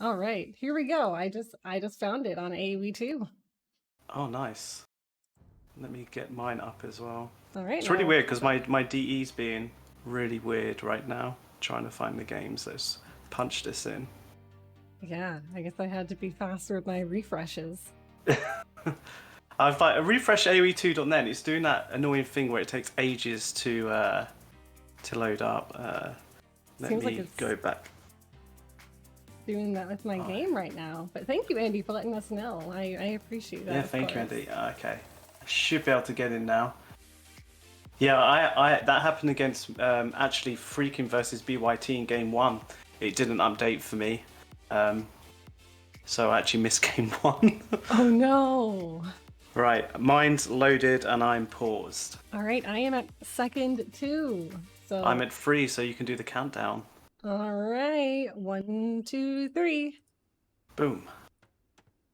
All right, here we go. I just found it on AOE 2. Oh, nice. Let me get mine up as well. All right, It's really now weird because my DE's being really weird right now, trying to find the games that's punched this in. yeah, I guess I had to be faster with my refreshes. I've like refresh AOE2.net. It's doing that annoying thing where it takes ages to load up. Let Seems like me it's go back. doing that with my Oh, game right now. But thank you, Andy, for letting us know. I appreciate that, yeah, of thank you, course. Andy. Okay, I should be able to get in now. Yeah, I that happened against actually Freaking versus BYT in game one. It didn't update for me, um, so I actually missed game one. Oh no. Right, mine's loaded and I'm paused. All right, I am at second too. I'm So, at 3, so you can do the countdown. all right, 1, 2, 3. Boom.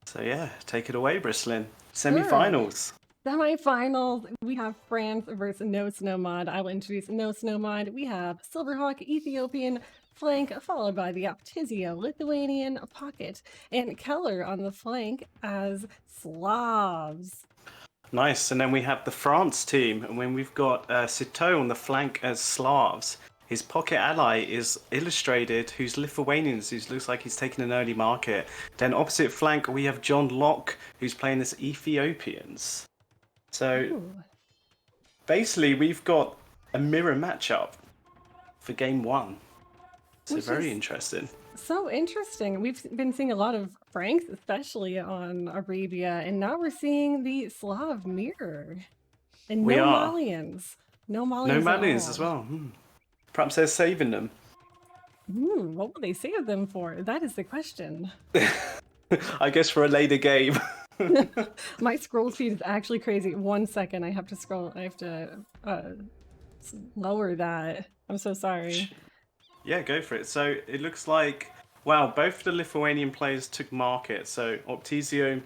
So yeah, take it away, Brisolyn. Sure. Semi-finals. Semi-finals, we have France versus No Snow Mod. I will introduce No Snow Mod. We have Silverhawk Ethiopian flank, followed by the Optizio Lithuanian Pocket, and Keller on the flank as Slavs. Nice, and then we have the France team, and when we've got Citeaux on the flank as Slavs. His pocket ally is Illustrated, who's Lithuanians, who looks like he's taking an early market. Then opposite flank, we have John Locke, who's playing as Ethiopians. So Ooh. basically, we've got a mirror matchup for game one. So Which very is interesting. so interesting. We've been seeing a lot of Franks, especially on Arabia, and now we're seeing the Slav mirror. And We no are. Malians. No No Malians at Malians as all. well. Perhaps they're saving them. What will they save them for? That is the question. I guess for a later game. My scroll speed is actually crazy. 1 second, I have to scroll. I have to lower that. I'm so sorry. Yeah, go for it. So it looks like, wow, both the Lithuanian players took market. So Optizio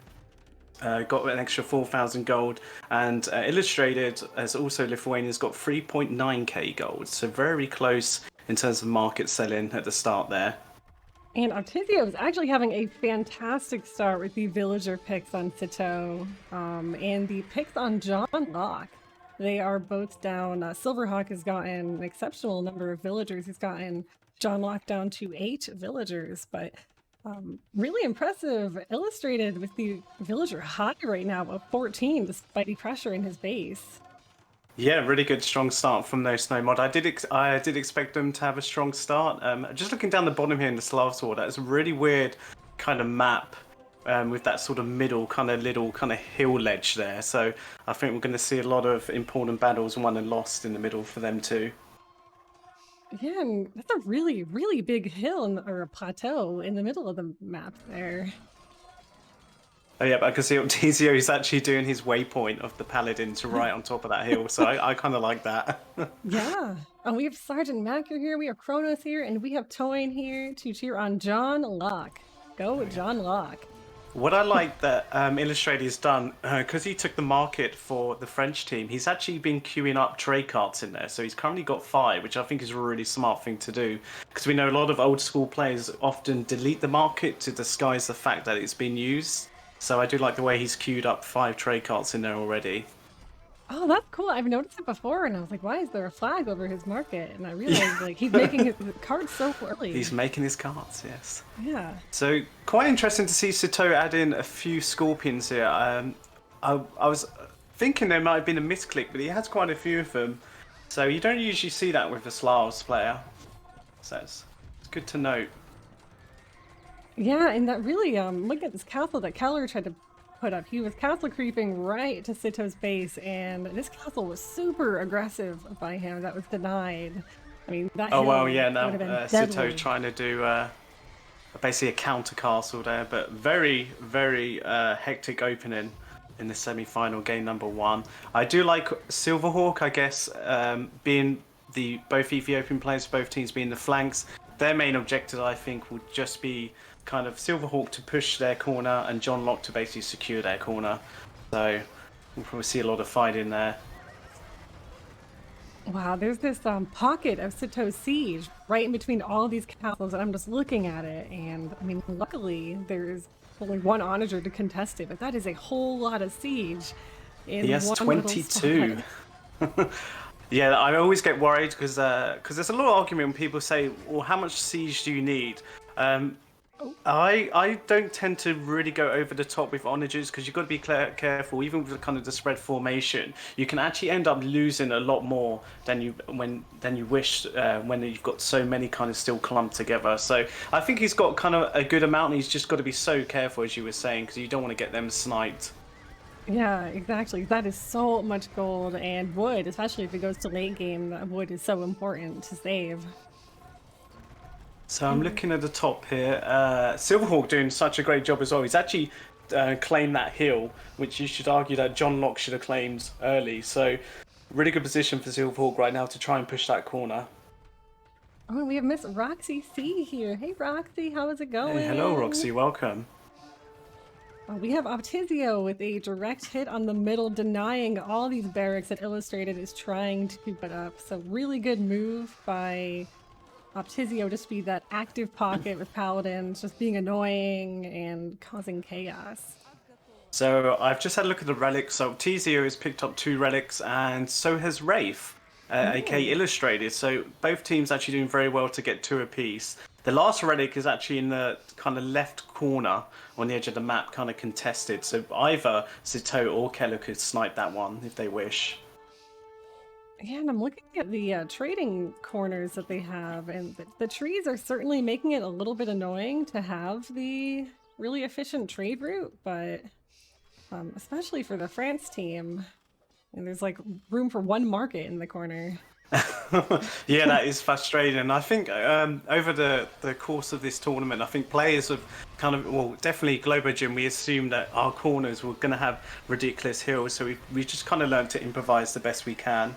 got an extra 4,000 gold, and Illustrated, as also Lithuanians, got 3.9k gold. So very close in terms of market selling at the start there. And Optizio is actually having a fantastic start with the villager picks on Citeaux and the picks on John Locke. They are both down. Silverhawk has gotten an exceptional number of villagers. He's gotten John Locke down to 8 villagers, but really impressive Illustrated with the villager high right now of 14 despite the pressure in his base. Yeah, really good, strong start from those Snow Mod. I did expect them to have a strong start. Just looking down the bottom here in the Slavs War, that's a really weird kind of map with that sort of middle kind of little kind of hill ledge there. So I think we're going to see a lot of important battles won and lost in the middle for them too. Yeah, and that's a really, really big hill or a plateau in the middle of the map there. Oh yeah, but I can see Optizio is actually doing his waypoint of the Paladin to right on top of that hill, so I kind of like that. Yeah. And we have Sergeant Macker here, we have Kronos here, and we have Toyn here to cheer on John Locke. Go, John Locke. What I like that Illustrated has done, because he took the market for the French team, he's actually been queuing up trade cards in there. So he's currently got 5, which I think is a really smart thing to do. Because we know a lot of old school players often delete the market to disguise the fact that it's been used. So I do like the way he's queued up 5 trade cards in there already. Oh, that's cool. I've noticed it before, and I was like, why is there a flag over his market? And I realized, like, he's making his cards so early. He's making his cards, yes. Yeah. So quite interesting to see Citeaux add in a few Scorpions here. I was thinking there might have been a misclick, but he has quite a few of them. So you don't usually see that with a Slavs player. So it's good to note. Yeah, and that really, look at this castle that Keller tried to put up. He was castle creeping right to Citeaux's base, and this castle was super aggressive by him. That was denied. I mean, that Oh hill well, yeah. would Now have been Citeaux deadly. trying to do basically a counter castle there, but very hectic opening in the semi-final game number 1. I do like Silverhawk, I guess, being the both Ethiopian players, both teams being the flanks. Their main objective, I think, would just be kind of Silverhawk to push their corner and John Locke to basically secure their corner. So we'll probably see a lot of fighting there. Wow, there's this pocket of Citeaux's siege right in between all these castles, and I'm just looking at it, and I mean, luckily there's only one onager to contest it, but that is a whole lot of siege in He has one little 22. spot. Yeah, I always get worried because there's a lot of argument when people say, well, how much siege do you need? I don't tend to really go over the top with onagers because you've got to be careful. Even with kind of the spread formation, you can actually end up losing a lot more than you wish when you've got so many kind of still clumped together. So I think he's got kind of a good amount. And he's just got to be so careful, as you were saying, because you don't want to get them sniped. Yeah, exactly. That is so much gold and wood, especially if it goes to late game. That wood is so important to save. So I'm looking at the top here. Silverhawk doing such a great job as well. He's actually claimed that hill, which you should argue that John Locke should have claimed early. So really good position for Silverhawk right now to try and push that corner. Oh, and we have Miss Roxy C here. Hey, Roxy, how is it going? Hey, hello, Roxy. Welcome. We have Optizio with a direct hit on the middle, denying all these barracks that Illustrated is trying to put up. So really good move by Optizio to be that active pocket with Paladins, just being annoying and causing chaos. So I've just had a look at the relics. So Optizio has picked up 2 relics, and so has Wraith, aka Illustrated. So both teams actually doing very well to get 2 apiece. The last relic is actually in the kind of left corner on the edge of the map, kind of contested. So either Zito or Keller could snipe that one if they wish. Yeah, and I'm looking at the trading corners that they have, and the trees are certainly making it a little bit annoying to have the really efficient trade route, but especially for the France team, and there's like room for one market in the corner. Yeah, that is frustrating. I think over the course of this tournament, I think players have kind of, well, definitely Globogym, we assumed that our corners were going to have ridiculous hills, so we just kind of learned to improvise the best we can.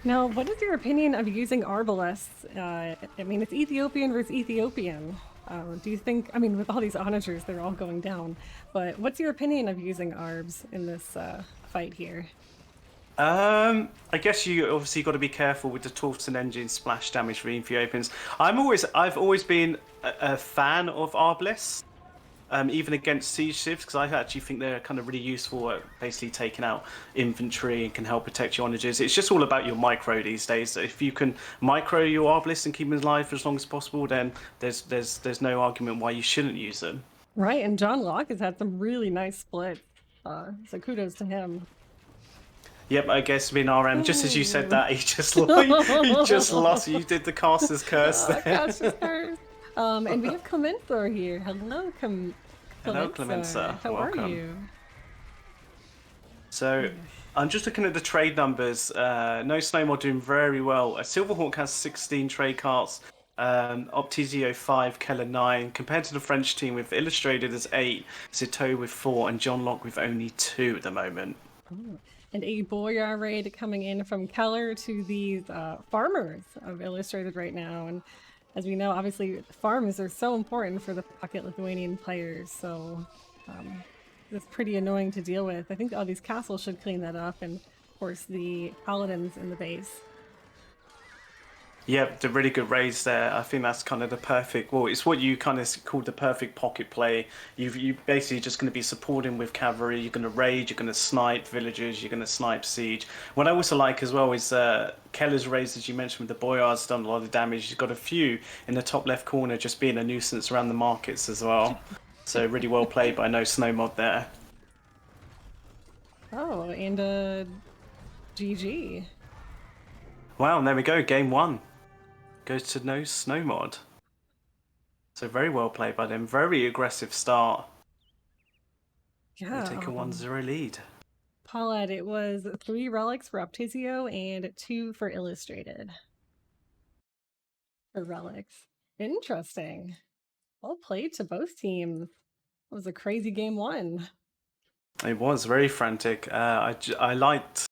Now, what is your opinion of using Arbalests? I mean, it's Ethiopian versus Ethiopian. Do you think, I mean, with all these onagers, they're all going down, but what's your opinion of using Arbs in this fight here? I guess you obviously got to be careful with the Torsten engine splash damage for Ethiopians. I've always been a fan of Arbalest, even against siege shifts, because I actually think they're kind of really useful at basically taking out infantry and can help protect your onagers. It's just all about your micro these days. If you can micro your Arbalest and keep them alive for as long as possible, then there's no argument why you shouldn't use them. Right, and John Locke has had some really nice splits, so kudos to him. Yep, I guess being RM, just as you said that, he just lost. You did the caster's curse there. Caster's curse. And we have Clemenza here. Hello, Hello, Clemenza. How Welcome. are you? So, I'm just looking at the trade numbers. No Snowmod doing very well. Silverhawk has 16 trade carts. Optizio 5, Keller 9, compared to the French team with Illustrated as 8, Zito with 4, and John Locke with only 2 at the moment. Oh. And a Boyar raid coming in from Keller to these farmers of Illustrated right now. And as we know, obviously, farms are so important for the pocket Lithuanian players. So it's pretty annoying to deal with. I think all these castles should clean that up. And of course, the paladins in the base. Yep, the really good raids there. I think that's kind of the perfect. Well, it's what you kind of called the perfect pocket play. You basically just going to be supporting with cavalry. You're going to raid. You're going to snipe villagers. You're going to snipe siege. What I also like as well is Keller's raids, as you mentioned, with the Boyar's done a lot of damage. He's got a few in the top left corner, just being a nuisance around the markets as well. So really well played by No Snowmod there. Oh, and GG. Wow, and there we go. Game 1 goes to No Snowmod. So very well played by them. Very aggressive start. Yeah. They take a 1-0 lead. Paulette, it was 3 relics for Optizio and 2 for Illustrated. For relics. Interesting. Well played to both teams. It was a crazy game 1. It was very frantic. I liked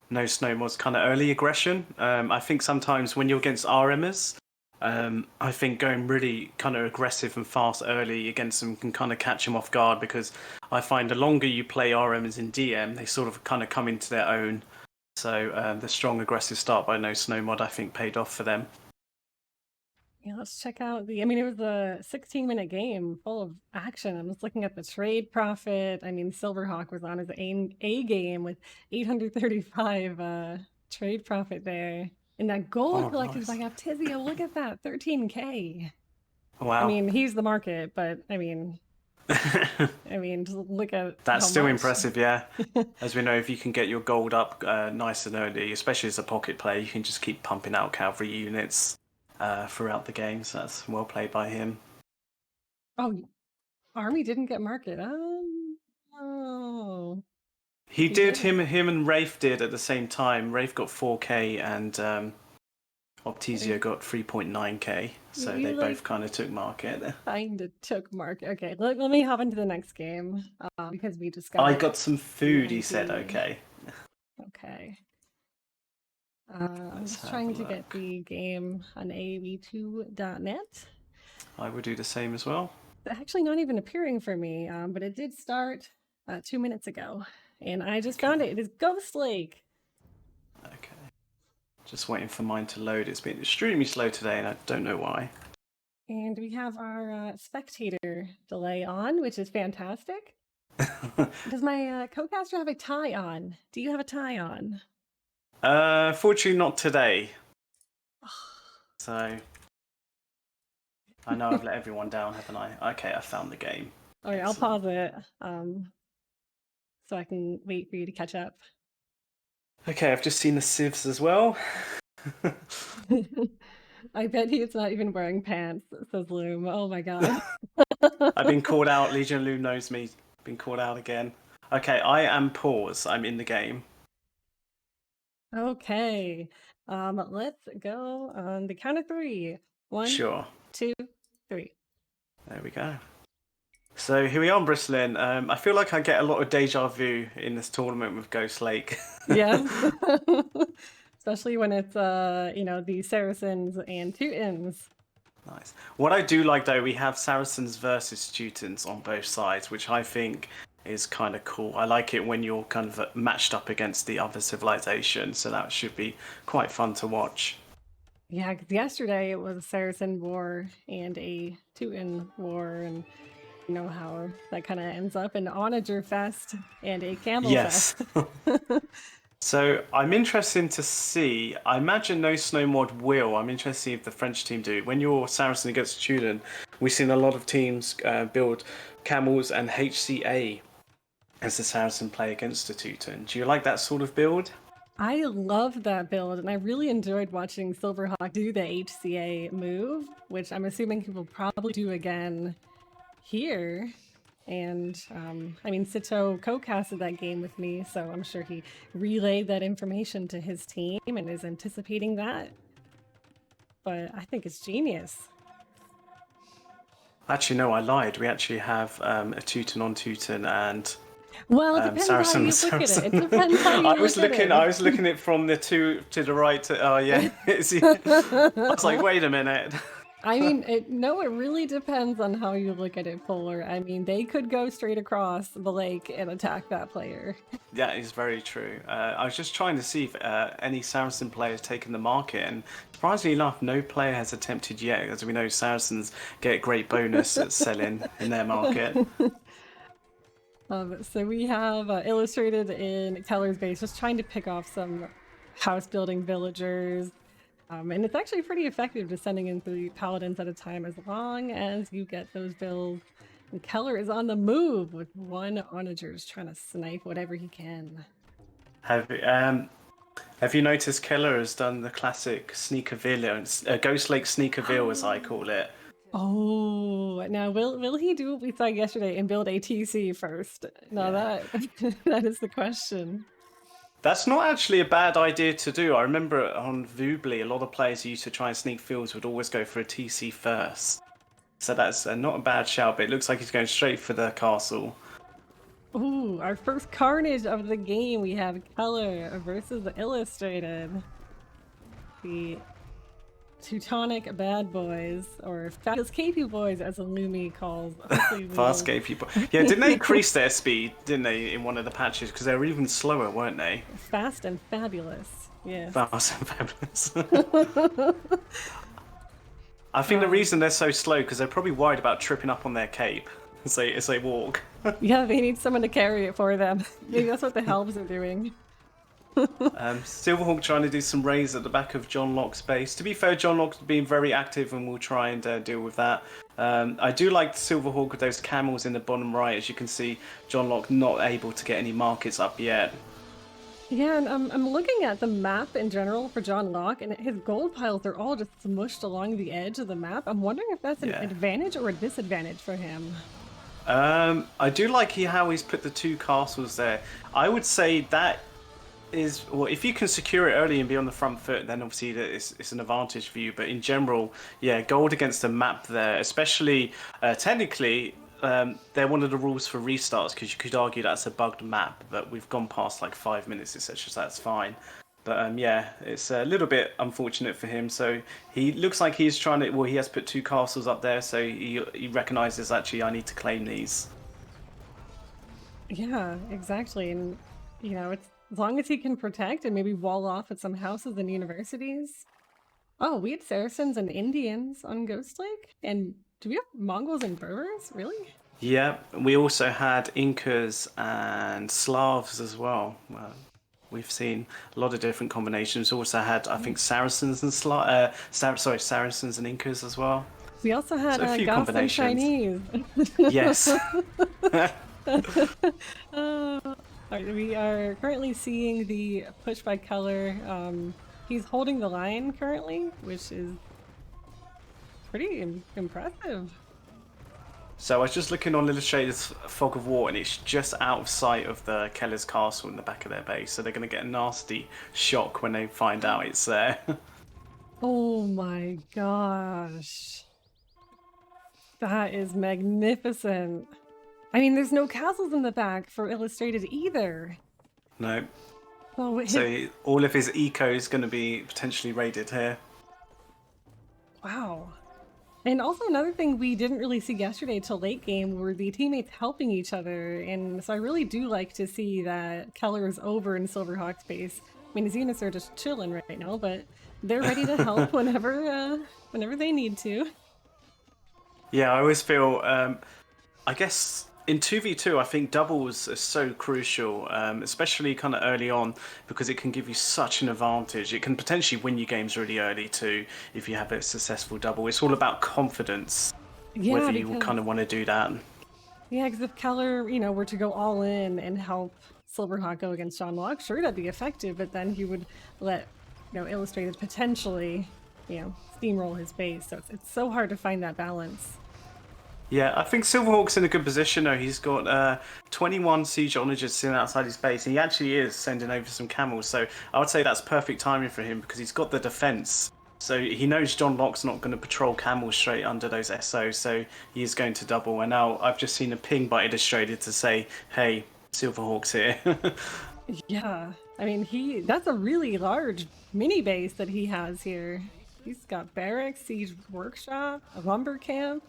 No Snowmod's kind of early aggression. I think sometimes when you're against RMers, I think going really kind of aggressive and fast early against them can kind of catch them off guard, because I find the longer you play RMers in DM, they sort of kind of come into their own. So the strong aggressive start by No Snowmod, I think, paid off for them. Yeah, let's check out the. I mean, it was a 16-minute game full of action. I'm just looking at the trade profit. I mean, Silverhawk was on his A game with 835 trade profit there. And that gold Oh, collected by nice. Aptizio, look at that, 13K. I Wow. mean, he's the market, but just look at That's how still much. impressive, yeah. As we know, if you can get your gold up nice and early, especially as a pocket player, you can just keep pumping out cavalry units throughout the game. So that's well played by him. Oh, Army didn't get market. Oh, He he did. didn't. Him and Rafe did at the same time. Rafe got 4K and Okay. Optizio got 3.9K. So You they like both kind of took market. kind of took market. Okay, let me hop into the next game because we just I got got some the food. He said, ID. "Okay, Okay. I'm let's just have a trying to get look." the game on av2.net. I would do the same as well. It's actually not even appearing for me, but it did start 2 minutes ago. And I just Okay, found it. It is Ghost Lake. okay. Just waiting for mine to load. It's been extremely slow today, and I don't know why. And we have our spectator delay on, which is fantastic. Does my co-caster have a tie on? Do you have a tie on? Fortunately, not today. So I know I've let everyone down, haven't I? Okay, I found the game. All right, I'll Excellent. pause it so I can wait for you to catch up. Okay, I've just seen the civs as well. I bet he's not even wearing pants, says Loom. Oh my god. I've been called out. Legion Loom knows me. Been called out again. Okay, I am pause. I'm in the game. Okay. Let's go on the count of three. One, Sure. 2, 3. There we go. So here we are, Brisolyn. I feel like I get a lot of deja vu in this tournament with Ghost Lake. Yes. Especially when it's the Saracens and Teutons. Nice. What I do like though, we have Saracens versus Teutons on both sides, which I think is kind of cool. I like it when you're kind of matched up against the other civilization, so that should be quite fun to watch. Yeah, because yesterday it was a Saracen war and a Teuton war, and you know how that kind of ends up an Onager Fest and a Camel Yes. Fest. So I'm interested to see. I imagine no snow mod will. I'm interested to see if the French team do. When you're Saracen against Tudor, we've seen a lot of teams build camels and HCA as the Saracen play against the Teuton. Do you like that sort of build? I love that build, and I really enjoyed watching Silverhawk do the HCA move, which I'm assuming he will probably do again here. And Sito co-casted that game with me, so I'm sure he relayed that information to his team and is anticipating that. But I think it's genius. Actually, no, I lied. We actually have a Teuton on Teuton and Well, it depends how Saracen you on look at it. It Saracen. depends how you I was look at looking. it. I was looking at from the two to the right. Oh yeah, I was like, wait a minute. It really depends on how you look at it, Polar. I mean, they could go straight across the lake and attack that player. That is very true. I was just trying to see if any Saracen players taken the market, and surprisingly enough, no player has attempted yet. As we know, Saracens get a great bonus at selling in their market. So we have illustrated in Keller's base, just trying to pick off some house building villagers. And it's actually pretty effective just sending in 3 paladins at a time as long as you get those builds. And Keller is on the move with 1 onagers trying to snipe whatever he can. Have you noticed Keller has done the classic Sneakerville, Ghost Lake Sneakerville as I call it? Oh, now will he do what we saw yesterday and build a TC first? Now Yeah. that is the question. That's not actually a bad idea to do. I remember on Vubly, a lot of players who used to try and sneak fields would always go for a TC first. So that's not a bad shout, but it looks like he's going straight for the castle. Ooh, our first carnage of the game. We have Keller versus Illustrated. The Teutonic Bad Boys, or Fabulous KP Boys, as Illumi calls. Fast gay people. Yeah, didn't they increase their speed, didn't they, in one of the patches? Because they were even slower, weren't they? Fast and fabulous. Yes. Fast and fabulous. I think the reason they're so slow because they're probably worried about tripping up on their cape as they walk. Yeah, they need someone to carry it for them. Maybe that's what the helms are doing. Silverhawk trying to do some raids at the back of John Locke's base. To be fair, John Locke's been very active and will try and deal with that. I do like Silverhawk with those camels in the bottom right. As you can see, John Locke not able to get any markets up yet. Yeah, and I'm looking at the map in general for John Locke, and his gold piles are all just smushed along the edge of the map. I'm wondering if that's an advantage or a disadvantage for him. I do like how he's put the 2 castles there. I would say that is, well, if you can secure it early and be on the front foot, then obviously it's an advantage for you. But in general, yeah, gold against the map there, especially technically, they're one of the rules for restarts because you could argue that's a bugged map, but we've gone past like 5 minutes, etc. So that's fine. But yeah, it's a little bit unfortunate for him. So he looks like he's trying to. Well, he has put 2 castles up there, so he recognizes actually I need to claim these. Yeah, exactly, and you know, it's as long as he can protect and maybe wall off at some houses and universities. Oh, we had Saracens and Indians on Ghost Lake, and do we have Mongols and Berbers? Really? Yeah, we also had Incas and Slavs as well. We've seen a lot of different combinations. Also had, I think, Saracens and Saracens and Incas as well. We also had So a few Goths and combinations. Chinese. Yes. Alright, we are currently seeing the push by color. He's holding the line currently, which is pretty impressive. So I was just looking on Illustrated's Fog of War, and it's just out of sight of the Keller's castle in the back of their base. So they're going to get a nasty shock when they find out it's there. Oh my gosh. That is magnificent. I mean, there's no castles in the back for Illustrated either. No. Oh, So all of his eco is going to be potentially raided here. wow. And also another thing we didn't really see yesterday till late game were the teammates helping each other. And so I really do like to see that Keller is over in Silverhawk's base. I mean, his units are just chilling right now, but they're ready to help whenever they need to. Yeah, I always feel, I guess in 2v2, I think doubles are so crucial, especially kind of early on, because it can give you such an advantage. It can potentially win you games really early too, if you have a successful double. It's all about confidence, whether you kind of want to do that. Yeah, because if Keller, you know, were to go all in and help Silverhawk go against John Locke, sure, that'd be effective, but then he would let, you know, Illustrated potentially, you know, steamroll his base. So it's so hard to find that balance. Yeah, I think Silverhawk's in a good position though. He's got 21 siege onagers sitting outside his base, and he actually is sending over some camels. So I would say that's perfect timing for him because he's got the defense. So he knows John Locke's not going to patrol camels straight under those SOs, so he is going to double. And now I've just seen a ping by Illustrated to say, hey, Silverhawk's here. Yeah, I mean, that's a really large mini base that he has here. He's got barracks, siege workshop, a lumber camp.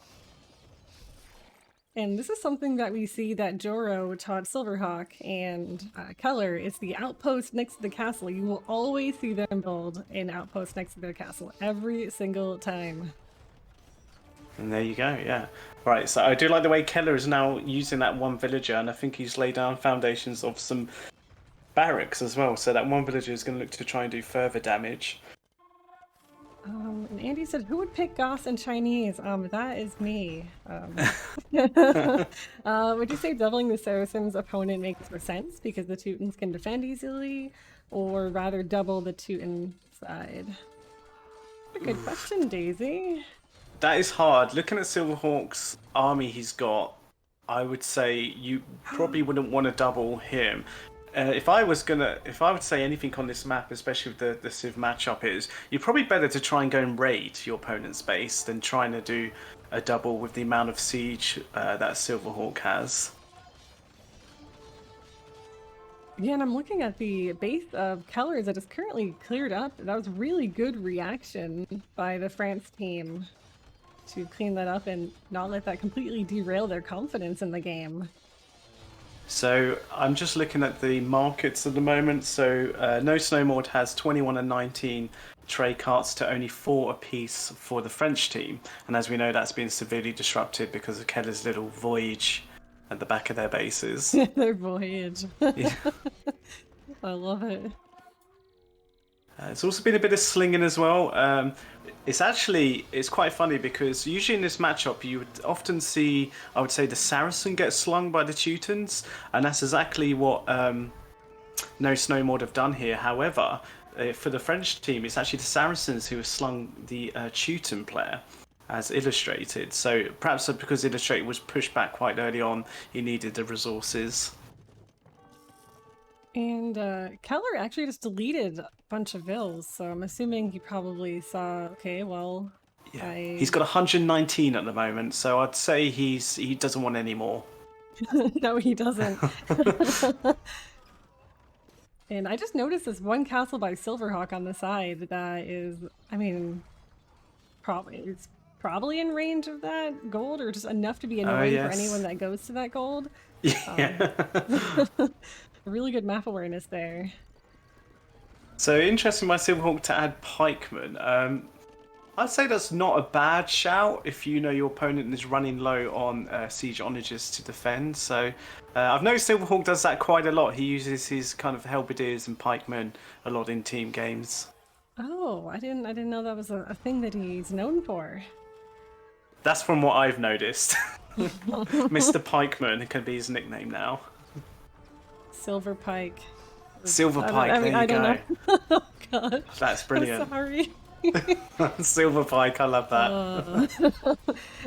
And this is something that we see that Joro taught Silverhawk and Keller is the outpost next to the castle. You will always see them build an outpost next to their castle every single time. And there you go, yeah. Right, so I do like the way Keller is now using that one villager, and I think he's laid down foundations of some barracks as well. So that one villager is going to look to try and do further damage. And Andy said, who would pick Goths and Chinese? That is me. Would you say doubling the Saracens' opponent makes more sense because the Teutons can defend easily, or rather double the Teuton side? Good question, Daisy. That is hard. Looking at Silverhawk's army he's got, I would say you probably wouldn't want to double him. If I would say anything on this map, especially with the Civ matchup, is you're probably better to try and go and raid your opponent's base than trying to do a double with the amount of siege that Silverhawk has. Yeah, and I'm looking at the base of Keller's that is currently cleared up. That was really good reaction by the France team to clean that up and not let that completely derail their confidence in the game. So I'm just looking at the markets at the moment. So No Snowmord has 21 and 19 trade carts to only 4 apiece for the French team. And as we know, that's been severely disrupted because of Keller's little voyage at the back of their bases. Their voyage. Yeah. I love it. It's also been a bit of slinging as well. It's quite funny because usually in this matchup you would often see, I would say, the Saracen get slung by the Teutons, and that's exactly what No Snow Mod have done here. However, for the French team, it's actually the Saracens who have slung the Teuton player, as illustrated. So perhaps because illustrated was pushed back quite early on, he needed the resources. And Keller actually just deleted a bunch of vills, so I'm assuming he probably saw, okay, well, Yeah, he's got 119 at the moment, so I'd say he doesn't want any more. No, he doesn't. And I just noticed this one castle by Silverhawk on the side that is, I mean, it's probably in range of that gold, or just enough to be annoying yes. for anyone that goes to that gold. Yeah. Really good map awareness there. So interesting by Silverhawk to add pikemen. I'd say that's not a bad shout if you know your opponent is running low on siege onagers to defend. So I've noticed Silverhawk does that quite a lot. He uses his kind of halberdiers and pikemen a lot in team games. Oh, I didn't know that was a thing that he's known for. That's from what I've noticed. Mr. Pikeman can be his nickname now. Silver Pike. Silver Pike, there you go. Oh god. That's brilliant. I'm sorry. Silver Pike, I love that.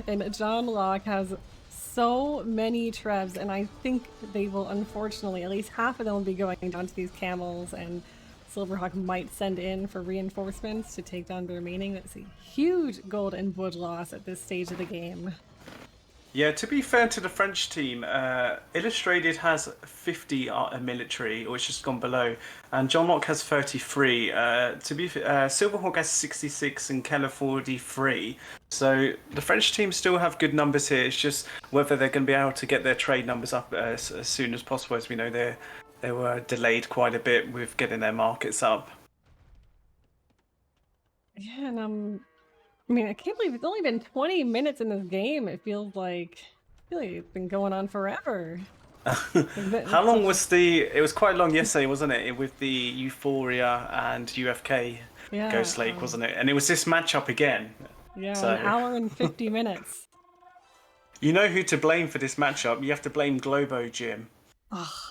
And John Locke has so many trebs, and I think they will, unfortunately, at least half of them will be going down to these camels, and Silverhawk might send in for reinforcements to take down the remaining. That's a huge gold and wood loss at this stage of the game. Yeah, to be fair to the French team, Illustrated has 50 military, or it's just gone below, and John Locke has 33. Silverhawk has 66 and Keller 43. So the French team still have good numbers here. It's just whether they're going to be able to get their trade numbers up as soon as possible. As we know, they were delayed quite a bit with getting their markets up. Yeah, and I mean, I can't believe it's only been 20 minutes in this game. It feels like it's been going on forever. How long was it was quite long yesterday, wasn't it? With the Euphoria and UFK Ghost Lake, wasn't it? And it was this matchup again. Yeah, so... an hour and 50 minutes. You know who to blame for this matchup? You have to blame Globo Jim.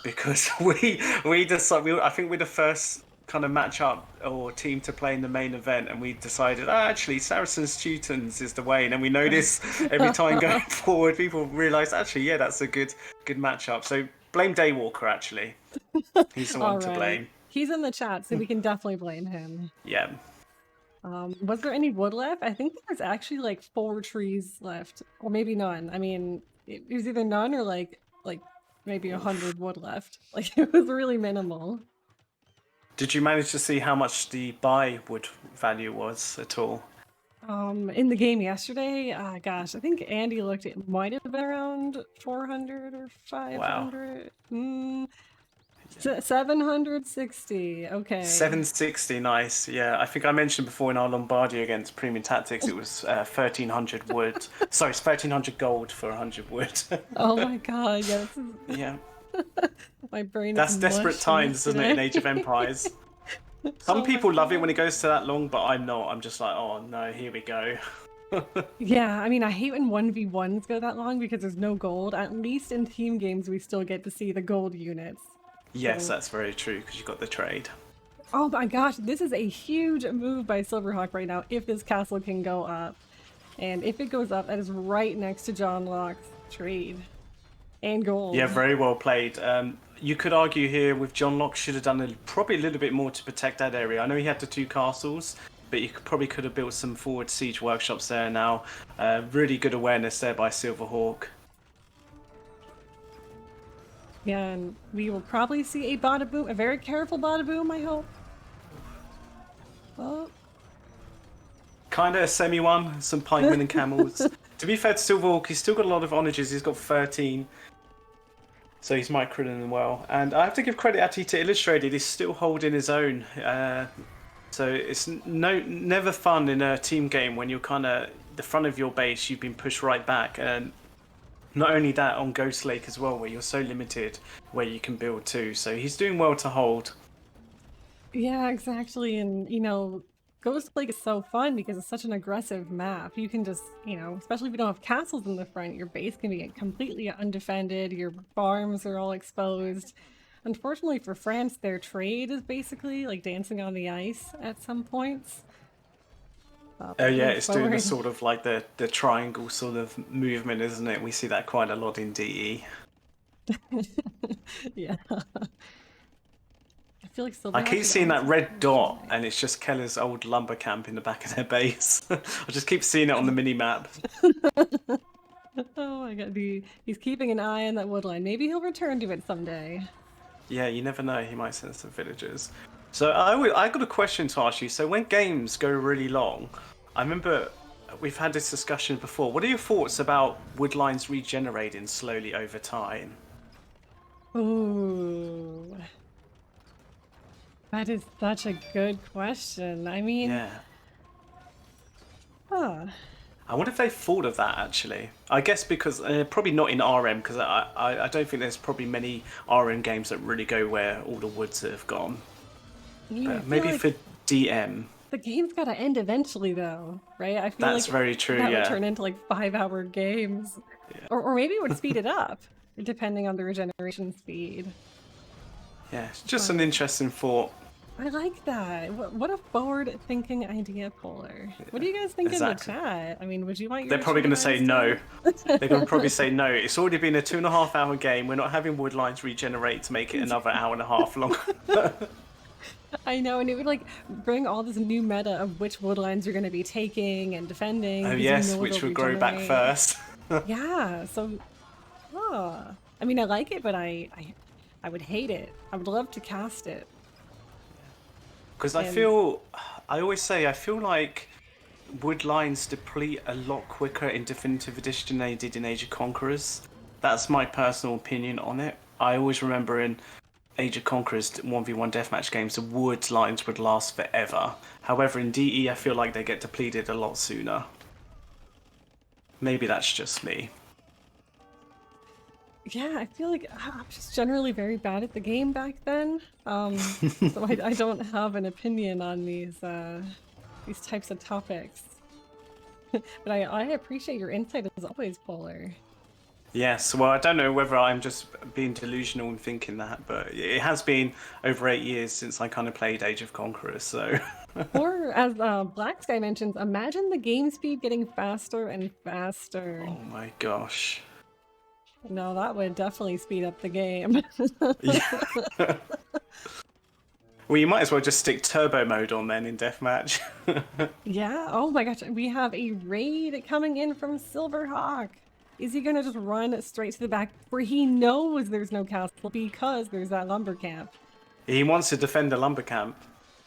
Because we decided, I think we're the first kind of matchup or team to play in the main event, and we decided actually Saracens Teutons is the way, and then we notice every time going forward people realise actually that's a good matchup. So blame Daywalker, actually. He's the one to blame. He's in the chat, so we can definitely blame him. Yeah. Was there any wood left? I think there's actually like 4 trees left, or maybe none. I mean, it was either none or like maybe 100 wood left. Like, it was really minimal. Did you manage to see how much the buy wood value was at all? In the game yesterday, gosh, I think Andy looked, it might have been around 400 or 500. Wow. 760, okay. 760, nice. Yeah, I think I mentioned before in our Lombardia against Premium Tactics, it was 1,300 wood. Sorry, it's 1,300 gold for 100 wood. Oh my god, yeah. Yeah. My brain That's is desperate times, isn't it, in Age of Empires? Some people love it when it goes to that long, but I'm not. I'm just like, oh no, here we go. Yeah, I mean, I hate when 1v1s go that long because there's no gold. At least in team games, we still get to see the gold units. Yes, that's very true, because you've got the trade. Oh my gosh, this is a huge move by Silverhawk right now, if this castle can go up. And if it goes up, that is right next to John Locke's trade. And gold. Yeah, very well played. You could argue here with John Locke should have done probably a little bit more to protect that area. I know he had the 2 castles, but you probably could have built some forward siege workshops there now. Really good awareness there by Silverhawk. Yeah, and we will probably see a bada boom, a very careful bada boom, I hope. Oh. Kind of a semi one, some pikemen and camels. To be fair to Silverhawk, he's still got a lot of onagers. He's got 13. So he's microing them well. And I have to give credit actually to Illustrated. He's still holding his own. So it's never fun in a team game when you're kind of the front of your base, you've been pushed right back, and not only that on Ghost Lake as well, where you're so limited where you can build too. So he's doing well to hold. Yeah, exactly. And Ghost Lake is so fun because it's such an aggressive map. You can just, especially if you don't have castles in the front, your base can be completely undefended, your farms are all exposed. Unfortunately for France, their trade is basically like dancing on the ice at some points. Oh yeah, Moving it's doing the forward. sort of like the triangle sort of movement, isn't it? We see that quite a lot in DE. Yeah. I feel like I Silverhawk keep could seeing that also red dot, try. and it's just Keller's old lumber camp in the back of their base. I just keep seeing it on the mini map. Oh my god, he's keeping an eye on that wood line. Maybe he'll return to it someday. Yeah, you never know. He might send some villagers. So I got a question to ask you. So when games go really long, I remember we've had this discussion before. What are your thoughts about wood lines regenerating slowly over time? Ooh, that is such a good question. I mean, Yeah. huh. I wonder if they thought of that actually. I guess because probably not in RM because I don't think there's probably many RM games that really go where all the woods have gone. I But feel maybe like for DM, the game's gotta end eventually, though, right? I feel that's like very true. that would Yeah, turn into like 5-hour games, yeah, or maybe it would speed it up, depending on the regeneration speed. yeah. It's just an But interesting thought. I like that. What a forward-thinking idea, Polar. What do you guys think in the Exactly. chat? I mean, would you want They're yours probably going to say revised no. too? They're going to probably say no. It's already been a 2.5 hour game. We're not having wood lines regenerate to make it another hour and a half long. I know, and it would like bring all this new meta of which woodlines you're going to be taking and defending Oh because yes, they'll which would grow back regenerate. first. Yeah, so I mean, I like it, but I would hate it. I would love to cast it. Because And I always say, I feel like wood lines deplete a lot quicker in Definitive Edition than they did in Age of Conquerors. That's my personal opinion on it. I always remember in Age of Conquerors 1v1 deathmatch games, the wood lines would last forever. However, in DE, I feel like they get depleted a lot sooner. Maybe that's just me. yeah, I feel like I'm just generally very bad at the game back then. So I don't have an opinion on these types of topics. But I appreciate your insight as always, Polar. Yes, well, I don't know whether I'm just being delusional in thinking that, but it has been over 8 years since I kind of played Age of Conquerors, so. Or as Black Sky mentions, imagine the game speed getting faster and faster. Oh my gosh. No, that would definitely speed up the game. Yeah. Well, you might as well just stick turbo mode on then in deathmatch. Yeah, oh my gosh, we have a raid coming in from Silverhawk. Is he gonna just run straight to the back where he knows there's no castle because there's that lumber camp? He wants to defend the lumber camp,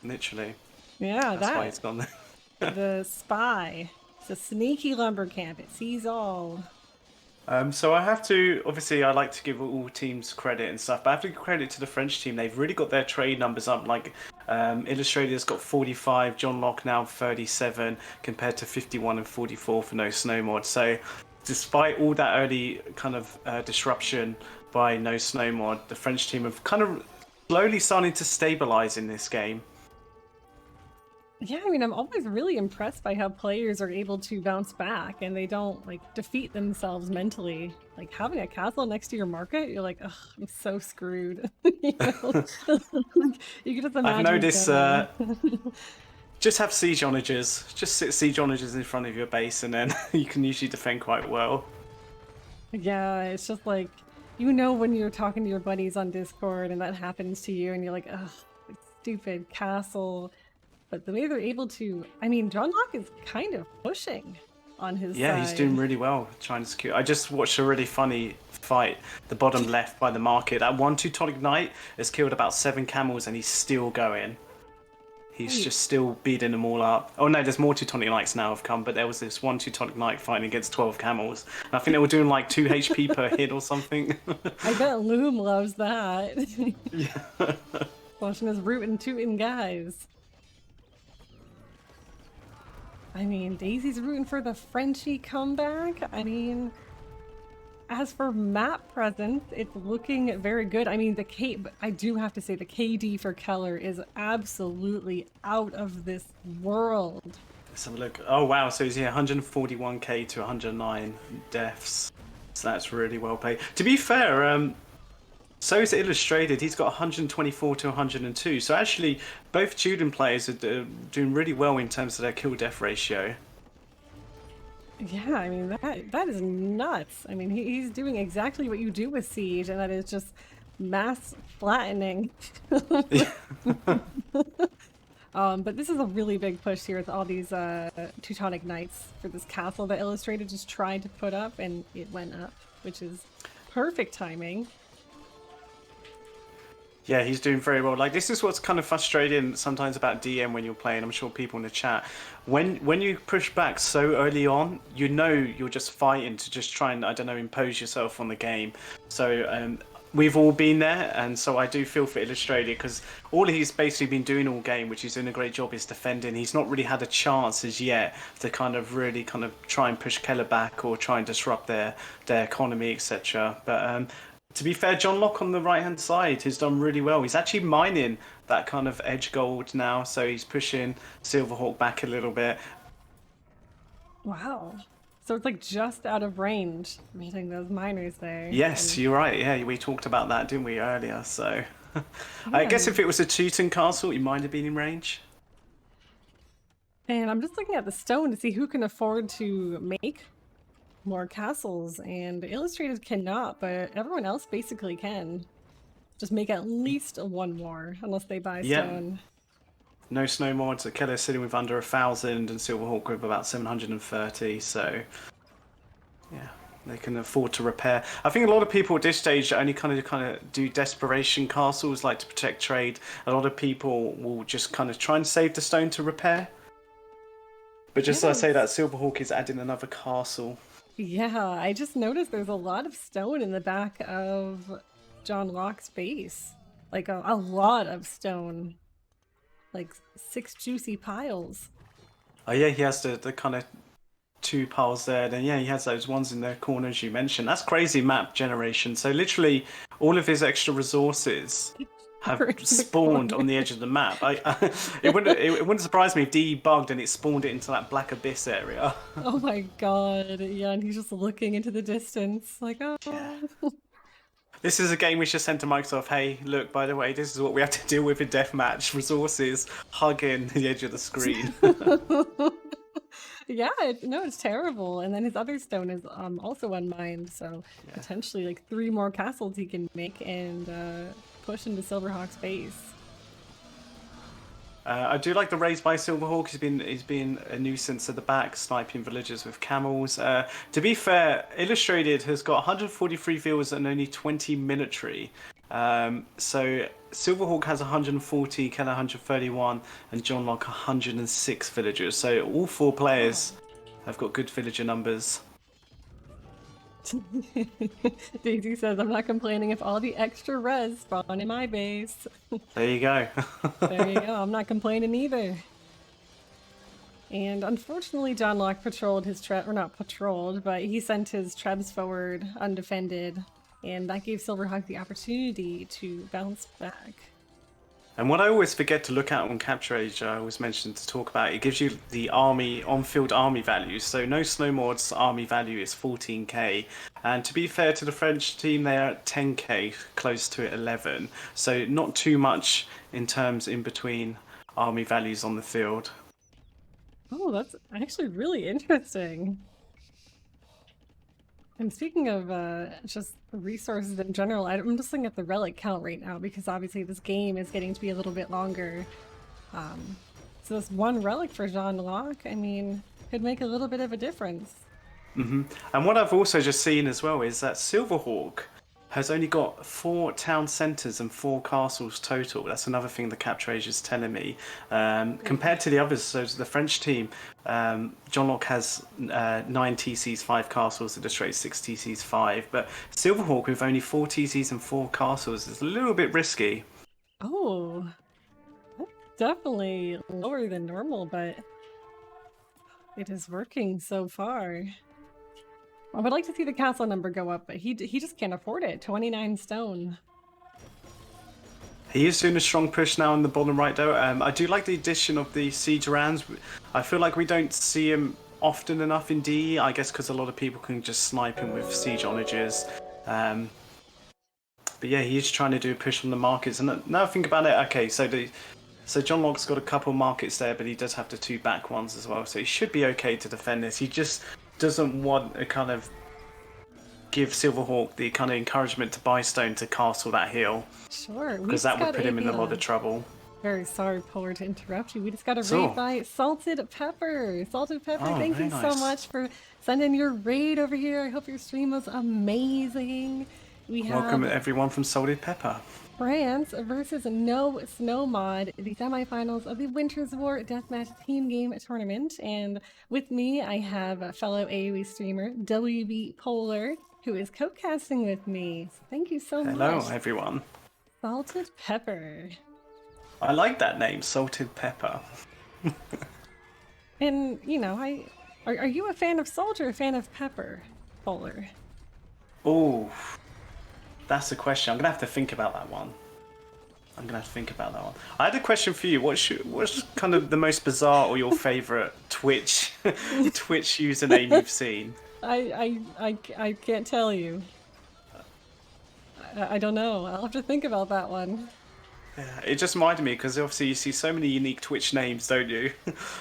literally. Yeah, That's why that. he's gone there. The spy. It's a sneaky lumber camp. It sees all. So I have to, obviously, I like to give all teams credit and stuff, but I have to give credit to the French team. They've really got their trade numbers up. Like, Illustrator's got 45, John Locke now 37, compared to 51 and 44 for No Snow Mod. So, despite all that early kind of disruption by No Snow Mod, the French team have kind of slowly starting to stabilize in this game. Yeah, I mean, I'm always really impressed by how players are able to bounce back and they don't like defeat themselves mentally. Like having a castle next to your market, you're like, ugh, I'm so screwed. You know? Like, you can just I've imagine noticed getting. just have siege onagers. Just sit siege onagers in front of your base, and then you can usually defend quite well. Yeah, it's just like, when you're talking to your buddies on Discord and that happens to you and you're like, ugh, like, stupid castle. But the way they're able to, I mean, John Locke is kind of pushing on his Yeah, he's doing side. really well trying to secure. I just watched a really funny fight, the bottom left by the market. That 1-2 Tonic Knight has killed about 7 camels and he's still going. He's Wait, just still beating them all up. Oh no, there's more Teutonic Knights now have come, but there was this 1-2 Teutonic Knight fighting against 12 camels. And I think they were doing like 2 HP per hit or something. I bet Loom loves that. Yeah. Watching his rootin' tootin' guys. I mean, Daisy's rooting for the Frenchie comeback. I mean, as for map presence, it's looking very good. I mean, but I do have to say the KD for Keller is absolutely out of this world. Let's have a look. Oh wow, so he's 141k to 109 deaths. So that's really well paid. To be fair, so is Illustrated. He's got 124 to 102. So actually, both Juden players are doing really well in terms of their kill-death ratio. Yeah, I mean, that is nuts. I mean, he's doing exactly what you do with Siege, and that is just mass flattening. But this is a really big push here with all these Teutonic Knights for this castle that Illustrated just tried to put up, and it went up, which is perfect timing. Yeah, he's doing very well. Like, this is what's kind of frustrating sometimes about DM when you're playing. I'm sure people in the chat, when you push back so early on, you know you're just fighting to just try and, I don't know, impose yourself on the game. So we've all been there, and so I do feel for Illustrated, because all he's basically been doing all game, which he's doing a great job, is defending. He's not really had a chance as yet to kind of really kind of try and push Keller back or try and disrupt their economy, etc. But to be fair, John Locke on the right-hand side has done really well. He's actually mining that kind of edge gold now, so he's pushing Silverhawk back a little bit. Wow. So it's like just out of range, meeting those miners there. Yes, you're right. Yeah, we talked about that, didn't we, earlier? So I Yeah. guess if it was a Teuton castle, he might have been in range. And I'm just looking at the stone to see who can afford to make more castles, and Illustrated cannot, but everyone else basically can. Just make at least one more, unless they buy stone. No snow mods. Keller sitting with under 1,000 and Silverhawk with about 730. So yeah, they can afford to repair. I think a lot of people at this stage only kind of do desperation castles, like to protect trade. A lot of people will just kind of try and save the stone to repair. But just as I say that, Silverhawk is adding another castle. Yeah, I just noticed there's a lot of stone in the back of John Locke's base. Like a lot of stone. Like 6 juicy piles. Oh yeah, he has the kind of 2 piles there. Then yeah, he has those ones in the corners you mentioned. That's crazy map generation. So literally all of his extra resources have spawned on the edge of the map. It wouldn't surprise me if DE bugged and it spawned it into that black abyss area. Oh my god, yeah, and he's just looking into the distance, like, oh. Yeah. This is a game we should send to Microsoft. Hey, look, by the way, this is what we have to deal with in deathmatch. Resources hugging the edge of the screen. Yeah, no, it's terrible. And then his other stone is also unmined, so potentially like 3 more castles he can make and push into Silverhawk's base. I do like the raise by Silverhawk. He's been a nuisance at the back, sniping villagers with camels. To be fair, Illustrated has got 143 viewers and only 20 military. So Silverhawk has 140, Keller 131, and John Locke 106 villagers. So all 4 players have got good villager numbers. Daisy says, I'm not complaining if all the extra res spawn in my base. There you go. There you go. I'm not complaining either. And unfortunately, John Locke patrolled his or not patrolled, but he sent his trebs forward undefended, and that gave Silverhawk the opportunity to bounce back. And what I always forget to look at on Capture Age, I always mention to talk about, it gives you the army, on-field army values. So no snow mods army value is 14k. And to be fair to the French team, they are at 10k, close to 11. So not too much in terms in between army values on the field. Oh, that's actually really interesting. And speaking of just resources in general, I'm just looking at the relic count right now because obviously this game is getting to be a little bit longer. So this 1 relic for John Locke, I mean, could make a little bit of a difference. And what I've also just seen as well is that Silverhawk has only got 4 town centres and 4 castles total. That's another thing the Capture Age is telling me. Compared to the others, so the French team, John Locke has 9 TCs, 5 castles, Illustrated 6 TCs, 5. But Silverhawk with only 4 TCs and 4 castles is a little bit risky. Oh, that's definitely lower than normal, but It is working so far. I would like to see the castle number go up, but he just can't afford it. 29 stone. He is doing a strong push now in the bottom right, though. I do like the addition of the siege rams. I feel like we don't see him often enough in DE, I guess because a lot of people can just snipe him with siege onagers. But yeah, he is trying to do a push on the markets. And now I think about it, okay, so John Locke's got a couple markets there, but he does have the 2 back ones as well. So he should be okay to defend this. He just doesn't want a kind of give Silverhawk the kind of encouragement to buy stone to castle that hill. Sure. Because that would put him in a lot of trouble. Very sorry, Polar, to interrupt you. We just got a So- raid by Salted Pepper. Salted Pepper, Oh, thank you very so nice. much for sending your raid over here. I hope your stream was amazing. We have Welcome everyone from Salted Pepper. France versus No Snow Mod, the semifinals of the Winter's War Deathmatch Team Game Tournament. And with me, I have a fellow AoE streamer, wbpolar, who is co-casting with me. So thank you so Hello much. everyone. Salted Pepper. I like that name, Salted Pepper. And, you know, are you a fan of salt or a fan of pepper, Polar? Oh, that's a question. I'm gonna have to think about that one. I had a question for you. What's kind of the most bizarre or your favorite Twitch username you've seen? I can't tell you. I don't know. I'll have to think about that one. Yeah, it just reminded me because obviously you see so many unique Twitch names, don't you?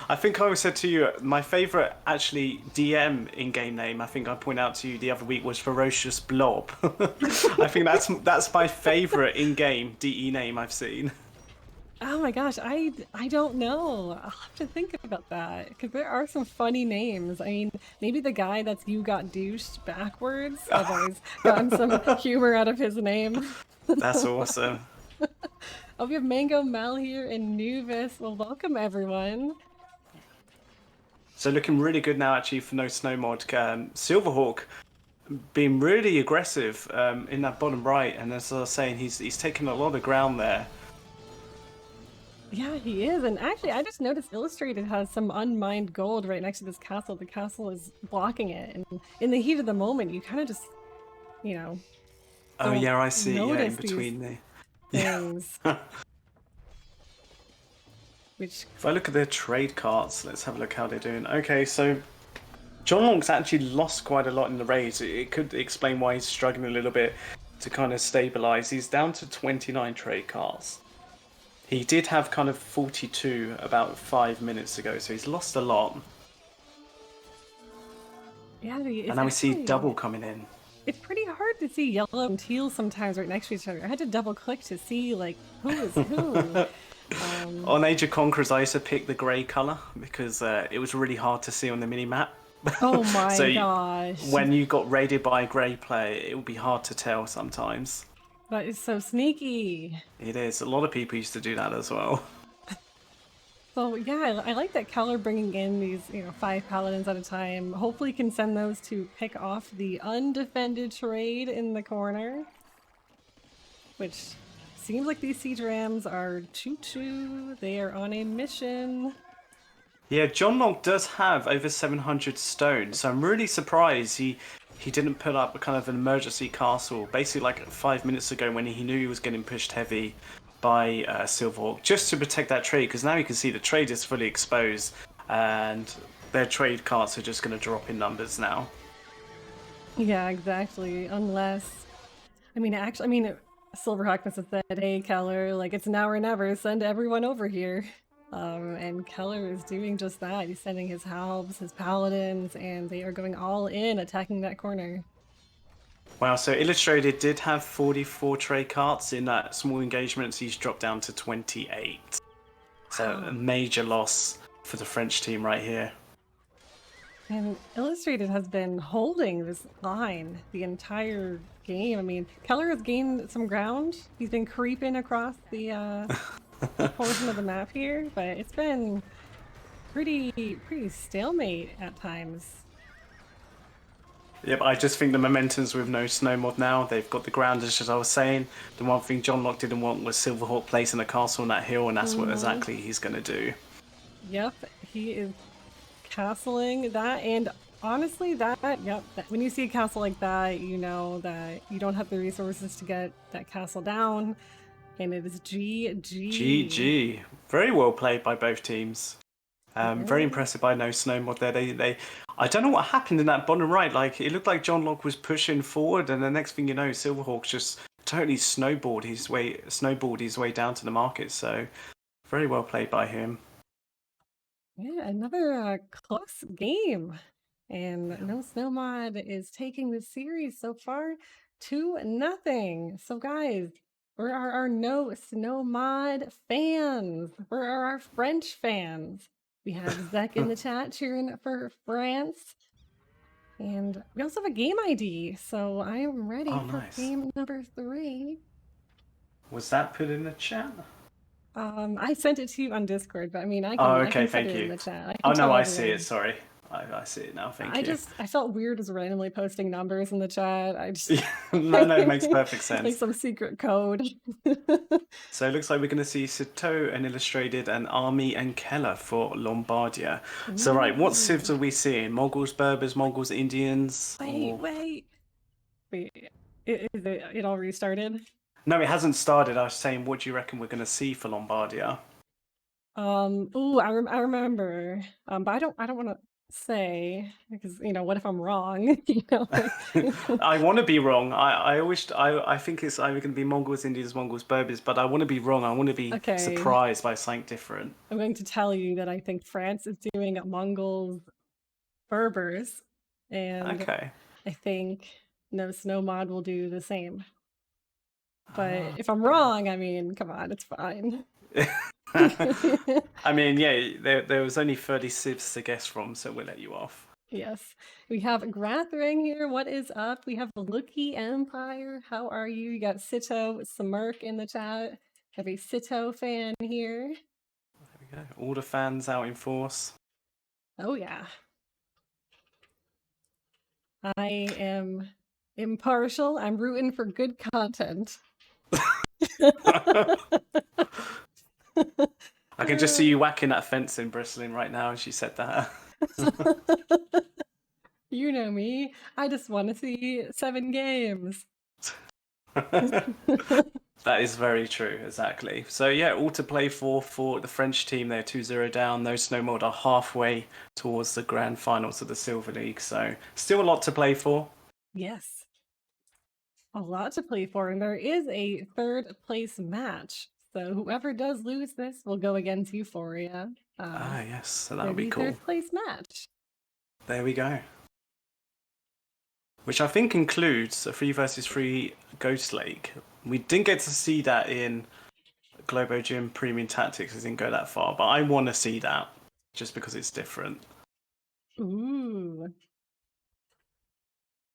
I think I always said to you, my favourite actually DM in-game name, I think I pointed out to you the other week, was Ferocious Blob. I think that's my favourite in-game DE name I've seen. Oh my gosh, I don't know. I'll have to think about that because there are some funny names. I mean, maybe the guy that's You Got Douched backwards. I've always gotten some humor out of his name. That's awesome. Oh, we have Mango Mal here in Nuvis. Well, welcome everyone. So looking really good now actually for No Snow Mod. Silverhawk being really aggressive in that bottom right, and as I was saying, he's taken a lot of ground there. Yeah, he is. And actually, I just noticed Illustrated has some unmined gold right next to this castle. The castle is blocking it. And in the heat of the moment, you kind of just, you know. Oh yeah, I see. Yeah, in notice between the things. Which If I look at their trade cards, let's have a look how they're doing. Okay, so John Long's actually lost quite a lot in the raids. It could explain why he's struggling a little bit to kind of stabilise. He's down to 29 trade cards. He did have kind of 42 about 5 minutes ago, so he's lost a lot. yeah, And now we see double coming in. It's pretty hard to see yellow and teal sometimes right next to each other. I had to double click to see like who is who. On Age of Conquerors, I used to pick the grey colour because it was really hard to see on the mini-map. Oh my So gosh. when you got raided by a grey player, it would be hard to tell sometimes. That is so sneaky. It is. A lot of people used to do that as well. So yeah, I like that Keller bringing in these, 5 paladins at a time. Hopefully can send those to pick off the undefended trade in the corner. Which seems like these siege rams are choo-choo. They are on a mission. Yeah, John Long does have over 700 stone, so I'm really surprised he didn't put up a kind of an emergency castle, basically like 5 minutes ago when he knew he was getting pushed heavy by Silverhawk, just to protect that trade, because now you can see the trade is fully exposed, and their trade cards are just going to drop in numbers now. Yeah, exactly. Unless, Silverhawk must have said, "Hey, Keller, like it's now or never. Send everyone over here." And Keller is doing just that. He's sending his halves, his paladins, and they are going all in, attacking that corner. Wow, so Illustrated did have 44 trade cards in that small engagement, so he's dropped down to 28. So a major loss for the French team right here. And Illustrated has been holding this line the entire game. I mean, Keller has gained some ground. He's been creeping across the portion of the map here, but it's been pretty stalemate at times. Yep, I just think the momentum's with No Snow Mod now. They've got the ground, as I was saying. The one thing John Locke didn't want was Silverhawk placing a castle on that hill, and that's what exactly he's going to do. Yep, he is castling that, and honestly, when you see a castle like that, you know that you don't have the resources to get that castle down, and it is GG. GG. Very well played by both teams. Very Yeah. impressive by No Snow Mod there. I don't know what happened in that bottom right. Like it looked like John Locke was pushing forward, and the next thing you know, Silverhawks just totally snowballed his way down to the market. So very well played by him. Yeah, another close game. And No Snow Mod is taking the series so far 2-0. So guys, where are our No Snow Mod fans? Where are our French fans? We have Zek in the chat cheering for France. And we also have a game ID, so I am ready for nice. game number 3. Was that put in the chat? I sent it to you on Discord, but I mean, I Okay, can put thank it you. in the chat. I Oh can tell no, I everyone. see it. Sorry, I see it now. Thank you. I felt weird just randomly posting numbers in the chat. No, it makes perfect sense. Like some secret code. So it looks like we're going to see Citeaux and Illustrated and Army and Keller for Lombardia. So right, what civs are we seeing? Mongols, Berbers, Mongols, Indians? Wait. Is it all restarted? No, it hasn't started. I was saying, what do you reckon we're going to see for Lombardia? I remember. But I don't want to say because what if I'm wrong? I want to be wrong. I think it's either going to be Mongols, Indians, Mongols, Berbers, but I want to be wrong. I want to be surprised by something different. I'm going to tell you that I think France is doing Mongols, Berbers, and I think No Snow Mod will do the same. But if I'm wrong, I mean, come on, it's fine. I mean, yeah, there was only 30 civs to guess from, so we'll let you off. Yes. We have Grathring here. What is up? We have Lucky Empire. How are you? You got Citeaux Smirk in the chat. Have a Citeaux fan here. There we go. All the fans out in force. Oh, yeah. I am impartial. I'm rooting for good content. I can just see you whacking that fence in Brisolyn right now as she said that. You know me. I just want to see 7 games. That is very true, exactly. So yeah, all to play for the French team. They're 2-0 down. No Snow Mod are halfway towards the grand finals of the Silver League. So still a lot to play for. Yes. A lot to play for. And there is a 3rd place match. So whoever does lose this will go against Euphoria. Yes, so that would be cool. 3rd place match. There we go. Which I think includes a 3 versus 3 Ghost Lake. We didn't get to see that in Globo Gym Premium Tactics. It didn't go that far, but I want to see that just because it's different. Ooh.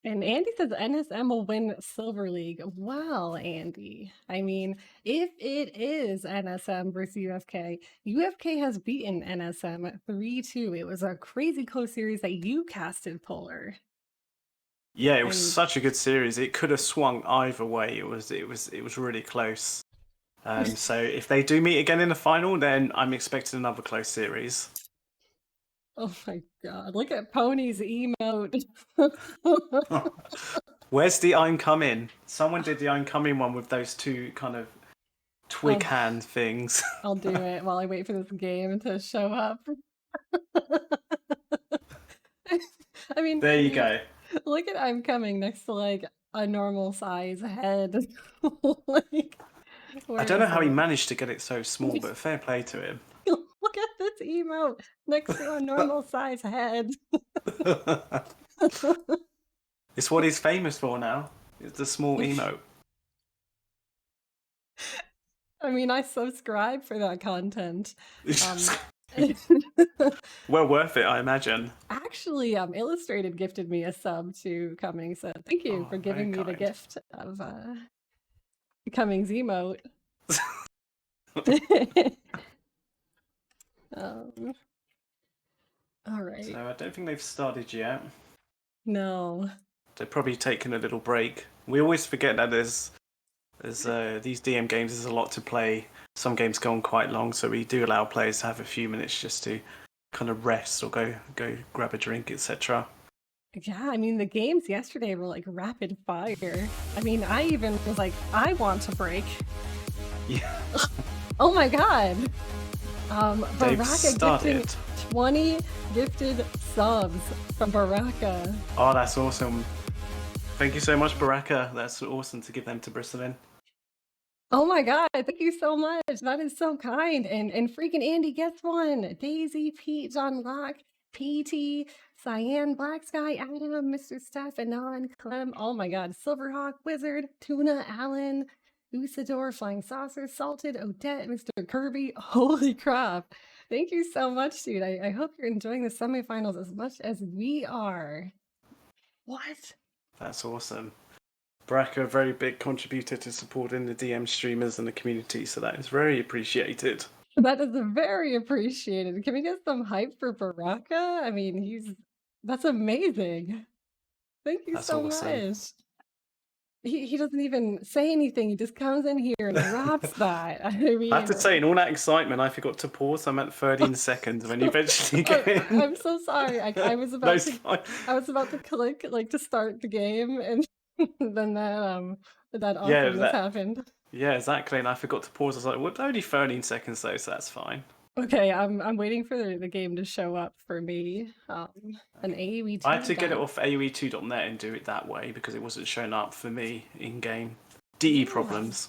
And Andy says NSM will win Silver League. Well, Andy, I mean, if it is NSM versus UFK, UFK has beaten NSM 3-2. It was a crazy close series that you casted, Polar. Yeah, it was such a good series. It could have swung either way. It was really close. So if they do meet again in the final, then I'm expecting another close series. Oh my god, look at Pony's emote. Where's the I'm coming? Someone did the I'm coming one with those 2 kind of twig hand things. I'll do it while I wait for this game to show up. I mean, there you go. Look at I'm coming next to like a normal size head. I don't know how he managed to get it so small, but fair play to him. Look at this emote next to a normal size head. It's what he's famous for now. It's the small emote. I mean, I subscribe for that content. Well worth it, I imagine. Actually, Illustrated gifted me a sub to Cummings, so thank you for giving me the gift of Cummings emote. All right. So I don't think they've started yet. No. They're probably taking a little break. We always forget that there's these DM games, there's a lot to play. Some games go on quite long, so we do allow players to have a few minutes just to kind of rest or go grab a drink, etc. Yeah, I mean, the games yesterday were like rapid fire. I mean, I even was like, I want to break. Yeah, Oh my god. they've Baraka started. gifting 20 gifted subs from Baraka. Oh, that's awesome. Thank you so much, Baraka. That's awesome to give them to Brisolyn. Oh my god, thank you so much. That is so kind. And freaking Andy gets one. Daisy, Pete, John Locke, PT, Cyan, Black Sky, Adam, Mr. Steph, Anon, Clem. Oh my god. Silverhawk, Wizard, Tuna, Alan, Usador, Flying Saucer, Salted, Odette, Mr. Kirby. Holy crap. Thank you so much, dude. I hope you're enjoying the semifinals as much as we are. What? That's awesome. Baraka, a very big contributor to supporting the DM streamers and the community, so that is very appreciated. That is very appreciated. Can we get some hype for Baraka? I mean, that's amazing. Thank you That's so awesome. much. He doesn't even say anything. He just comes in here and drops that. I mean, I have to say, in all that excitement, I forgot to pause. I'm at 13 seconds when you eventually get in. I'm so sorry. I was No, about it's to fine. I was about to click like to start the game, and then that Yeah, awesomeness happened. yeah, exactly. And I forgot to pause. I was like, well, only 13 seconds though, so that's fine. Okay, I'm waiting for the game to show up for me. An AoE I had to get it guy. off AoE2.net and do it that way because it wasn't showing up for me in game. DE Yeah. problems.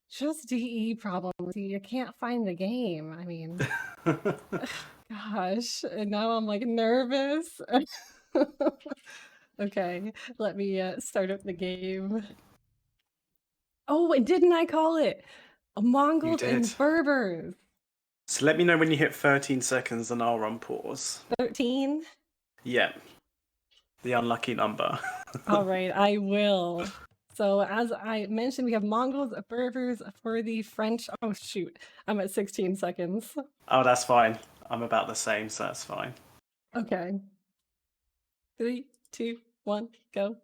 Just DE problems. You can't find the game. I mean, gosh, and now I'm like nervous. Okay, let me start up the game. Oh, and didn't I call it? Mongols and did. Berbers. So let me know when you hit 13 seconds and I'll run pause. 13? Yeah. The unlucky number. All right, I will. So as I mentioned, we have Mongols, Berbers for the French. Oh shoot, I'm at 16 seconds. Oh, that's fine. I'm about the same, so that's fine. Okay. 3, 2, 1, go.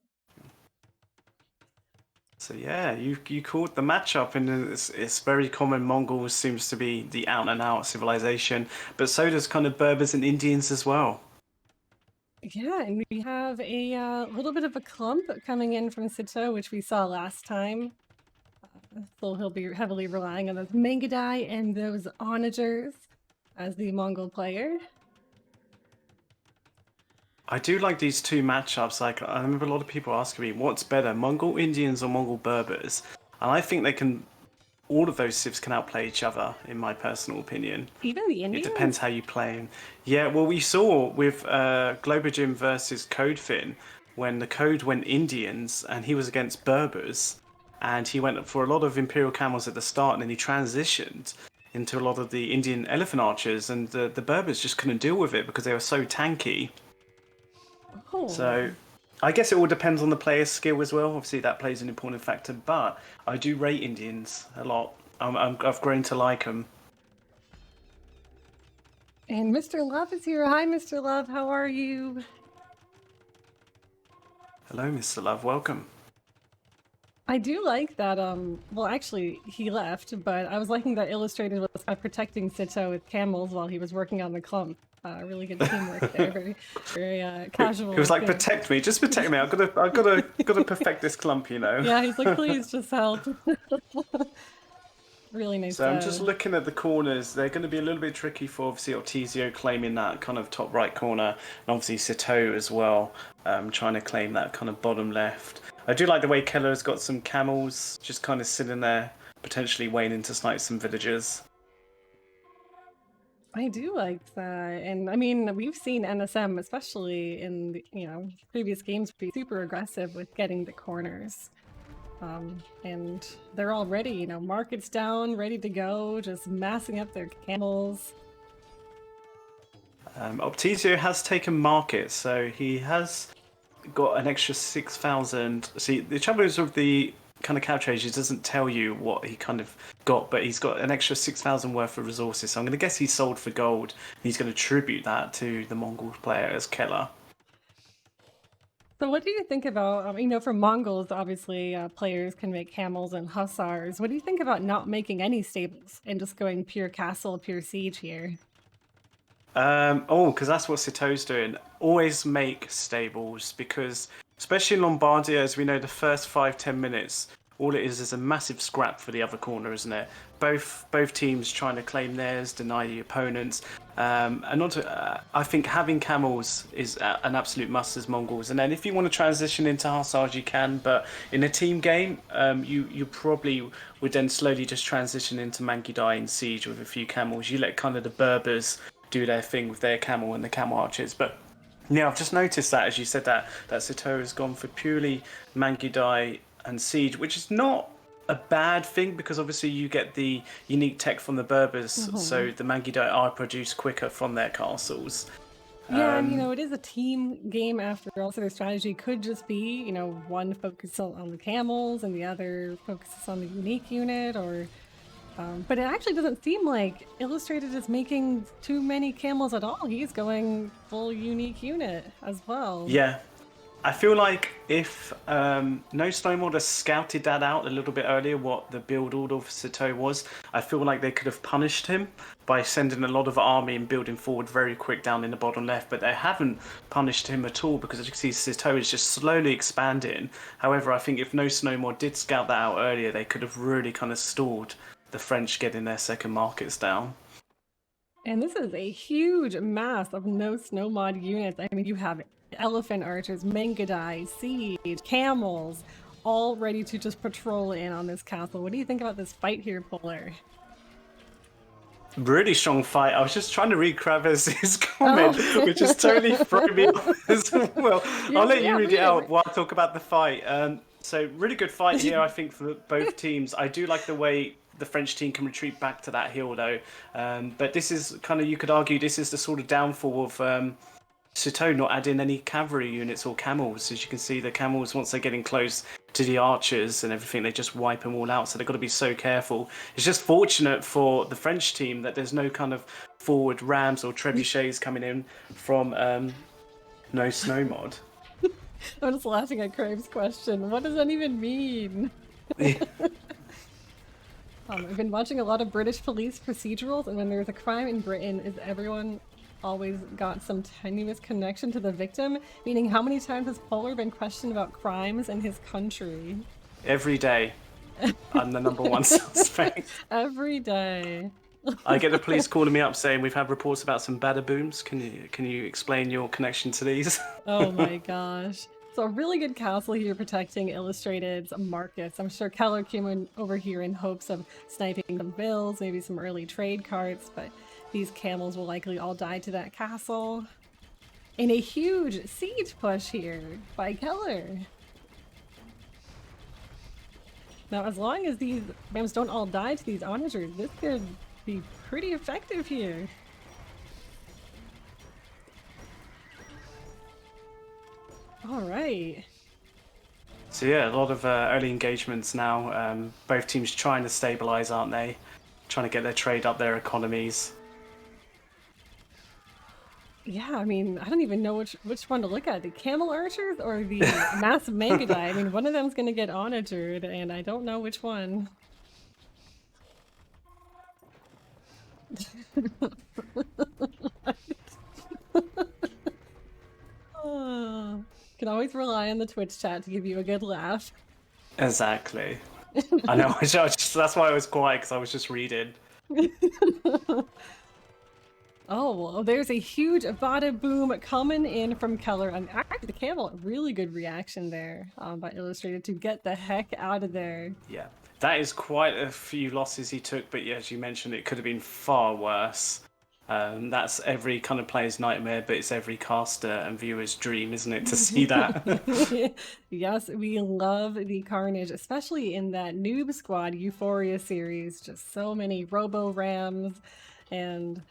So yeah, you called the matchup, and it's very common. Mongols seems to be the out and out civilization, but so does kind of Berbers and Indians as well. Yeah, and we have a little bit of a clump coming in from Sito, which we saw last time. So he'll be heavily relying on those Mangadai and those Onagers as the Mongol player. I do like these two matchups. Like I remember a lot of people asking me, what's better, Mongol Indians or Mongol Berbers? And I think they can. All of those civs can outplay each other, in my personal opinion. Even the Indians? It depends how you play. Yeah, well, we saw with Globojim versus Codefin when the Code went Indians and he was against Berbers, and he went for a lot of Imperial Camels at the start, and then he transitioned into a lot of the Indian Elephant Archers, and the Berbers just couldn't deal with it because they were so tanky. Oh. So I guess it all depends on the player's skill as well. Obviously, that plays an important factor, but I do rate Indians a lot. I've grown to like them. And Mr. Love is here. Hi, Mr. Love. How are you? Hello, Mr. Love. Welcome. I do like that, well, actually, he left, but I was liking that Illustrated was protecting Sito with camels while he was working on the clump. Really good teamwork there. Very casual. He was like, "Protect me, just protect me. I've got to perfect this clump, you know." Yeah, he's like, "Please, just help." Really nice. So I'm just looking at the corners. They're going to be a little bit tricky for obviously Ortizio claiming that kind of top right corner, and obviously Sito as well, trying to claim that kind of bottom left. I do like the way Keller's got some camels just kind of sitting there, potentially waiting to snipe some villagers. I do like that, and I mean, we've seen NSM, especially in the, previous games, be super aggressive with getting the corners. And they're all ready, markets down, ready to go, just massing up their camels. Optizio has taken market, so he has got an extra 6,000. See, the trouble is with the kind of couch age, it doesn't tell you what he kind of got, but he's got an extra 6,000 worth of resources. So I'm going to guess he sold for gold. And he's going to tribute that to the Mongol player as Keller. So what do you think about, for Mongols, obviously players can make camels and hussars. What do you think about not making any stables and just going pure castle, pure siege here? Because that's what Citeau's doing. Always make stables because, especially in Lombardia, as we know, the first 5-10 minutes, all it is a massive scrap for the other corner, isn't it? Both teams trying to claim theirs, deny the opponents, and not to, I think having camels is an absolute must as Mongols. And then if you want to transition into hussars, you can. But in a team game, you probably would then slowly just transition into Mangudai and siege with a few camels. You let kind of the Berbers do their thing with their camel and the camel archers. But yeah, I've just noticed that as you said that Citeau has gone for purely Mangudai and siege, which is not a bad thing because obviously you get the unique tech from the Berbers, so the Mangudai are produced quicker from their castles. Yeah, and it is a team game after all, so their strategy could just be, one focuses on the camels and the other focuses on the unique unit, or but it actually doesn't seem like Illustrated is making too many camels at all. He's going full unique unit as well. Yeah, I feel like if No Snowmod has scouted that out a little bit earlier, what the build order for Citeau was, I feel like they could have punished him by sending a lot of army and building forward very quick down in the bottom left, but they haven't punished him at all because as you can see, Citeau is just slowly expanding. However, I think if No Snowmod did scout that out earlier, they could have really kind of stalled the French getting their second markets down. And this is a huge mass of no snow mod units. I mean, you have elephant archers, Mangudai, siege, camels, all ready to just patrol in on this castle. What do you think about this fight here, Polar? Really strong fight. I was just trying to read Kravez's comment, which is totally thrown me off as well. I'll let you read it out while I talk about the fight. So really good fight here, I think, for both teams. I do like the way the French team can retreat back to that hill, though. But this is kind of, you could argue, this is the sort of downfall of Citeau not adding any cavalry units or camels. As you can see, the camels, once they're getting close to the archers and everything, they just wipe them all out. So they've got to be so careful. It's just fortunate for the French team that there's no kind of forward rams or trebuchets coming in from No Snow Mod. I'm just laughing at Crave's question. What does that even mean? I've been watching a lot of British police procedurals, and when there's a crime in Britain, is everyone always got some tenuous connection to the victim? Meaning, how many times has Polar been questioned about crimes in his country? Every day. I'm the number one suspect. Every day. I get the police calling me up saying we've had reports about some bada-booms. Can you explain your connection to these? Oh my gosh. So a really good castle here protecting Illustrated's markets. I'm sure Keller came over here in hopes of sniping some bills, maybe some early trade carts, but these camels will likely all die to that castle. And a huge siege push here by Keller. Now, as long as these rams don't all die to these onagers, this could be pretty effective here. All right. So yeah, a lot of early engagements now. Both teams trying to stabilize, aren't they? Trying to get their trade up, their economies. Yeah, I mean, I don't even know which one to look at, the camel archers or the massive Mangudai. I mean, one of them's gonna get onagered, and I don't know which one. Oh, can always rely on the Twitch chat to give you a good laugh. Exactly. I know. That's why I was quiet, because I was just reading. Oh, well, there's a huge Avada boom coming in from Keller, and actually the camel, really good reaction there by Illustrated to get the heck out of there. Yeah, that is quite a few losses he took, but yeah, as you mentioned, it could have been far worse. That's every kind of player's nightmare, but it's every caster and viewer's dream, isn't it, to see that? Yes, we love the carnage, especially in that Noob Squad Euphoria series. Just so many robo-rams and,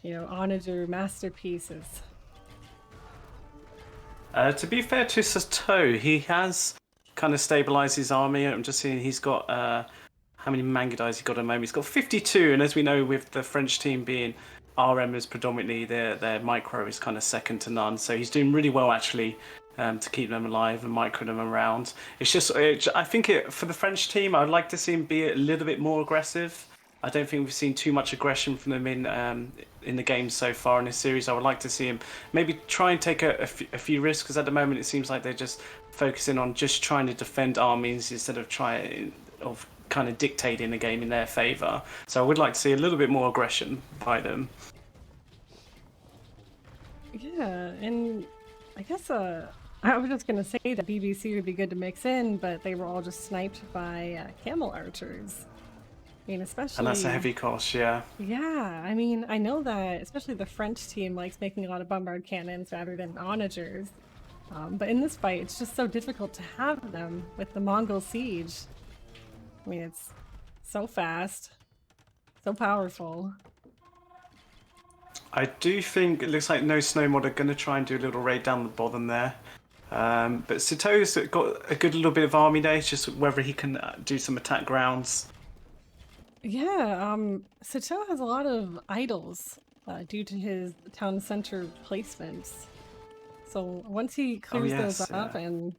onager masterpieces. To be fair to Citeau, he has kind of stabilized his army. I'm just seeing he's got, how many Mangudais he got at the moment? He's got 52, and as we know, with the French team being RM is predominantly their micro is kind of second to none. So he's doing really well, actually, to keep them alive and micro them around. It's just, I think for the French team, I'd like to see him be a little bit more aggressive. I don't think we've seen too much aggression from them in the game so far in this series. I would like to see him maybe try and take a few risks, because at the moment it seems like they're just focusing on just trying to defend armies instead of trying of kind of dictating the game in their favor. So I would like to see a little bit more aggression by them. Yeah, and I guess I was just gonna say that BBC would be good to mix in, but they were all just sniped by camel archers. I mean, especially. And that's a heavy cost, yeah. Yeah, I mean, I know that especially the French team likes making a lot of bombard cannons rather than onagers. But in this fight, it's just so difficult to have them with the Mongol siege. I mean, it's so fast, so powerful. I do think it looks like No Snow Mod are going to try and do a little raid down the bottom there. But Sito's got a good little bit of army there. It's just whether he can do some attack grounds. Yeah, Sito has a lot of idols due to his town center placements. So once he clears those up and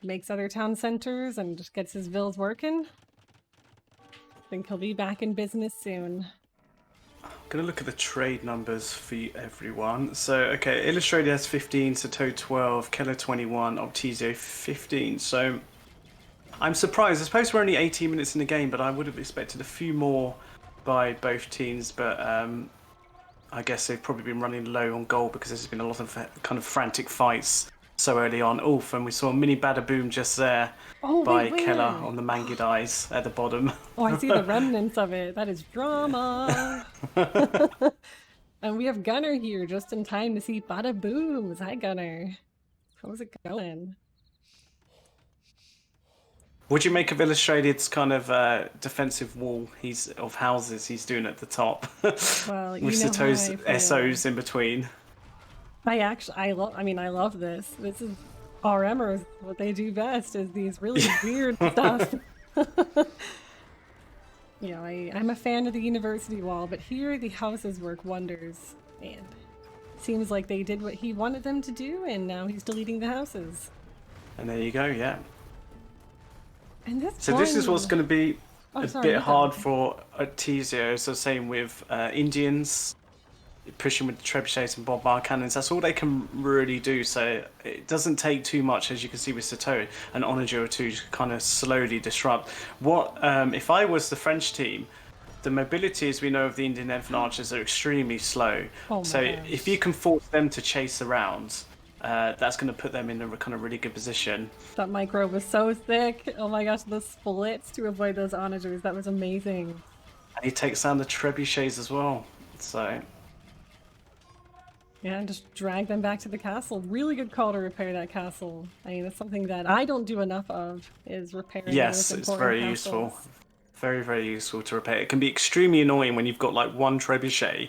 makes other town centers and just gets his vills working, I think he'll be back in business soon. I'm going to look at the trade numbers for everyone. So, okay, Illustrated has 15, Sito 12, Keller 21, Optizio 15. So I'm surprised. I suppose we're only 18 minutes in the game, but I would have expected a few more by both teams. But I guess they've probably been running low on gold because there's been a lot of kind of frantic fights so early on. Oof, and we saw a mini bada boom just there by Keller on the Mangudais at the bottom. Oh, I see the remnants of it. That is drama. And we have Gunner here just in time to see bada booms. Hi, Gunner. How's it going? What do you make of Illustrated's kind of defensive wall of houses he's doing at the top? Well, you with know Sito's SOs in between. I love this. This is RMers. What they do best is these really weird stuff. You know, I'm a fan of the university wall, but here the houses work wonders. And it seems like they did what he wanted them to do, and now he's deleting the houses. And there you go, yeah. And this is what's going to be a bit hard for Artesio. So same with Indians, pushing with the trebuchets and bombard cannons. That's all they can really do. So it doesn't take too much, as you can see with Sito, an onager or two to kind of slowly disrupt. What if I was the French team? The mobility, as we know, of the Indian elephant archers are extremely slow. So if you can force them to chase around, that's going to put them in a kind of really good position. That micro was so thick. Oh my gosh, the splits to avoid those onagers. That was amazing. And he takes down the trebuchets as well. So yeah, and just drag them back to the castle. Really good call to repair that castle. I mean, it's something that I don't do enough of, is repairing. Yes, it's very useful. Very, very useful to repair. It can be extremely annoying when you've got like one trebuchet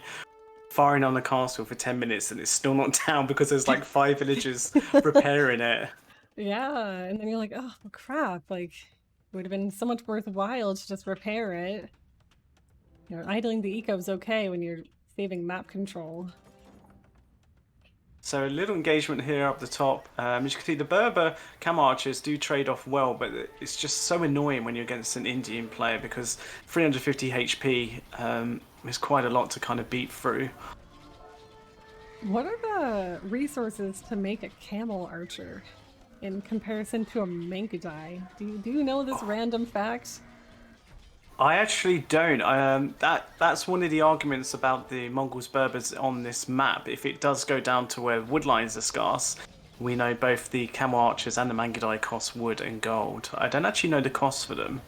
firing on the castle for 10 minutes and it's still not down because there's like 5 villagers repairing it. Yeah, and then you're like, oh crap, like it would have been so much worthwhile to just repair it. You know, idling the eco is okay when you're saving map control. So a little engagement here up the top. As you can see, the Berber cam archers do trade off well, but it's just so annoying when you're against an Indian player because 350 HP is quite a lot to kind of beat through. What are the resources to make a camel archer in comparison to a Mangudai? Do you know this random fact? I actually don't. That's one of the arguments about the Mongols Berbers on this map. If it does go down to where wood lines are scarce, we know both the camel archers and the Mangudai cost wood and gold. I don't actually know the cost for them.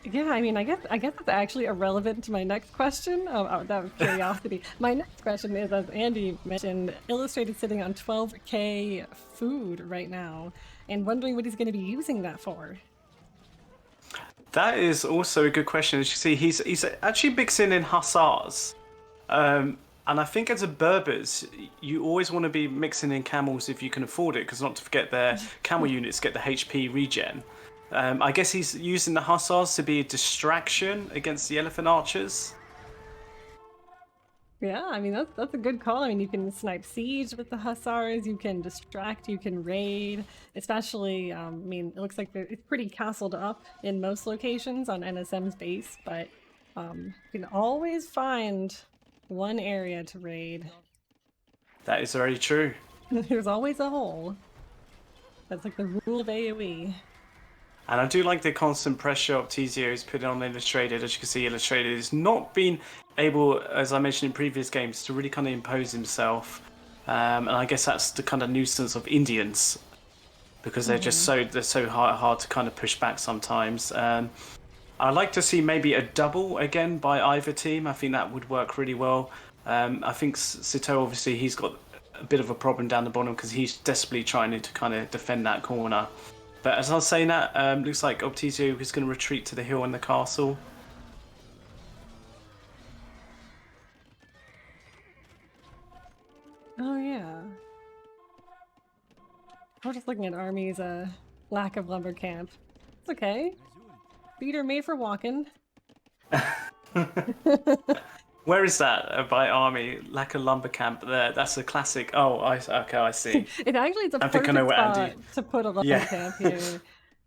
Yeah, I mean, I guess that's actually irrelevant to my next question. Out of curiosity. My next question is, as Andy mentioned, Illustrated sitting on 12k food right now, and wondering what he's going to be using that for. That is also a good question. As you see, he's actually mixing in hussars. And I think as a Berbers, you always want to be mixing in camels if you can afford it, because not to forget their camel units get the HP regen. I guess he's using the hussars to be a distraction against the elephant archers. Yeah, I mean, that's a good call. I mean, you can snipe siege with the hussars, you can distract, you can raid, especially, I mean, it looks like it's pretty castled up in most locations on NSM's base, but You can always find one area to raid. That is very true. There's always a hole. That's like the rule of AoE. And I do like the constant pressure Optizio is putting on Illustrated. As you can see, Illustrated has not been able, as I mentioned in previous games, to really kind of impose himself. And I guess that's the kind of nuisance of Indians, because they're just so hard to kind of push back sometimes. I'd like to see maybe a double again by either team. I think that would work really well. I think Sito, obviously, he's got a bit of a problem down the bottom because he's desperately trying to kind of defend that corner. But as I was saying that, looks like Optizio is going to retreat to the hill and the castle. Oh yeah. I was just looking at Army's lack of lumber camp. It's okay. Feet are made for walking. Where is that by Army? Lack of lumber camp there. That's a classic. Oh, okay, I see. It actually is a I think I perfect know where spot Andy. to put a lumber Yeah. camp here.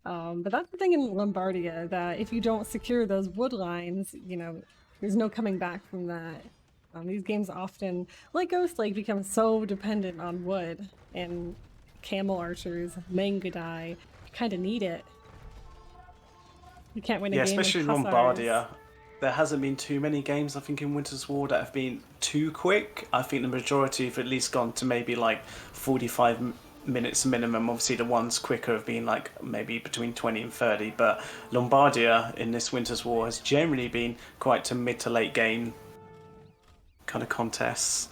But that's the thing in Lombardia, that if you don't secure those wood lines, you know, there's no coming back from that. These games often, like Ghost Lake, become so dependent on wood, and camel archers, Mangudai, you kind of need it. You can't win a Yeah, game with especially in hussars. Lombardia. There hasn't been too many games, I think, in Winter's War that have been too quick. I think the majority have at least gone to maybe like 45 minutes minimum. Obviously, the ones quicker have been like maybe between 20 and 30. But Lombardia in this Winter's War has generally been quite to mid to late game kind of contests.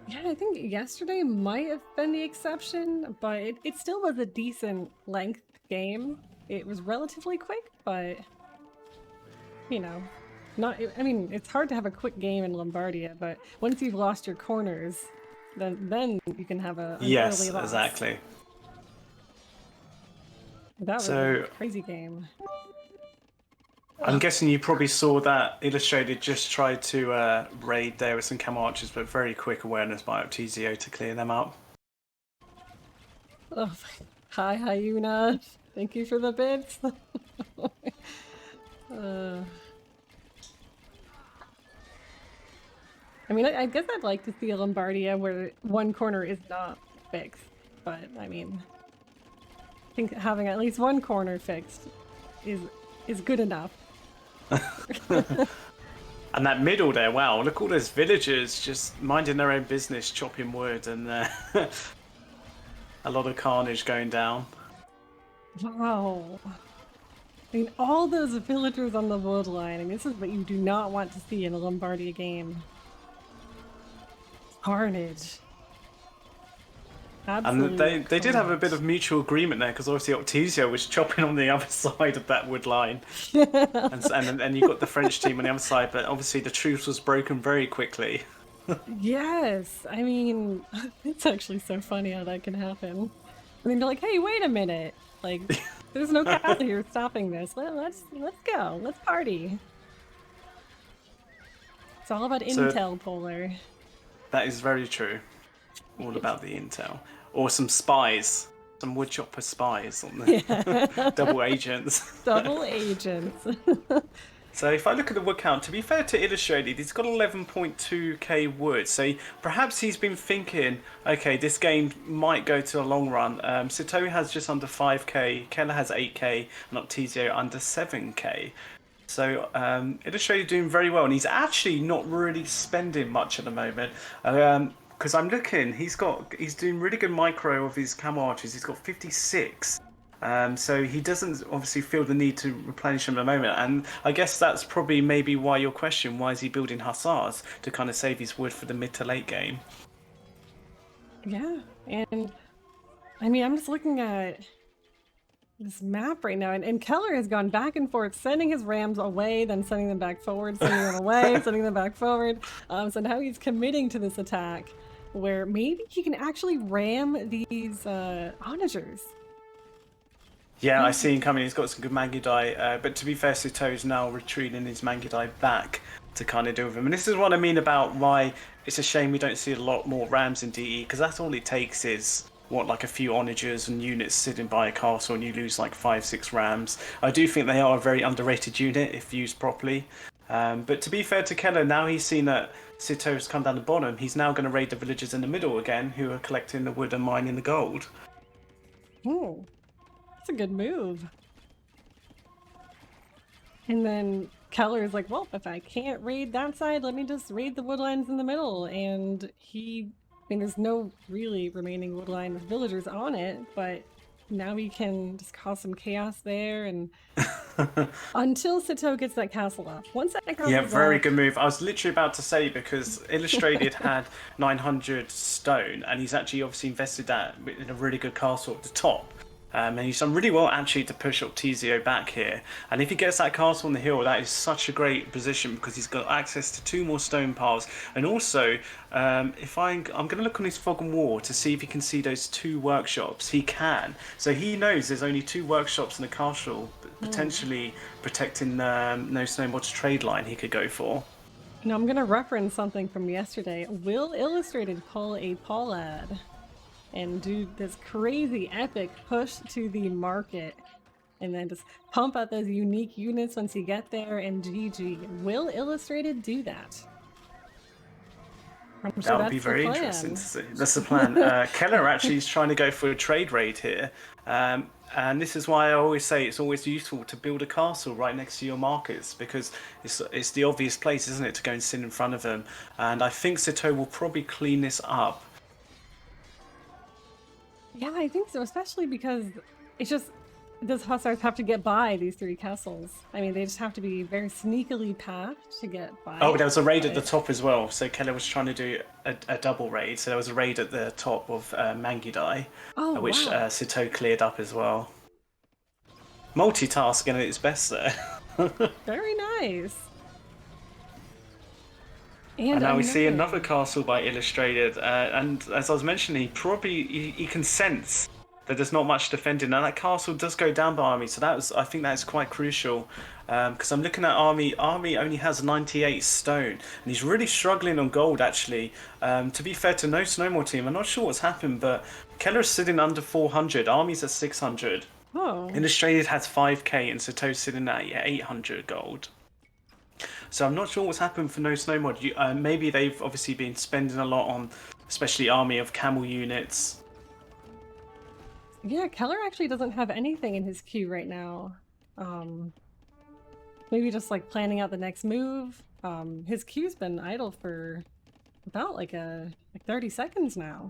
Yeah, I think yesterday might have been the exception, but it still was a decent length game. It was relatively quick, but you know, not. I mean, it's hard to have a quick game in Lombardia, but once you've lost your corners, then you can have an Yes, early loss. exactly. That was So- a crazy game. I'm guessing you probably saw that Illustrated just tried to raid there with some cam archers, but very quick awareness by Optizio to clear them up. Oh, hi, Hyuna. Thank you for the bits. I mean, I guess I'd like to see a Lombardia where one corner is not fixed, but I mean, I think having at least one corner fixed is good enough. And that middle there, wow, look all those villagers just minding their own business, chopping wood, and a lot of carnage going down. Wow. I mean, all those villagers on the wood line, I mean, this is what you do not want to see in a Lombardia game. Carnage. And they did have a bit of mutual agreement there, because obviously Optizio was chopping on the other side of that wood line. and you got the French team on the other side, but obviously the truce was broken very quickly. Yes, I mean, it's actually so funny how that can happen. I mean, they're like, hey, wait a minute. Like, there's no castle here stopping this. Let's go. Let's party. It's all about intel, Polar. That is very true. All about the intel. Or some spies. Some woodchopper spies on the double agents. Double agents. So if I look at the wood count, to be fair to Illustrated, he's got 11.2k wood. So perhaps he's been thinking, okay, this game might go to a long run. Satoe has just under 5k, Keller has 8k, and Optizio under 7k. So Illustrated doing very well, and he's actually not really spending much at the moment. Because I'm looking, he's doing really good micro of his cam archers. He's got 56. So he doesn't obviously feel the need to replenish them at the moment, and I guess that's probably maybe why your question, why is he building hussars to kind of save his wood for the mid to late game? Yeah, and I mean, I'm just looking at this map right now, and Keller has gone back and forth, sending his rams away, then sending them back forward, sending them away, sending them back forward. So now he's committing to this attack, where maybe he can actually ram these onagers. Yeah, I see him coming. He's got some good Mangudai, but to be fair, Sito's now retreating his Mangudai back to kind of deal with him. And this is what I mean about why it's a shame we don't see a lot more rams in DE, because that's all it takes is, like a few onagers and units sitting by a castle, and you lose like 5-6 rams. I do think they are a very underrated unit if used properly. But to be fair to Keller, now he's seen that Sito has come down the bottom, he's now going to raid the villagers in the middle again, who are collecting the wood and mining the gold. Oh, that's a good move. And then Keller is like, well, if I can't raid that side, let me just raid the woodlines in the middle. And I mean, there's no really remaining woodline with villagers on it, but now we can just cause some chaos there and until Sito gets that castle up. Once that castle Yeah, very up, good move. I was literally about to say, because Illustrated had 900 stone, and he's actually obviously invested that in a really good castle at the top. And he's done really well actually to push Optizio back here. And if he gets that castle on the hill, that is such a great position because he's got access to 2 more stone piles. And also, if I'm going to look on his fog and war to see if he can see those 2 workshops. He can. So he knows there's only 2 workshops in the castle, potentially protecting No Snow Mod's trade line he could go for. now I'm going to reference something from yesterday. Will Illustrated pull a Paulad and do this crazy epic push to the market and then just pump out those unique units once you get there, and GG. Will Illustrated do that? I'm sure That would that's be the very plan. interesting to see. That's the plan. Keller actually is trying to go for a trade raid here. And this is why I always say it's always useful to build a castle right next to your markets, because it's the obvious place, isn't it, to go and sit in front of them. And I think Sito will probably clean this up. Yeah, I think so, especially because it's just those hussars have to get by these 3 castles. I mean, they just have to be very sneakily packed to get by. Oh, there was a raid at the top as well. So Keller was trying to do a double raid. So there was a raid at the top of Mangudai, which wow. Sito cleared up as well. Multitasking at its best there. Very nice. And now we see another castle by Illustrated, and as I was mentioning, he can sense that there's not much defending. Now that castle does go down by army, so I think that is quite crucial. Because I'm looking at army. Army only has 98 stone, and he's really struggling on gold actually. To be fair to No Snowmore team, I'm not sure what's happened, but Keller is sitting under 400. Army's at 600. Oh. Illustrated has 5k, and Sato's sitting at 800 gold. So I'm not sure what's happened for No Snow Mod. Maybe they've obviously been spending a lot on, especially army of camel units. Yeah, Keller actually doesn't have anything in his queue right now. Maybe just like planning out the next move. His queue's been idle for about like 30 seconds now.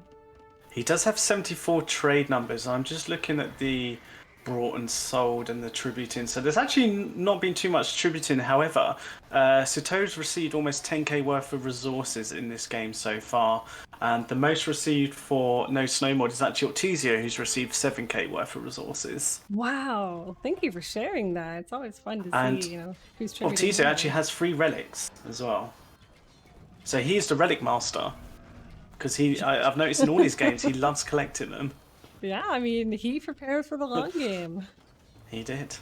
He does have 74 trade numbers. I'm just looking at the brought and sold and the tributing. So there's actually not been too much tributing. However, Sito's received almost 10k worth of resources in this game so far. And the most received for No Snow Mod is actually Optizio, who's received 7k worth of resources. Wow, thank you for sharing that. It's always fun to see, who's tributing. Optizio actually has 3 relics as well. So he's the relic master. Because I've noticed in all his games, he loves collecting them. Yeah, I mean, he prepares for the long game. He did.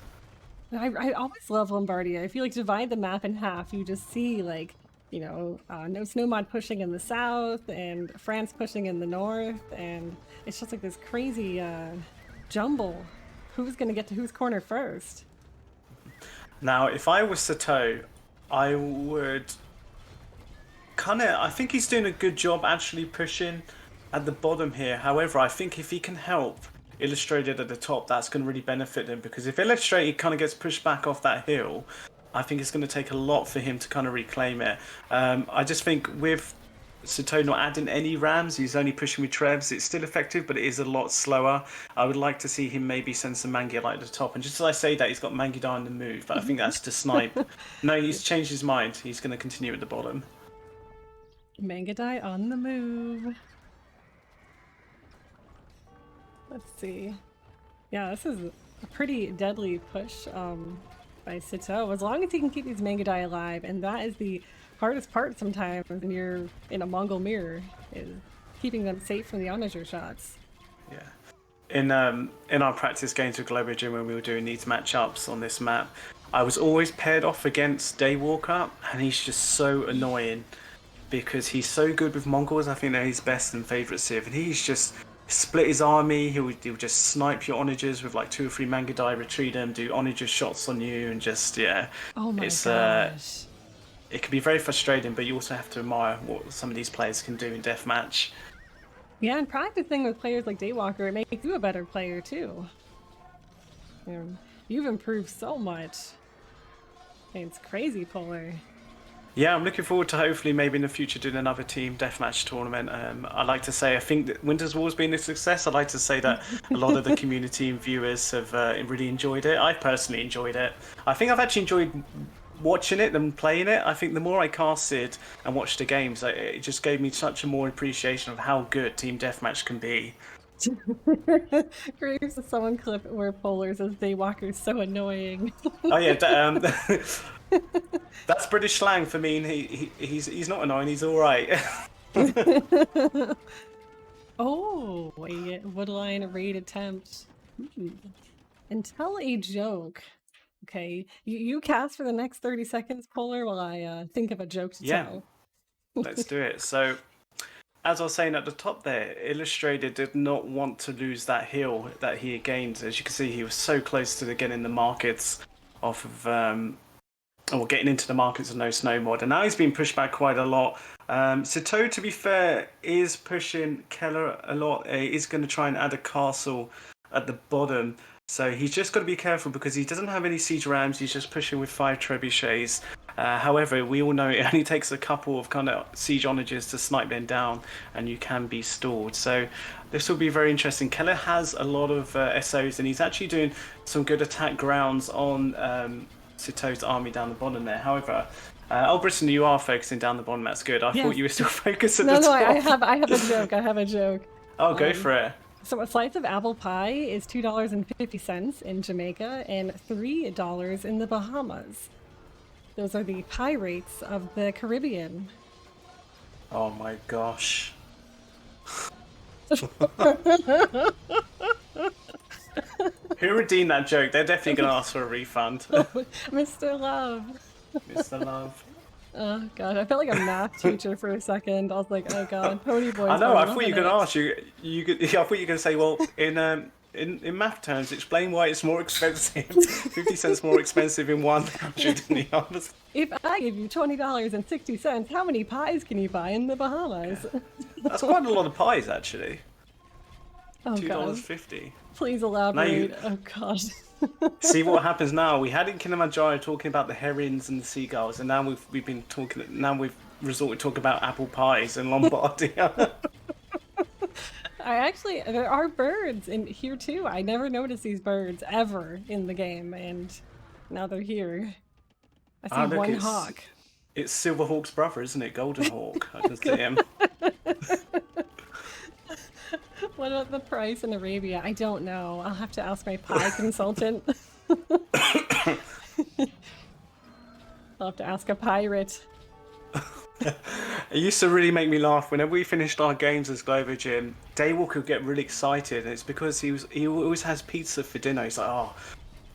I always love Lombardia. I feel like divide the map in half, you just see like, No Snow Mod pushing in the south and France pushing in the north, and it's just like this crazy jumble. Who's gonna get to whose corner first? Now, if I was Sito, I would I think he's doing a good job actually pushing at the bottom here. However, I think if he can help Illustrated at the top, that's going to really benefit him, because if Illustrated kind of gets pushed back off that hill, I think it's going to take a lot for him to kind of reclaim it. I just think with Sito not adding any rams, he's only pushing with Trevs, it's still effective, but it is a lot slower. I would like to see him maybe send some Mangudai at the top. And just as I say that, he's got Mangudai on the move, but I think that's to snipe. No, he's changed his mind. He's going to continue at the bottom. Mangudai on the move. Let's see. Yeah, this is a pretty deadly push by Sito, as long as he can keep these Mangudai alive, and that is the hardest part sometimes when you're in a Mongol mirror, is keeping them safe from the onager shots. Yeah. In our practice games with Global Gym, when we were doing these matchups on this map, I was always paired off against Daywalker, and he's just so annoying because he's so good with Mongols. I think they're his best and favourite civ, and he's just split his army. He'll just snipe your onagers with like 2 or 3 Mangudai, retreat them, do onager shots on you, and just Oh my gosh. it can be very frustrating, but you also have to admire what some of these players can do in deathmatch. Yeah, and practicing with players like Daywalker, it makes you a better player too. You've improved so much. It's crazy, Polar. Yeah, I'm looking forward to hopefully maybe in the future doing another team deathmatch tournament. I like to say I think that Winter's War's been a success. I like to say that a lot of the community and viewers have really enjoyed it. I personally enjoyed it. I think I've actually enjoyed watching it than playing it. I think the more I casted and watched the games, it just gave me such a more appreciation of how good team deathmatch can be. Graves is someone clip where Polar says Daywalker's so annoying. Oh yeah, that's British slang for me. He's not annoying. He's all right. Oh, a Woodline raid attempt. And tell a joke. Okay, you cast for the next 30 seconds, Polar, while I think of a joke to tell. Let's do it. So, as I was saying at the top there, Illustrator did not want to lose that hill that he gained. As you can see, he was so close to getting the markets off of, or getting into the markets of no snow mod. And now he's been pushed back quite a lot. Sito, to be fair, is pushing Keller a lot. He is going to try and add a castle at the bottom. So he's just got to be careful because he doesn't have any siege rams. He's just pushing with 5 trebuchets. However, we all know it only takes a couple of kind of siege onagers to snipe them down, and you can be stalled. So this will be very interesting. Keller has a lot of SOs, and he's actually doing some good attack grounds on Sito's army down the bottom there. However, Brisolyn, you are focusing down the bottom. That's good. I thought you were still focused at the top. No, I have a joke. I have a joke. Oh, go for it. So a slice of apple pie is $2.50 in Jamaica and $3 in the Bahamas. Those are the pie rates of the Caribbean. Oh my gosh. Who redeemed that joke? They're definitely going to ask for a refund. Mr. Love. Mr. Love. Oh god, I felt like a math teacher for a second. I was like, oh god, Pony Boy's I know. I thought loving you were going to it. ask I thought you were going to say, well, in math terms, explain why it's more expensive. 50 cents more expensive in one country than the other. If I give you $20.60, how many pies can you buy in the Bahamas? That's quite a lot of pies, actually. Oh god, $2.50. please elaborate. Oh god. See what happens now. We had in Kilimanjaro talking about the herons and the seagulls, and now we've been talking. Now we've resorted to talk about apple pies in Lombardia. There are birds in here too. I never noticed these birds ever in the game, and now they're here. I see one hawk. It's Silverhawk's brother, isn't it? Golden Hawk. I can see him. What about the price in Arabia? I don't know. I'll have to ask my pie consultant. I'll have to ask a pirate. It used to really make me laugh whenever we finished our games as Globo Gym. Daywalker would get really excited, and it's because he always has pizza for dinner. He's like, oh,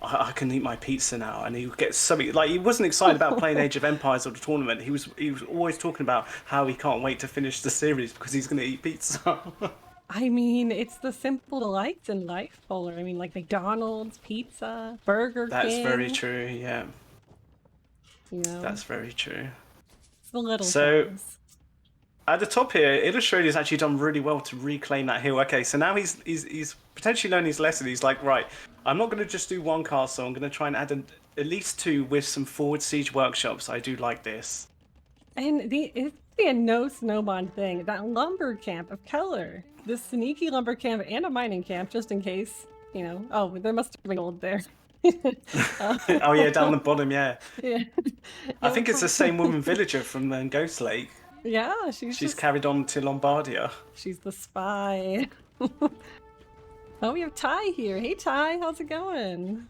I can eat my pizza now, and he would get something like he wasn't excited about playing Age of Empires or the tournament. He was always talking about how he can't wait to finish the series because he's going to eat pizza. I mean, it's the simple delights in life, Polar. I mean, like McDonald's, pizza, Burger King. That's very true, yeah. You know, that's very true. It's the little things. At the top here, Illustrator's actually done really well to reclaim that hill. Okay, so now he's potentially learned his lesson. He's like, right, I'm not going to just do one castle. I'm going to try and add at least 2 with some forward siege workshops. I do like this. And it's a no snowbond thing. That lumber camp of Keller. This sneaky lumber camp and a mining camp, just in case, you know. Oh, there must have been gold there. Oh yeah, down the bottom, yeah. Yeah. I think it's the same woman villager from Ghost Lake. Yeah, she's carried on to Lombardia. She's the spy. Oh, we have Ty here. Hey Ty, how's it going?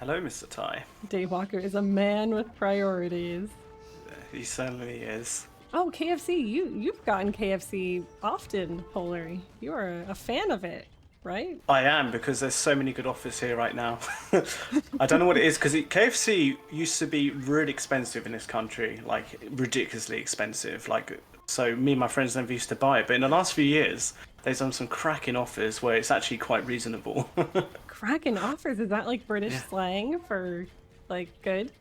Hello, Mr. Ty. Daywalker is a man with priorities. He certainly is. Oh, KFC, you've gotten KFC often, Polar. You are a fan of it, right? I am, because there's so many good offers here right now. I don't know what it is, because KFC used to be really expensive in this country, like ridiculously expensive. So me and my friends never used to buy it, but in the last few years, they've done some cracking offers where it's actually quite reasonable. Cracking offers? Is that like British slang for like good?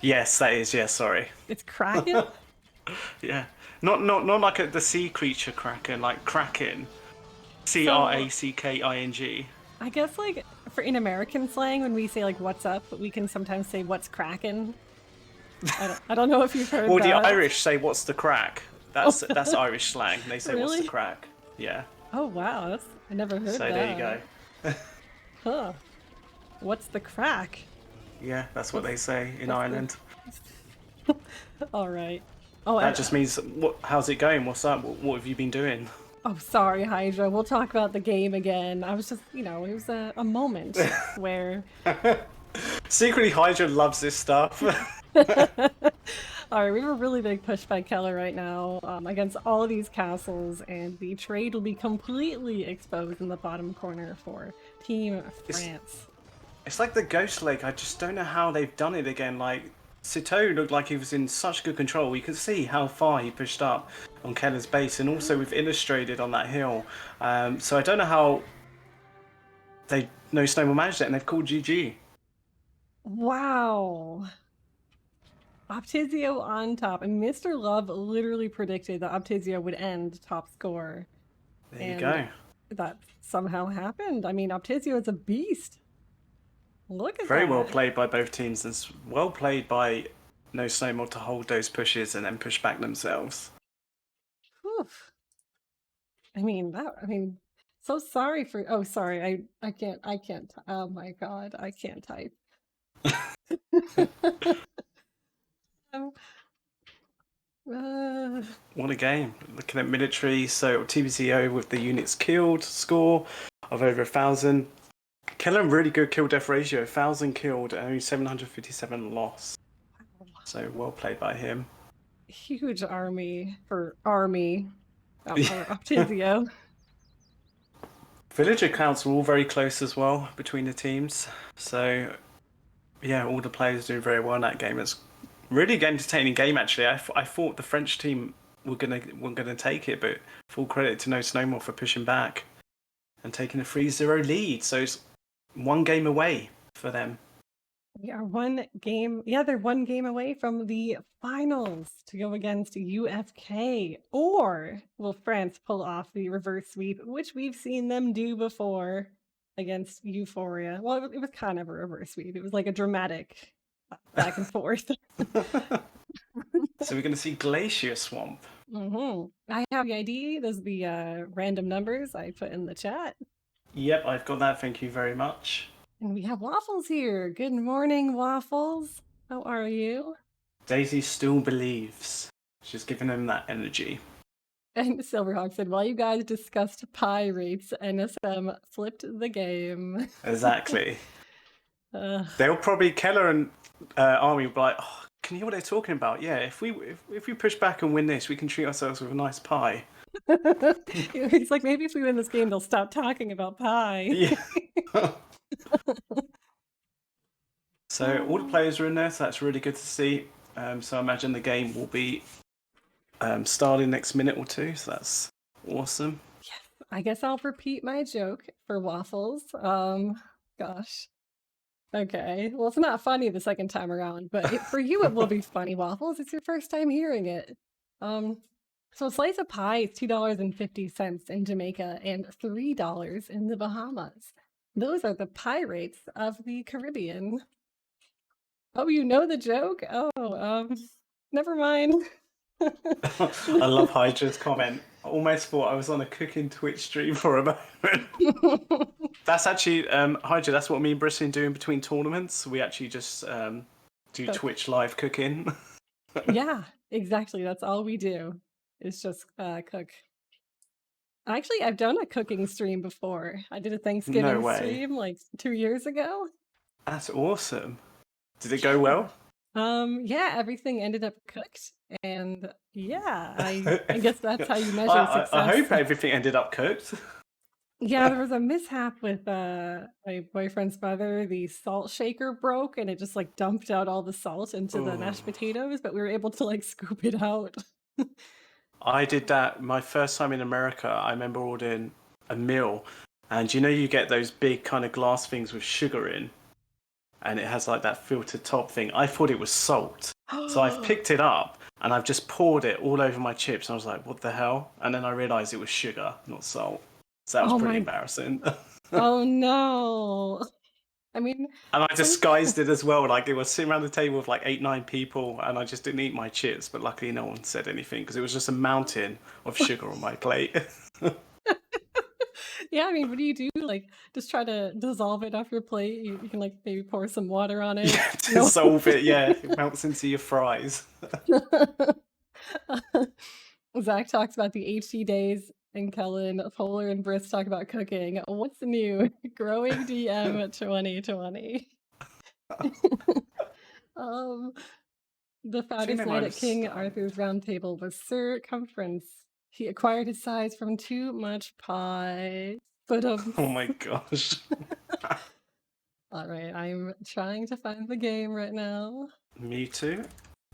Yes, that is. Yeah, sorry. It's Kraken? Yeah, not like the sea creature kraken, like kraken. So Cracking. I guess like for in American slang, when we say like "what's up," we can sometimes say "what's crackin'." I don't know if you've heard Well, the that. Irish say, "What's the crack?" Oh, That's Irish slang. They say, "What's the really? crack?" Yeah. Oh wow, I never heard So there you that. go. Huh? What's the crack? Yeah, that's what What's they say in what's the? Ireland. All right. Oh, That just means, what? How's it going? What's up? What have you been doing? oh, sorry, Hydra. We'll talk about the game again. I was just, it was a moment where. Secretly, Hydra loves this stuff. All right, we have a really big push by Keller right now against all of these castles, and the trade will be completely exposed in the bottom corner for Team France. It's like the Ghost Lake. I just don't know how they've done it again. Like, Sito looked like he was in such good control. You could see how far he pushed up on Keller's base, and also we've illustrated on that hill. So I don't know how No Snowball managed it, and they've called GG. Wow. Optizio on top, and Mr. Love literally predicted that Optizio would end top score, There you and go. that somehow happened. I mean, Optizio is a beast. Look at Very well that. played by both teams, and well played by No Snowball to hold those pushes and then push back themselves. Whew. I mean, so sorry for. Oh, sorry. I can't. Oh my God, I can't type. Um, uh, What a game. Looking at military, so TBCO with the units killed score of over 1,000. Keller, really good kill death ratio, 1,000 killed and only 757 lost. So well played by him. huge army for army. Optizio. Villager counts were all very close as well between the teams. So yeah, all the players doing very well in that game. It's really entertaining game actually. I thought the French team were gonna take it, but full credit to No Snowmore for pushing back and taking a 3-0 lead. So it's one game away for them. We are one game. Yeah, they're one game away from the finals to go against UFK. Or will France pull off the reverse sweep, which we've seen them do before against Euphoria? Well, it was kind of a reverse sweep. It was like a dramatic back and forth. So we're gonna see Glacier Swamp. I have the ID. Those are the random numbers I put in the chat. Yep, I've got that. Thank you very much. And we have Waffles here. Good morning, Waffles. How are you? Daisy still believes. She's giving him that energy. And Silverhawk said, while you guys discussed pie rates, NSM flipped the game. Exactly. They'll probably Keller and Army will be like, oh, can you hear what they're talking about? Yeah, if we push back and win this, we can treat ourselves with a nice pie. He's like, maybe if we win this game, they'll stop talking about pie. Yeah. So all the players are in there, so that's really good to see. So I imagine the game will be starting next minute or two, so that's awesome. Yes, I guess I'll repeat my joke for Waffles. Gosh. Okay. Well, it's not funny the second time around, but for you, it will be funny, Waffles. It's your first time hearing it. So a slice of pie is $2.50 in Jamaica and $3 in the Bahamas. Those are the pie rates of the Caribbean. Oh, you know the joke? Oh, never mind. I love Hydra's comment. I almost thought I was on a cooking Twitch stream for a moment. That's actually Hydra. That's what me and Brisolyn do in between tournaments. We actually just do Cook. Twitch live cooking. Yeah, exactly. That's all we do. Is just cook. Actually, I've done a cooking stream before. I did a Thanksgiving stream like 2 years ago. That's awesome. Did it go well? Yeah, everything ended up cooked, and yeah, I guess that's how you measure success. I hope everything ended up cooked. Yeah, there was a mishap with my boyfriend's mother. The salt shaker broke, and it just like dumped out all the salt into the mashed potatoes, but we were able to like scoop it out. I did that my first time in America. I remember ordering a meal, and you know you get those big kind of glass things with sugar in, and it has like that filtered top thing. I thought it was salt. So I've picked it up and I've just poured it all over my chips. And I was like, what the hell? And then I realized it was sugar, not salt. So that was Oh pretty my, embarrassing. oh no. I mean, And I some, disguised it as well. Like it was sitting around the table with like 8, 9 people, and I just didn't eat my chips. But luckily, no one said anything because it was just a mountain of sugar on my plate. yeah, I mean, what do you do? Like, just try to dissolve it off your plate. You can like maybe pour some water on it. Yeah, No. dissolve it. Yeah, it melts into your fries. Zach talks about the HT days, and Kellen, Polar, and Briss talk about cooking. What's new? Growing DM 2020. um, the fattest knight at King Arthur's round table was Circumference. He acquired his size from too much pie. But Oh my gosh. all right, I'm trying to find the game right now. Me too.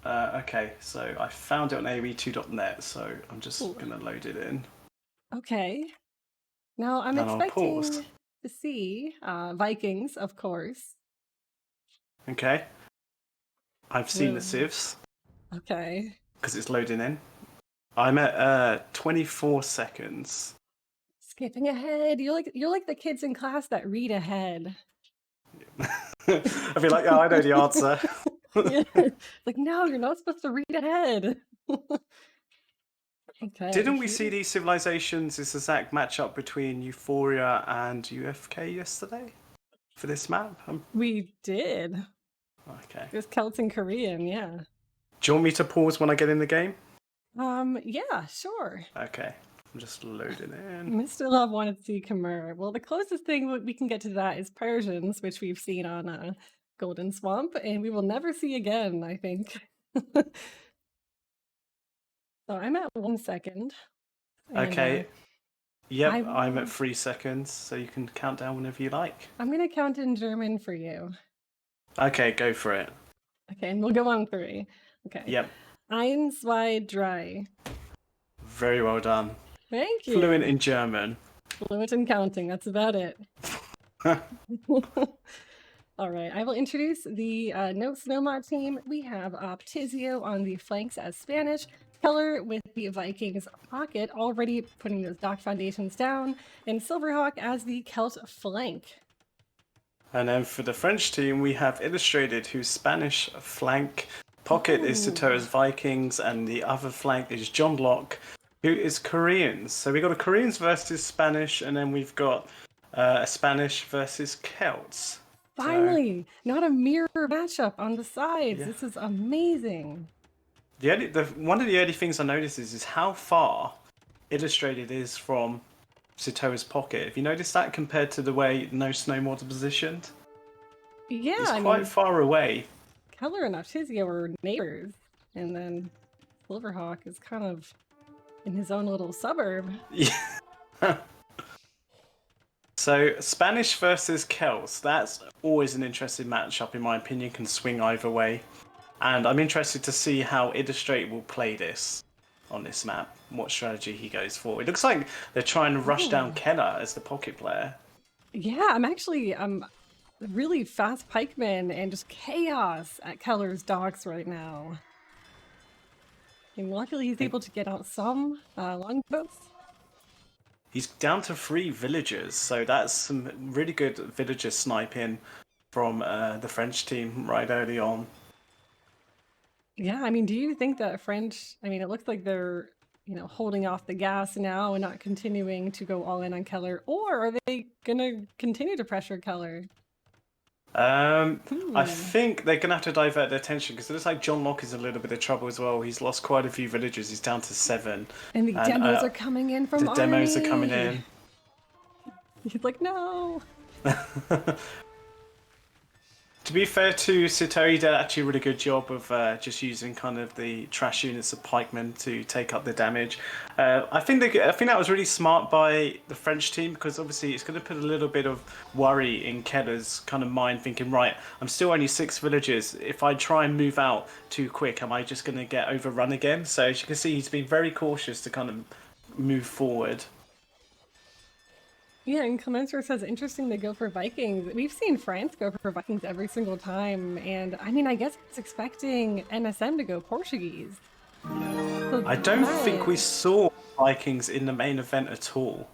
Okay, so I found it on aoe2.net, so I'm just going to load it in. Okay. Now I'm And I'll expecting pause. to see Vikings, of course. Okay. I've seen the civs Okay. because it's loading in. I'm at 24 seconds. Skipping ahead. You're like the kids in class that read ahead. I'd be like, oh, I know the answer. Yeah. Like, no, you're not supposed to read ahead. Okay. Didn't we see these civilizations, this exact matchup between Euphoria and UFK yesterday for this map? We did. Okay. There's Celts and Korean, yeah. Do you want me to pause when I get in the game? Yeah, sure. Okay. I'm just loading in. Mr. Love wanted to see Khmer. Well, the closest thing we can get to that is Persians, which we've seen on Golden Swamp, and we will never see again, I think. So I'm at 1 second. Okay. Yep, I'm will... at 3 seconds, so you can count down whenever you like. I'm going to count in German for you. Okay, go for it. Okay, and we'll go on 3. Okay. Yep. 1, 2, 3. Very well done. Thank you. Fluent in German. Fluent in counting, that's about it. All right, I will introduce the No Snowmod team. We have Optizio on the flanks as Spanish, Keller with the Vikings pocket, already putting those dock foundations down, and Silverhawk as the Celt flank. And then for the French team, we have Illustrated, whose Spanish flank pocket is Satora's Vikings, and the other flank is John Locke, who is Koreans. So we got a Koreans versus Spanish, and then we've got a Spanish versus Celts. Finally, not a mirror matchup on the sides. Yeah. This is amazing. One of the early things I noticed is how far Illustrated is from Satora's pocket. Have you noticed that compared to the way No Snowmod are positioned? Yeah, it's quite far away. Keller and Optizio are neighbors, and then Silverhawk is kind of in his own little suburb. Yeah. So Spanish versus Celts, that's always an interesting matchup in my opinion, can swing either way. And I'm interested to see how Illustrate will play this on this map, what strategy he goes for. It looks like they're trying to rush down Keller as the pocket player. Yeah, I'm actually really fast pikeman and just chaos at Keller's docks right now. And luckily he's able to get out some longboats. He's down to 3 villagers, so that's some really good villager sniping from the French team right early on. Yeah, I mean, do you think that French, I mean, it looks like they're, holding off the gas now and not continuing to go all in on Keller, or are they gonna continue to pressure Keller? I think they're gonna have to divert their attention because it looks like John Locke is in a little bit of trouble as well. He's lost quite a few villagers. He's down to 7. And the demos are coming in from the demos are coming in. He's like, no. To be fair to Satori, he did actually a really good job of just using kind of the trash units of pikemen to take up the damage. I think that was really smart by the French team because obviously it's going to put a little bit of worry in Keller's kind of mind, thinking, right, I'm still only 6 villagers. If I try and move out too quick, am I just going to get overrun again? So as you can see, he's been very cautious to kind of move forward. Yeah, and Commensura says, interesting they go for Vikings. We've seen France go for Vikings every single time, and I mean, I guess I was expecting NSM to go Portuguese. So I don't think we that, saw Vikings in the main event at all.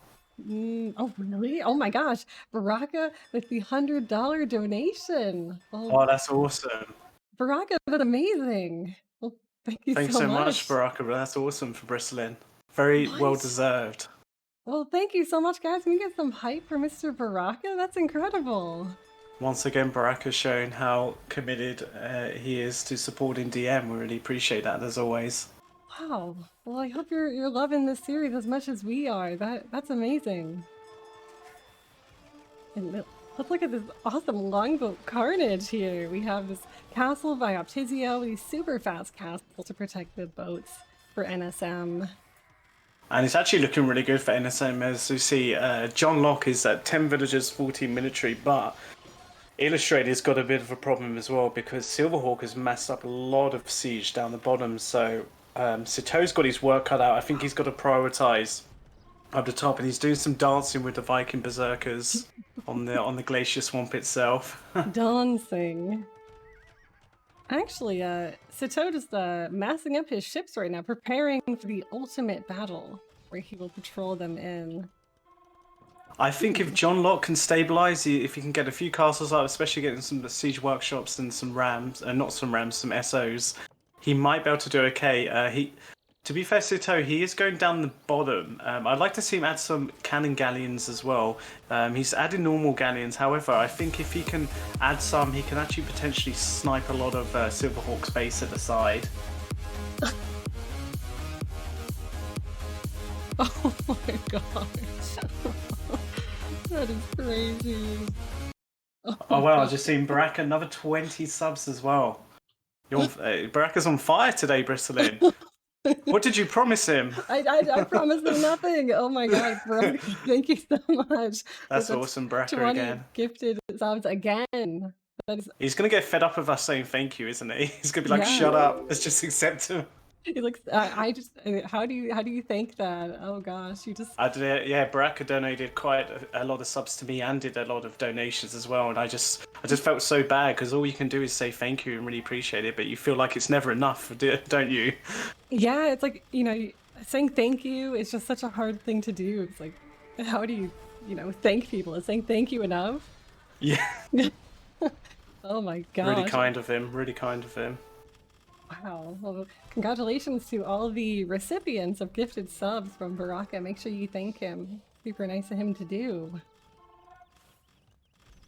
oh really? Oh my gosh, Baraka with the $100 donation. Oh, Oh, that's awesome. Baraka, that's amazing. Well, thank you Thanks so so much, much. Baraka. That's awesome for Brisolyn. Very well What? deserved. Well, thank you so much, guys. Can we get some hype for Mr. Baraka? That's incredible. Once again, Baraka's shown how committed he is to supporting DM. We really appreciate that, as always. Wow. Well, I hope you're loving this series as much as we are. That's amazing. And let's look at this awesome longboat carnage here. We have this castle by Optizio, these super fast castles to protect the boats for NSM. And it's actually looking really good for NSM, as you see. John Locke is at 10 villagers, 14 military, but Illustrator's got a bit of a problem as well because Silverhawk has messed up a lot of siege down the bottom. So Sito's got his work cut out. I think he's got to prioritize up the top, and he's doing some dancing with the Viking berserkers on the glacier swamp itself. Dancing. Actually, Sito just massing up his ships right now, preparing for the ultimate battle, where he will patrol them in. I think if John Locke can stabilize, if he can get a few castles up, especially getting some siege workshops and some rams, not some rams, some SOs, he might be able to do okay. To be fair, Sito, he is going down the bottom. I'd like to see him add some cannon galleons as well. He's adding normal galleons. However, I think if he can add some, he can actually potentially snipe a lot of Silverhawk's base at the side. Oh my gosh. That is crazy. Oh wow, I've just seen Baraka another 20 subs as well. Baraka's on fire today, Brisolyn. What did you promise him? I promised him nothing. Oh my god, Veronica, thank you so much. That's awesome, Baraka 20 again. gifted subs again. That is, He's gonna get fed up with us saying thank you, isn't he? He's gonna be like, Yeah. shut up, let's just accept him. he's like, how do you think that? Oh gosh, you just. Yeah, Baraka donated quite a lot of subs to me and did a lot of donations as well, and I just felt so bad because all you can do is say thank you and really appreciate it, but you feel like it's never enough, don't you? Yeah, it's like, saying thank you is just such a hard thing to do. It's like, how do you, thank people? Is saying thank you enough? Yeah. Oh my gosh. Really kind of him. Really kind of him. Wow. Well, congratulations to all the recipients of gifted subs from Baraka. Make sure you thank him. Super nice of him to do.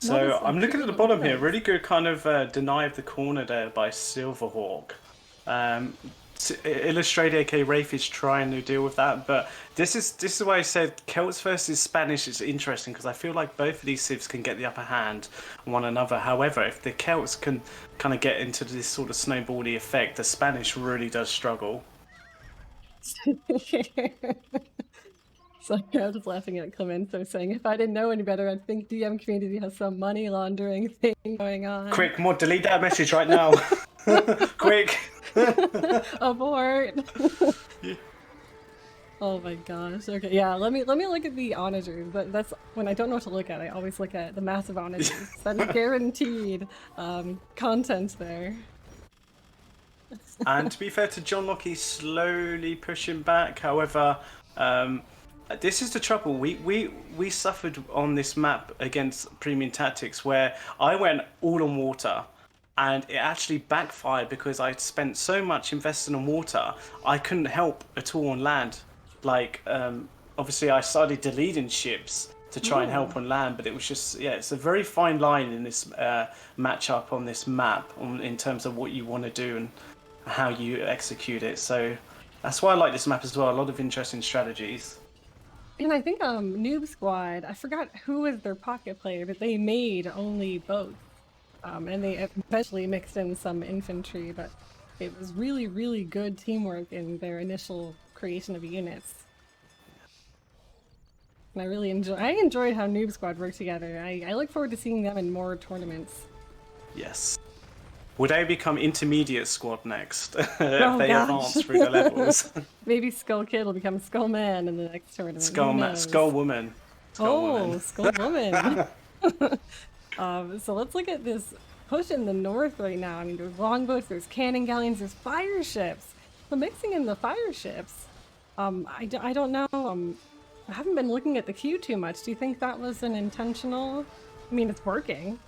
So I'm looking at the bottom here. Really good kind of deny of the corner there by Silverhawk. Illustrator, aka Rafe, is trying to deal with that, but this is why I said Celts versus Spanish is interesting because I feel like both of these civs can get the upper hand on one another. However, if the Celts can kind of get into this sort of snowbally effect, the Spanish really does struggle. So I was just laughing at Clemenzo saying, if I didn't know any better, I'd think DM community has some money laundering thing going on. Quick, Mod, delete that message right now. Quick. Abort. Yeah. Oh my gosh. Okay, yeah. Let me look at the onagers. But that's when I don't know what to look at. I always look at the massive onagers. That's guaranteed content there. And to be fair to John Locke, he's slowly pushing back. However, this is the trouble. We suffered on this map against Premium Tactics where I went all on water. And it actually backfired because I spent so much investing on water, I couldn't help at all on land. Like, obviously I started deleting ships to try and help on land, but it was just, yeah, it's a very fine line in this matchup on this map in terms of what you want to do and how you execute it. So that's why I like this map as well. A lot of interesting strategies. And I think Noob Squad, I forgot who was their pocket player, but they made only both. And they eventually mixed in some infantry, but it was really, really good teamwork in their initial creation of units. And I enjoyed how Noob Squad worked together. I look forward to seeing them in more tournaments. Yes. Will they become intermediate squad next? If Oh, they gosh. advance through the levels. Maybe Skull Kid will become Skull Man in the next tournament. Who knows? Skull Woman. Oh, Skull Woman. So let's look at this push in the north right now. I mean, there's longboats, there's cannon galleons, there's fire ships. So mixing in the fire ships. I don't know. I haven't been looking at the queue too much. Do you think that was an intentional? I mean, it's working.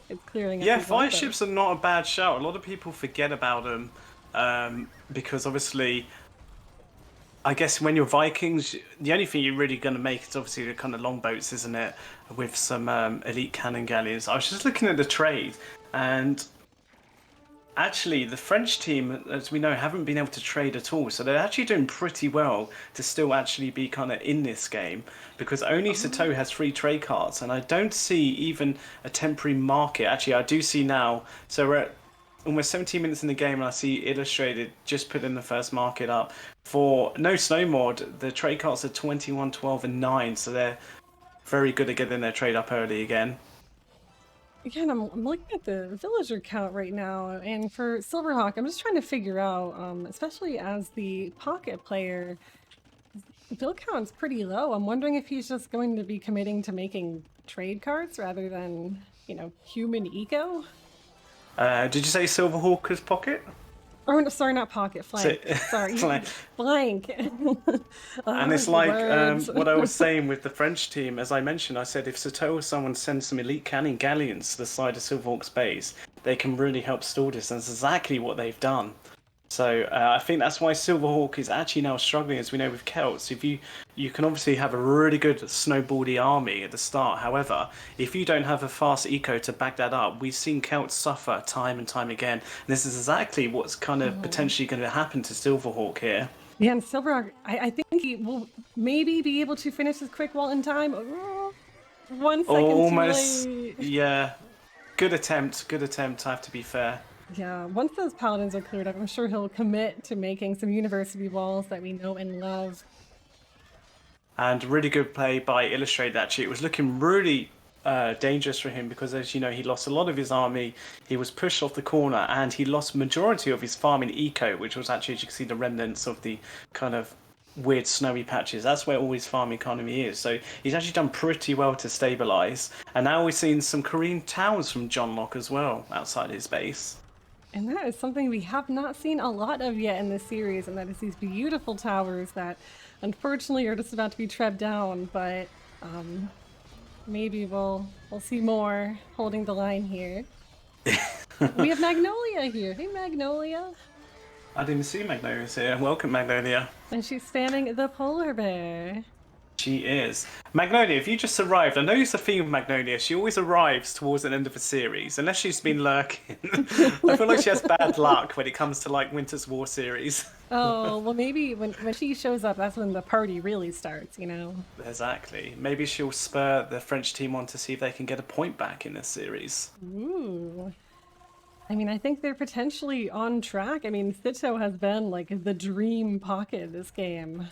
It's clearing. Yeah, fire ships are not a bad shout. A lot of people forget about them because obviously, I guess when you're Vikings, the only thing you're really going to make is obviously the kind of longboats, isn't it? With some elite cannon galleons. I was just looking at the trade, and actually the French team, as we know, haven't been able to trade at all. So they're actually doing pretty well to still actually be kind of in this game, because only Citeaux has 3 trade cards, and I don't see even a temporary market. Actually, I do see now. So we're at almost 17 minutes in the game, and I see Illustrated just put in the first market up for no snow mod. The trade cards are 21, 12, and 9, so they're very good at getting their trade up early again. Again, I'm looking at the villager count right now, and for Silverhawk, I'm just trying to figure out, especially as the pocket player, build count's pretty low. I'm wondering if he's just going to be committing to making trade cards rather than, you know, human eco. Did you say Silverhawker's pocket? Oh, no, sorry, not pocket, flank. Sorry, flank. And it's like what I was saying with the French team. As I mentioned, I said if Citeaux or someone sends some elite cannon galleons to the side of Silverhawk's base, they can really help stall this. And that's exactly what they've done. So I think that's why Silverhawk is actually now struggling, as we know with Celts. If you can obviously have a really good snowbaldy army at the start. However, if you don't have a fast eco to back that up, we've seen Celts suffer time and time again. And this is exactly what's kind of potentially going to happen to Silverhawk here. Yeah, and Silverhawk, I think he will maybe be able to finish his quick wall in time. 1 second almost, too late. Yeah. Good attempt, I have to be fair. Yeah, once those paladins are cleared up, I'm sure he'll commit to making some university walls that we know and love. And really good play by Illustrated, actually. It was looking really dangerous for him because, as you know, he lost a lot of his army. He was pushed off the corner, and he lost majority of his farming eco, which was actually, as you can see, the remnants of the kind of weird snowy patches. That's where all his farm economy is. So he's actually done pretty well to stabilize. And now we're seeing some Korean towns from John Locke as well outside his base. And that is something we have not seen a lot of yet in this series, and that is these beautiful towers that unfortunately are just about to be trebbed down, but maybe we'll see more holding the line here. We have Magnolia here. Hey, Magnolia. I didn't see Magnolia here. Welcome, Magnolia. And she's fanning the polar bear. She is. Magnolia, if you just arrived, I know it's the theme of Magnolia, she always arrives towards the end of a series, unless she's been lurking. I feel like she has bad luck when it comes to like Winter's War series. Oh, well maybe when she shows up, that's when the party really starts, you know? Exactly. Maybe she'll spur the French team on to see if they can get a point back in this series. Ooh. I mean, I think they're potentially on track. I mean, Citeaux has been like the dream pocket this game.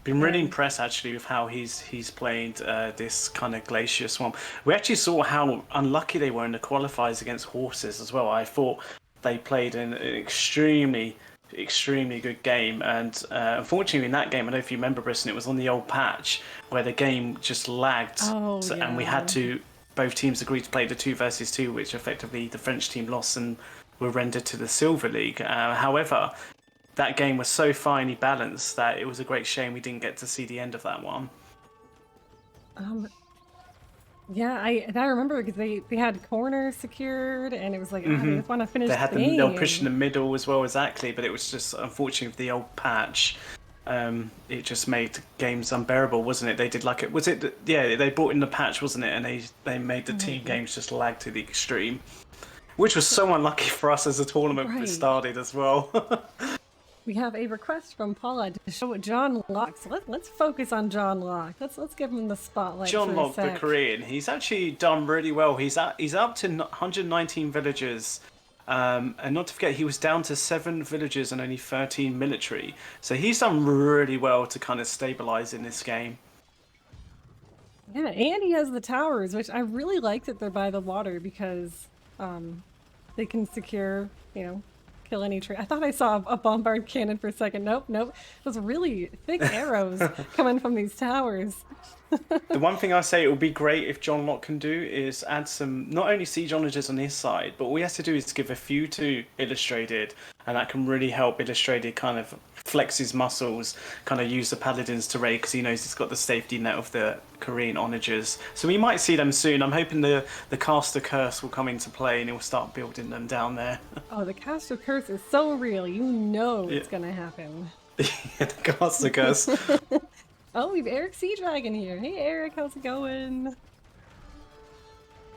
Been really impressed actually with how he's played this kind of Glacier Swamp. We actually saw how unlucky they were in the qualifiers against horses as well. I thought they played an extremely good game, and unfortunately in that game, I don't know if you remember, Brisolyn, it was on the old patch where the game just lagged, and we had to, both teams agreed to play the 2 versus 2, which effectively the French team lost and were rendered to the Silver League. However, that game was so finely balanced that it was a great shame we didn't get to see the end of that one. Yeah, I remember because they had corners secured, and it was like, I just want to finish the game. They were pushing the middle as well, exactly, but it was just, unfortunately, with the old patch, it just made games unbearable, wasn't it? They did like it, was it, yeah, they brought in the patch, wasn't it? And they made the team games just lag to the extreme, which was so unlucky for us as the tournament started as well. We have a request from Paula to show John Locke. So let's focus on John Locke. Let's give him the spotlight. John for Locke, a sec. the Korean, he's actually done really well. He's up to 119 villagers, and not to forget he was down to 7 villagers and only 13 military. So he's done really well to kind of stabilize in this game. Yeah, and he has the towers, which I really like that they're by the water because they can secure, you know, kill any tree. I thought I saw a bombard cannon for a second. Nope. Those really thick arrows coming from these towers. The one thing I say it would be great if John Locke can do is add some not only siege onagers on his side, but all he has to do is give a few to Illustrated, and that can really help Illustrated kind of flex his muscles, kind of use the paladins to raid because he knows he's got the safety net of the Korean onagers. So we might see them soon. I'm hoping the caster curse will come into play and he'll start building them down there. Oh, the caster curse is so real. You know it's gonna happen. The caster curse. Oh, we've Eric Sea Dragon here. Hey Eric, how's it going?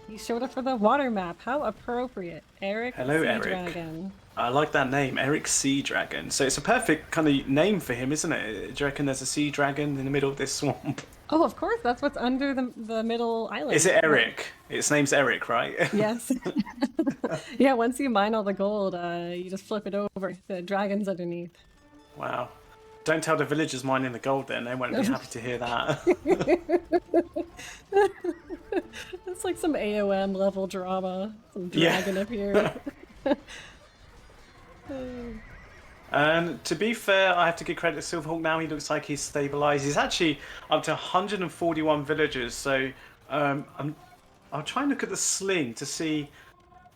He showed up for the water map. How appropriate. Eric Hello, Sea Eric. Dragon. I like that name, Eric Sea Dragon. So it's a perfect kind of name for him, isn't it? Do you reckon there's a sea dragon in the middle of this swamp? Oh, of course. That's what's under the middle island. Is it Eric? Its name's Eric, right? Yes. Yeah, once you mine all the gold, you just flip it over. The dragon's underneath. Wow. Don't tell the villagers mining the gold then. They won't be happy to hear that. It's like some AOM level drama. Some dragon up here. And to be fair, I have to give credit to Silverhawk now. He looks like he's stabilized. He's actually up to 141 villagers. So I'm trying to look at the sling to see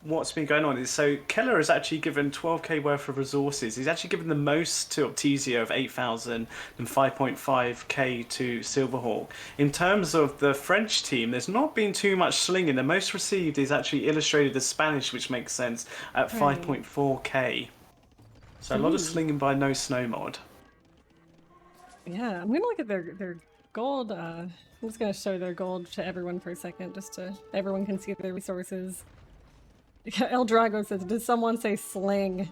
what's been going on. So Keller has actually given 12k worth of resources. He's actually given the most to Optizio of 8,000 and 5.5k to Silverhawk. In terms of the French team, there's not been too much slinging. The most received is actually Illustrated as Spanish, which makes sense, at 5.4k. So a lot of slinging by No Snow Mod. Yeah, I'm gonna look at their gold. I'm just gonna show their gold to everyone for a second, just to everyone can see their resources. El Drago says, "Did someone say sling?"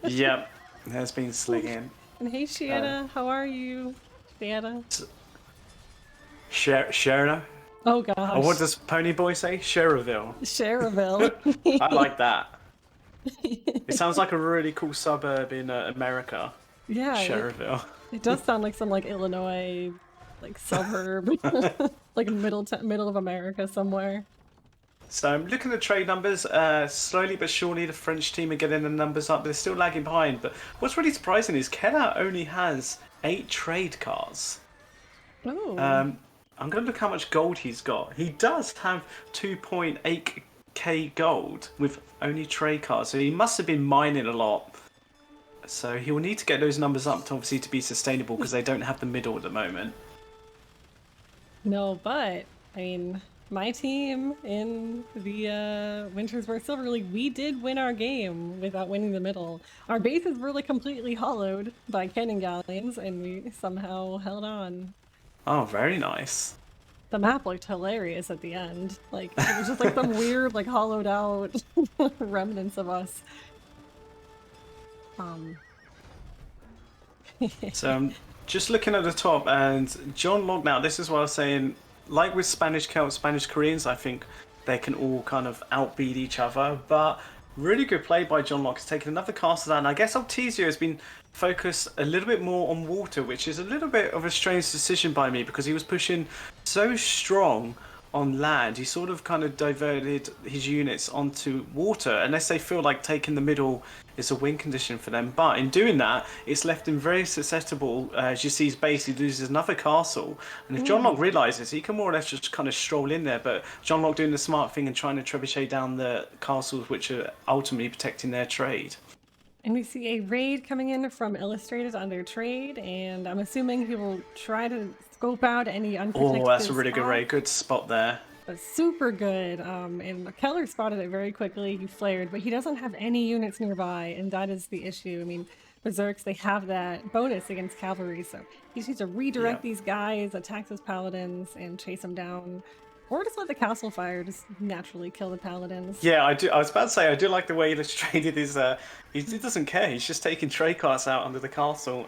Yep, there's been slinging. And hey, Shiana, how are you, Shiana? Sherna? Oh gosh. Oh, what does Pony Boy say? Cherville. Cherville. I like that. It sounds like a really cool suburb in America. Yeah. Cherville. It does sound like some like Illinois, like suburb, like middle of America somewhere. So I'm looking at trade numbers. Slowly but surely the French team are getting the numbers up. They're still lagging behind. But what's really surprising is Keller only has 8 trade cars. Oh. I'm going to look how much gold he's got. He does have 2.8k gold with only trade cars. So he must have been mining a lot. So he will need to get those numbers up to obviously to be sustainable because they don't have the middle at the moment. No, but I mean, my team in the Winter's War Silver League, we did win our game without winning the middle. Our base is really completely hollowed by cannon galleons, and we somehow held on. Oh, very nice. The map looked hilarious at the end. Like, it was just like some weird, like, hollowed out remnants of us. So I'm just looking at the top, and John Locke now, this is what I was saying, like with Spanish Celts, Spanish Koreans, I think they can all kind of outbeat each other, but really good play by John Locke. He's taken another castle down. I guess Optizio has been focused a little bit more on water, which is a little bit of a strange decision by me because he was pushing so strong on land. He sort of kind of diverted his units onto water unless they feel like taking the middle is a win condition for them. But in doing that, it's left him very susceptible. As you see his base, he loses another castle. And if John Locke realises, he can more or less just kind of stroll in there. But John Locke doing the smart thing and trying to trebuchet down the castles, which are ultimately protecting their trade. And we see a raid coming in from Illustrated on their trade, and I'm assuming he will try to scope out any unprotected Oh, that's a really good spots. raid. Good spot there. But super good. And Keller spotted it very quickly. He flared, but he doesn't have any units nearby, and that is the issue. I mean, Berserks, they have that bonus against cavalry, so he just needs to redirect these guys, attack those paladins, and chase them down. Or just let the castle fire just naturally kill the paladins. Yeah, I do. I was about to say I do like the way Illustrated is. He doesn't care. He's just taking trade carts out under the castle.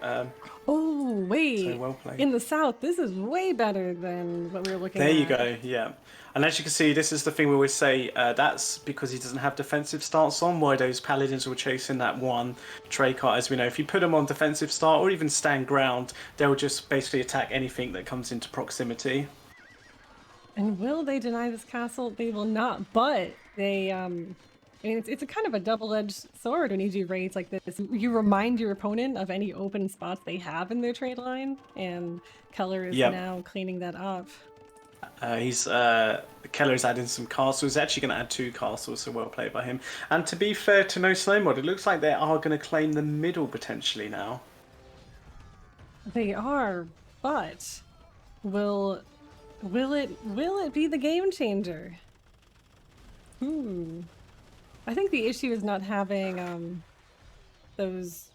Oh wait! So well played. In the south, this is way better than what we were looking There at. you go. Yeah, and as you can see, this is the thing we always say. That's because he doesn't have defensive stance on. Why those paladins were chasing that one trade cart, as we know. If you put them on defensive start or even stand ground, they'll just basically attack anything that comes into proximity. And will they deny this castle? They will not, but they I mean, it's a kind of a double-edged sword when you do raids like this. You remind your opponent of any open spots they have in their trade line, and Color is Yep. now cleaning that up. Keller's adding some castles. He's actually going to add 2 castles, so well played by him. And to be fair to No Slow Mod, it looks like they are going to claim the middle potentially now. They are, but will it be the game changer? I think the issue is not having those.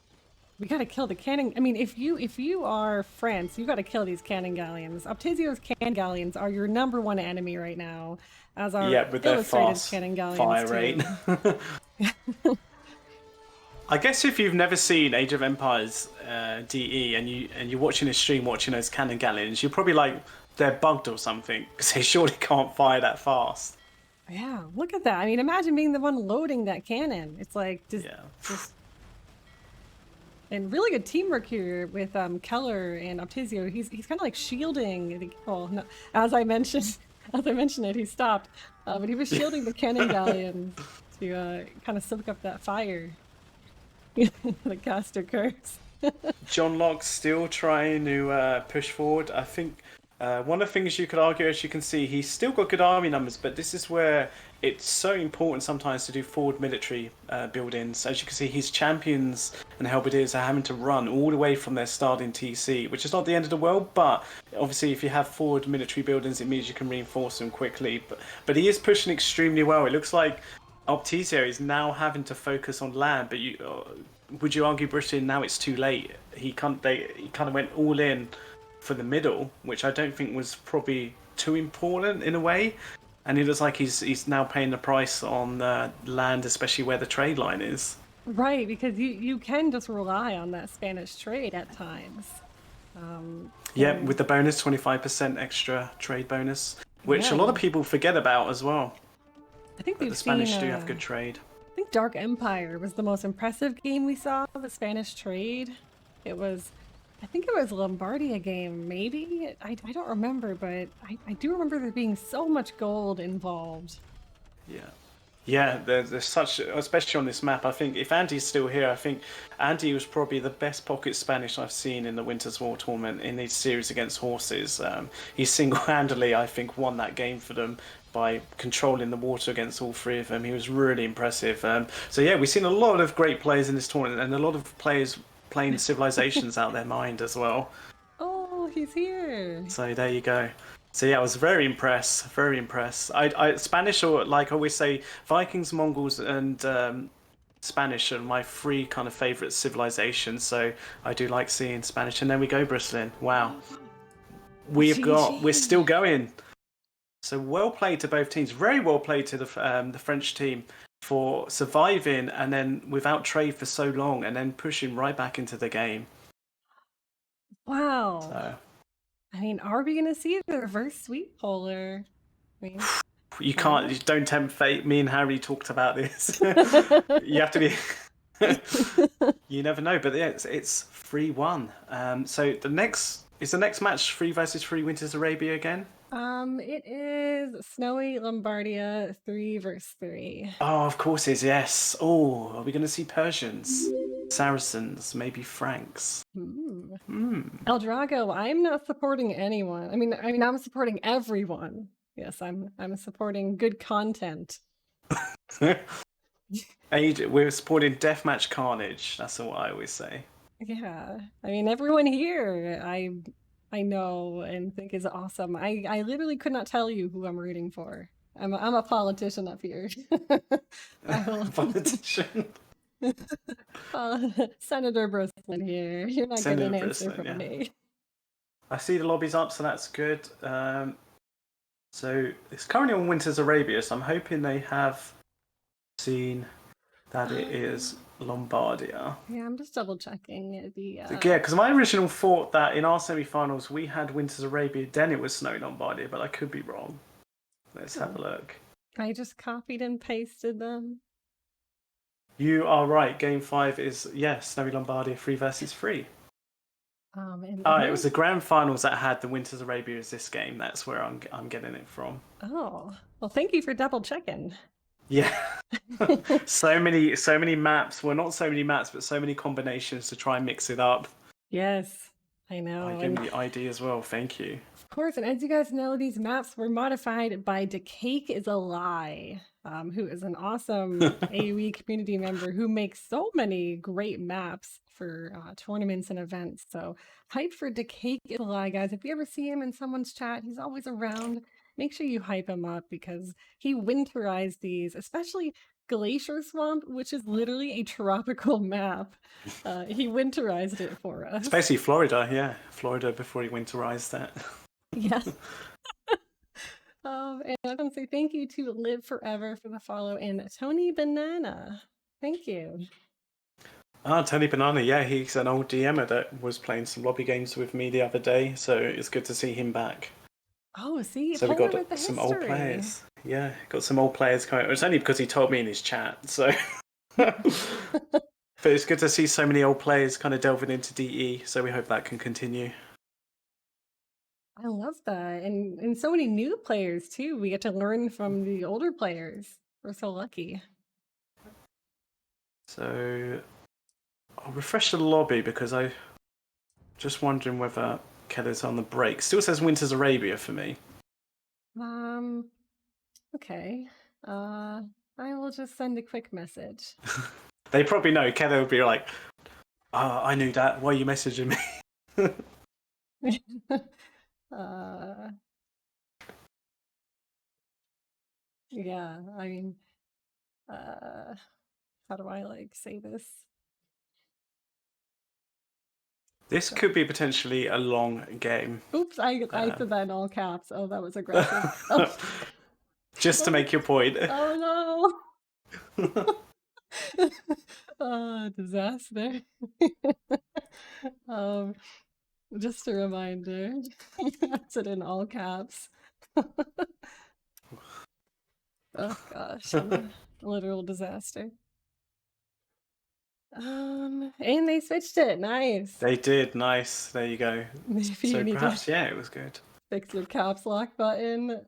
We gotta kill the cannon. I mean, if you are France, you gotta kill these cannon galleons. Optizio's cannon galleons are your #1 enemy right now, as are Yeah, with their Illustrated fast cannon galleons fire too. rate. I guess if you've never seen Age of Empires DE and you're watching a stream watching those cannon galleons, you're probably like they're bugged or something because they surely can't fire that fast. Yeah, look at that. I mean, imagine being the one loading that cannon. It's like just and really good teamwork here with Keller and Optizio. He's kind of like shielding. Well, no, as I mentioned it, he stopped, but he was shielding the cannon galleon to kind of soak up that fire. The caster curse. John Locke's still trying to push forward. I think one of the things you could argue, as you can see, he's still got good army numbers, but this is where it's so important sometimes to do forward military build-ins. As you can see, his champions and halberdiers are having to run all the way from their starting TC, which is not the end of the world, but obviously if you have forward military buildings, it means you can reinforce them quickly. But he is pushing extremely well. It looks like Optizio is now having to focus on land, but would you argue, Brisolyn, now it's too late? He kind of went all in for the middle, which I don't think was probably too important in a way. And it looks like he's now paying the price on land, especially where the trade line is. Right, because you can just rely on that Spanish trade at times. Yeah, with the bonus, 25% extra trade bonus, which a lot of people forget about as well. I think the Spanish do have good trade. I think Dark Empire was the most impressive game we saw, the Spanish trade. I think it was a Lombardia game, maybe? I don't remember, but I do remember there being so much gold involved. Yeah, there's such, especially on this map. I think if Andy's still here, I think Andy was probably the best pocket Spanish I've seen in the Winter's War tournament in these series against horses. He single-handedly, I think, won that game for them by controlling the water against all 3 of them. He was really impressive. So yeah, we've seen a lot of great players in this tournament and a lot of players playing civilizations out their mind as well. Oh, he's here. So there you go. So yeah, I was very impressed. Very impressed. I Spanish, or like I always say, Vikings, Mongols, and Spanish are my 3 kind of favorite civilizations. So I do like seeing Spanish. And there we go, Brisolyn. Wow, we're still going. So well played to both teams. Very well played to the French team for surviving and then without trade for so long and then pushing right back into the game. Wow. So. I mean, are we going to see the reverse sweep polar? I mean, you can't. You don't tempt fate. Me and Harry talked about this. You have to be. You never know, but yeah, it's 3-1. So the next match 3 versus 3 Winters Arabia again. It is Snowy Lombardia 3 versus 3. Oh, of course it is. Yes. Oh, are we going to see Persians, Saracens, maybe Franks? El Drago, I'm not supporting anyone. I mean, I'm supporting everyone. Yes, I'm supporting good content. We're supporting Deathmatch Carnage. That's what I always say. Yeah, I mean, everyone here, I know and think is awesome. I literally could not tell you who I'm rooting for. I'm a politician up here. Politician. Senator Brisolyn here. You're not getting an answer from me. I see the lobby's up, so that's good. So it's currently on Winter's Arabia, so I'm hoping they have seen that it is Lombardia. Yeah, I'm just double checking Yeah, because my original thought that in our semi-finals we had Winter's Arabia, then it was Snowy Lombardia, but I could be wrong. Let's have a look. I just copied and pasted them. You are right. Game 5 is Snowy Lombardia 3 versus 3. It was the grand finals that had the Winter's Arabia as this game. That's where I'm getting it from. Oh, well, thank you for double checking. Yeah. So many maps. Well, not so many maps, but so many combinations to try and mix it up. Yes, I I know. gave And me the ID as well. Thank you. of course, and as you guys know, these maps were modified by Decake is a Lie, who is an awesome AoE community member who makes so many great maps for tournaments and events. So hype for Decake is a Lie, guys. If you ever see him in someone's chat, he's always around. Make sure you hype him up because he winterized these, especially Glacier Swamp, which is literally a tropical map. He winterized it for us. It's basically Florida, yeah. Florida before he winterized that. Yes. And I want to say thank you to Live Forever for the follow and Tony Banana. Thank you. Tony Banana, yeah, he's an old DMer that was playing some lobby games with me the other day, so it's good to see him back. Oh, see, So we Polar got with the some history. old players. Yeah, got some old players coming. It's only because he told me in his chat, so. But it's good to see so many old players kind of delving into DE, so we hope that can continue. I love that. And so many new players too. We get to learn from the older players. We're so lucky. So I'll refresh the lobby because I'm just wondering whether Keller's on the break. Still says Winter's Arabia for me. Okay. I will just send a quick message. They probably know. Keller would be like, I knew that. Why are you messaging me? Yeah, I mean, how do I like say this? This could be potentially a long game. Oops, I said that in all caps. Oh, that was aggressive. Oh. Just to make your point. Oh no. Disaster. Just a reminder. I said in all caps. Oh gosh, literal disaster. And they switched it. Nice. They did. Nice. There you go. Maybe so you need perhaps, to yeah, it was good. fix your caps lock button.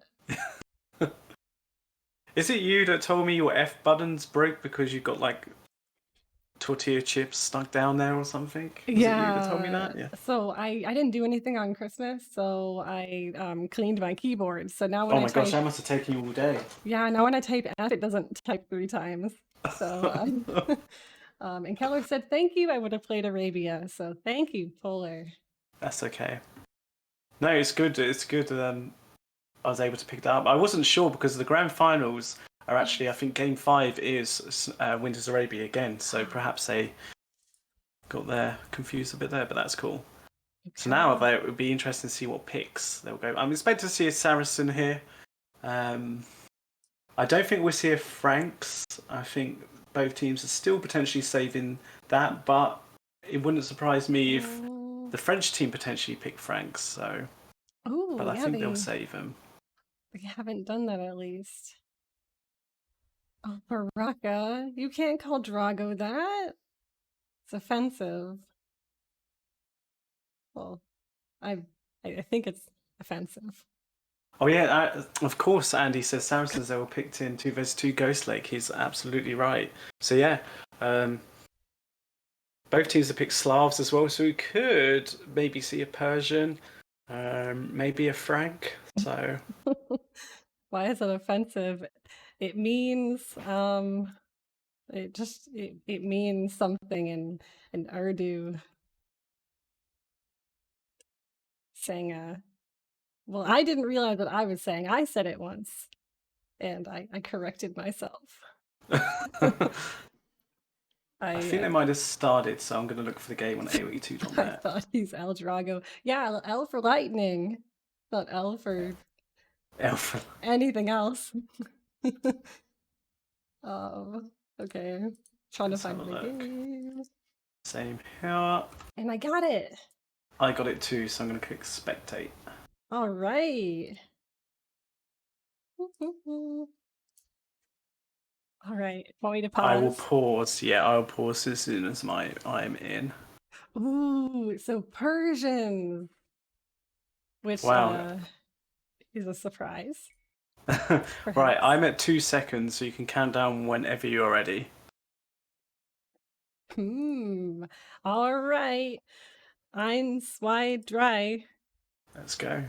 Is it you that told me your F buttons broke because you got like tortilla chips stuck down there or something? Was it you that told me that? Yeah. So I didn't do anything on Christmas, so I cleaned my keyboard. So now when Oh my I type, gosh, that must have taken you all day. yeah, now when I type F, it doesn't type 3 times. So and Keller said thank you. I would have played Arabia. So thank you, Polar. That's okay. No, it's good. It's good. I was able to pick that up. I wasn't sure because the grand finals are actually, I think, Game 5 is Winter's Arabia again. So perhaps they got there confused a bit there, but that's cool. Okay. So now it would be interesting to see what picks they'll go. I'm expecting to see a Saracen here. I don't think we'll see a Franks. I think both teams are still potentially saving that, but it wouldn't surprise me if the French team potentially pick Franks. So, but I think they'll save him. They haven't done that at least. Oh, Baraka, you can't call Drago that. It's offensive. Well, I think it's offensive. Oh yeah, of course. Andy says Saracens they were picked in 2 vs 2 Ghost Lake. He's absolutely right. So yeah, both teams have picked Slavs as well. So we could maybe see a Persian, maybe a Frank. So why is it offensive? It means it means something in Urdu. Saying well, I didn't realize what I was saying. I said it once, and I corrected myself. I think they might have started, so I'm going to look for the game on AOE2.net. I thought he's El Drago. Yeah, L for lightning, not L for anything else. Okay, trying to find the game. Same here. And I got it. I got it too, so I'm going to click spectate. All right. All right. Want me to pause? I will pause. Yeah, I'll pause as soon as I'm in. Ooh, so Persian, which wow. Is a surprise. Right, perhaps. I'm at 2 seconds, so you can count down whenever you're ready. Hmm. All right. Eins, zwei, drei. Let's go.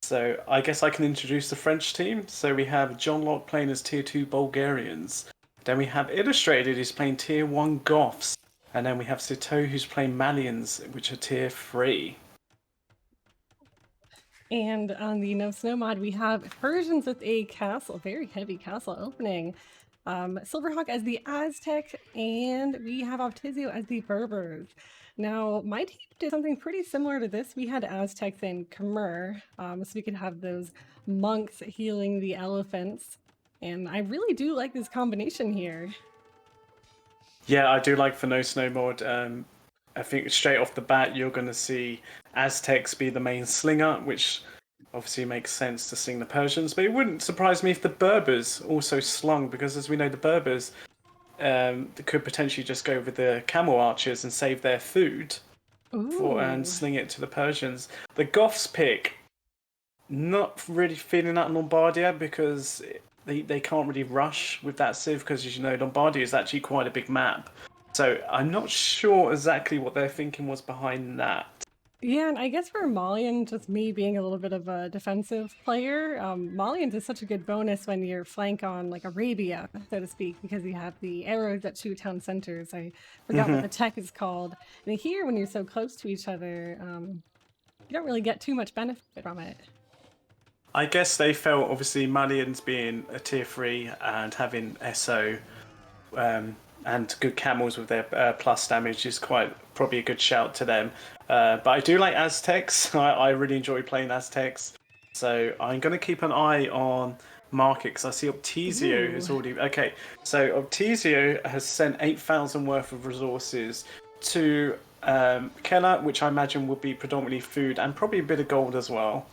So I guess I can introduce the French team. So we have John Locke playing as Tier 2 Bulgarians. Then we have Illustrated who's playing Tier 1 Goths. And then we have Sito who's playing Malians, which are Tier 3. And on the No Snow mod, we have Persians with a castle, a very heavy castle opening. Silverhawk as the Aztec, and we have Optizio as the Berbers. Now, my team did something pretty similar to this. We had Aztecs and Khmer, so we could have those monks healing the elephants. And I really do like this combination here. Yeah, I do like for No Snow mod. I think straight off the bat you're going to see Aztecs be the main slinger, which obviously makes sense to sling the Persians. But it wouldn't surprise me if the Berbers also slung, because as we know, the Berbers could potentially just go with the camel archers and save their food and Ooh. sling it to the Persians. The Goths pick, not really feeling that Lombardia, because they can't really rush with that civ, because as you know, Lombardia is actually quite a big map. So I'm not sure exactly what their thinking was behind that. Yeah, and I guess for Malian, just me being a little bit of a defensive player, Malians is such a good bonus when you're flank on like Arabia, so to speak, because you have the arrows that shoot town centers. I forgot what the tech is called. And here, when you're so close to each other, you don't really get too much benefit from it. I guess they felt, obviously, Malians being a tier 3 and having SO and good camels with their plus damage is quite probably a good shout to them. But I do like Aztecs. I really enjoy playing Aztecs. So I'm going to keep an eye on market, because I see Optizio Ooh. has already... Okay, so Optizio has sent 8,000 worth of resources to Keller, which I imagine would be predominantly food and probably a bit of gold as well.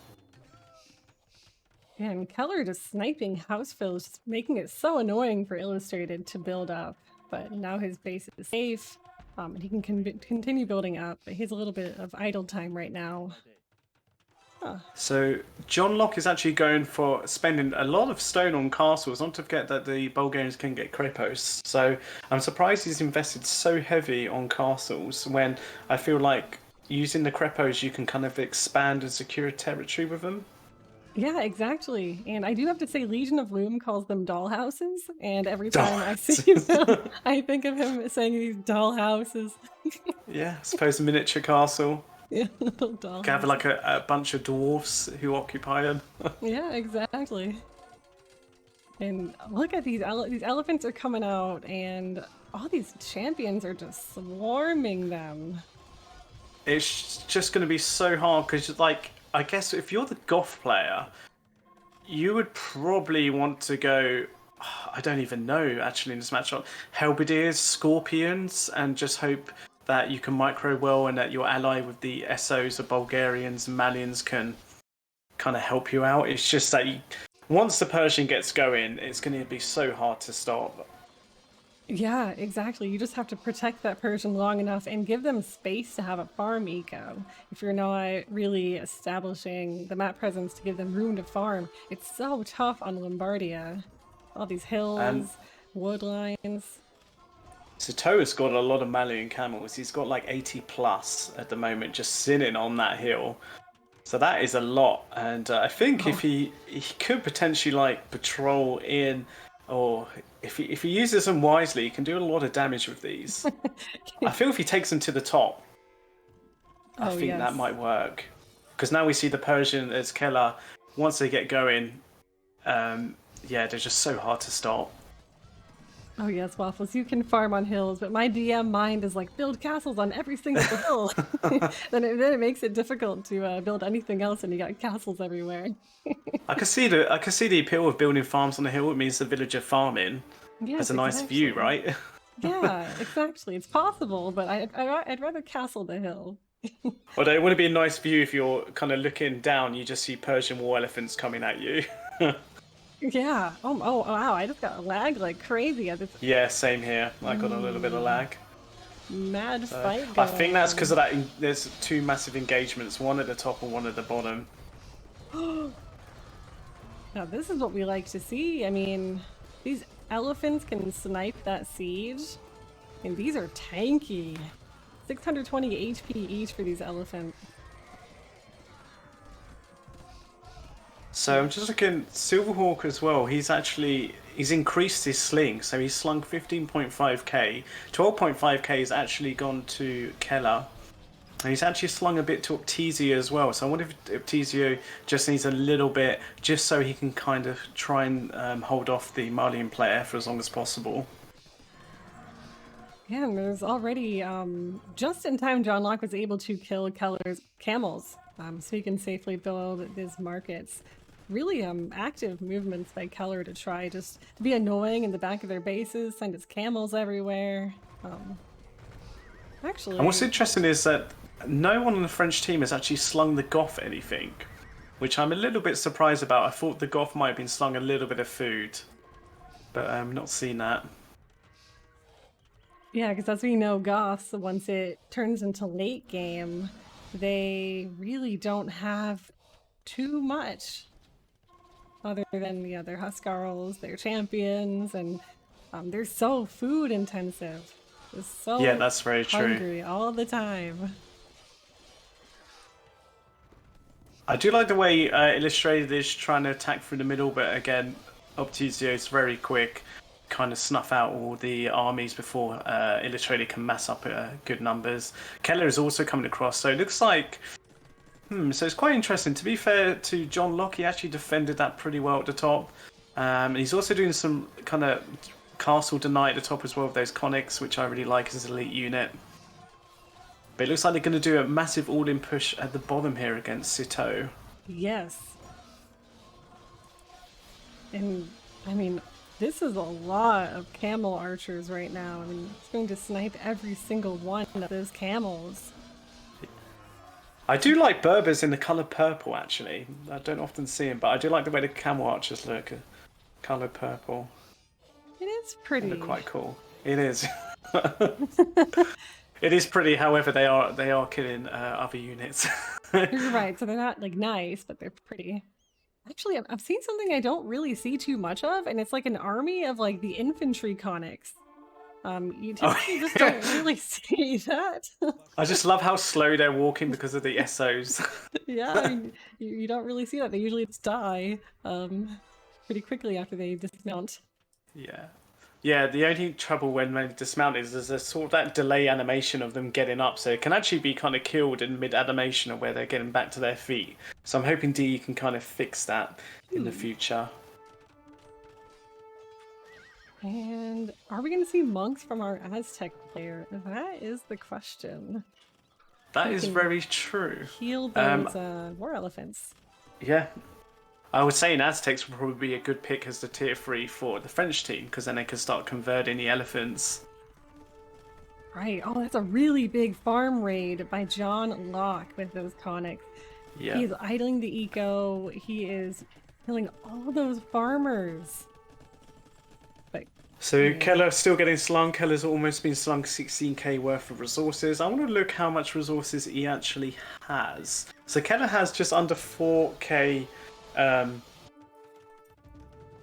And Keller just sniping house fills, just making it so annoying for Illustrated to build up. But now his base is safe, and he can continue building up. But he has a little bit of idle time right now. Huh. So John Locke is actually going for spending a lot of stone on castles, not to forget that the Bulgarians can get crepos. So I'm surprised he's invested so heavy on castles, when I feel like using the crepos you can kind of expand and secure territory with them. Yeah, exactly. And I do have to say, Legion of Loom calls them dollhouses, and every time I see them, I think of him saying these dollhouses. Yeah, I suppose a miniature castle. Yeah, little Can have dollhouses. like a bunch of dwarfs who occupy them. Yeah, exactly. And look at these elephants are coming out, and all these champions are just swarming them. It's just going to be so hard, because, like, I guess if you're the Goth player, you would probably want to go. I don't even know actually in this matchup. Halberdiers, Scorpions, and just hope that you can micro well and that your ally with the SOs, the Bulgarians and Malians, can kind of help you out. It's just that once the Persian gets going, it's going to be so hard to stop. Yeah, exactly. You just have to protect that Persian long enough and give them space to have a farm eco. If you're not really establishing the map presence to give them room to farm, it's so tough on Lombardia. All these And hills, wood lines. Sato has got a lot of Malian camels. He's got like 80 plus at the moment, just sitting on that hill. So that is a lot, and I think if Oh, he could potentially like patrol in, or if he uses them wisely, he can do a lot of damage with these. I feel if he takes them to the top, I oh think that yes. might work. Because now we see the Persian as killer. Once they get going, yeah, they're just so hard to stop. Oh yes, Waffles, you can farm on hills, but my DM mind is like, build castles on every single hill. Then it makes it difficult to build anything else, and you got castles everywhere. I can see the appeal of building farms on the hill. It means the villager farming has Yes, a nice view, exactly. right? Yeah, exactly. It's possible, but I'd rather castle the hill. Although it wouldn't be a nice view if you're kind of looking down, you just see Persian war elephants coming at you. Yeah. Oh, wow. I just got lag like crazy at this Yeah, same here. I got a little bit of lag. mad So fight I going think that's because on. of that. There's two massive engagements, one at the top and one at the bottom. Now this is what we like to see. I mean, these elephants can snipe that siege, and these are tanky. 620 HP each for these elephants. So I'm just looking, Silverhawk as well, he's increased his sling, so he's slung 15.5k. 12.5k has actually gone to Keller. And he's actually slung a bit to Optizio as well, so I wonder if Optizio just needs a little bit, just so he can kind of try and hold off the Malian player for as long as possible. Yeah, and there's already, just in time, John Locke was able to kill Keller's camels, so he can safely build his markets. Really active movements by Keller to try just to be annoying in the back of their bases, send his camels everywhere. Actually... And what's interesting is that no one on the French team has actually slung the Goth anything, which I'm a little bit surprised about. I thought the Goth might have been slung a little bit of food, but I'm not seeing that. Yeah, because as we know, Goths, once it turns into late game, they really don't have too much other than, you know, their Huskarls, their champions, and they're so food intensive. They're so yeah, that's very hungry true. all the time. I do like the way Illustrated is trying to attack through the middle, but again, Optizio is very quick, kind of snuff out all the armies before Illustrated can mass up good numbers. Keller is also coming across, so it looks like... so it's quite interesting. To be fair to John Locke, he actually defended that pretty well at the top. And he's also doing some kind of castle deny at the top as well with those conics, which I really like as an elite unit. But it looks like they're going to do a massive all-in push at the bottom here against Citeaux. Yes. And, I mean, this is a lot of camel archers right now. I mean, it's going to snipe every single one of those camels. I do like Berbers in the colour purple, actually. I don't often see them, but I do like the way the camel archers look. Colour purple. It is pretty. They look quite cool. It is. It is pretty, however, they are killing other units. You're right, so they're not, like, nice, but they're pretty. Actually, I've seen something I don't really see too much of, and it's like an army of, like, the infantry conics. You typically just don't really see that. I just love how slow they're walking because of the SOs. Yeah, I mean, you don't really see that. They usually just die pretty quickly after they dismount. Yeah. Yeah, the only trouble when they dismount is there's a sort of that delay animation of them getting up, so it can actually be kind of killed in mid-animation of where they're getting back to their feet. So I'm hoping DE can kind of fix that in the future. And are we going to see monks from our Aztec player? That is the question. That is very true. Heal those war elephants. Yeah. I would say in Aztecs would probably be a good pick as the tier 3 for the French team, because then they can start converting the elephants. Right. Oh, that's a really big farm raid by John Locke with those conics. Yeah. He's idling the eco. He is killing all those farmers. So Keller's still getting slung. Keller's almost been slung 16k worth of resources. I want to look how much resources he actually has. So Keller has just under 4k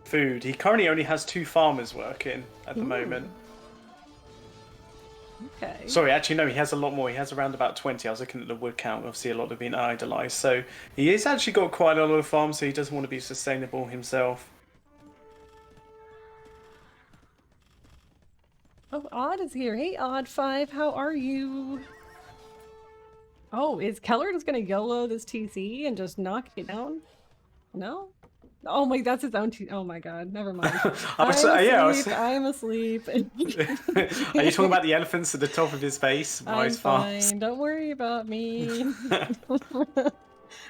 food. He currently only has 2 farmers working at the moment. Okay. Sorry, actually no, he has a lot more. He has around about 20. I was looking at the wood count. Obviously a lot have been idolized. So he has actually got quite a lot of farms, so he doesn't want to be sustainable himself. Oh, Odd is here. Hey, Odd5, how are you? Oh, is Keller just gonna YOLO this TC and just knock it down? No? Oh my, that's his own oh my god, never mind. I'm asleep. Are you talking about the elephants at the top of his base? I'm fine, don't worry about me.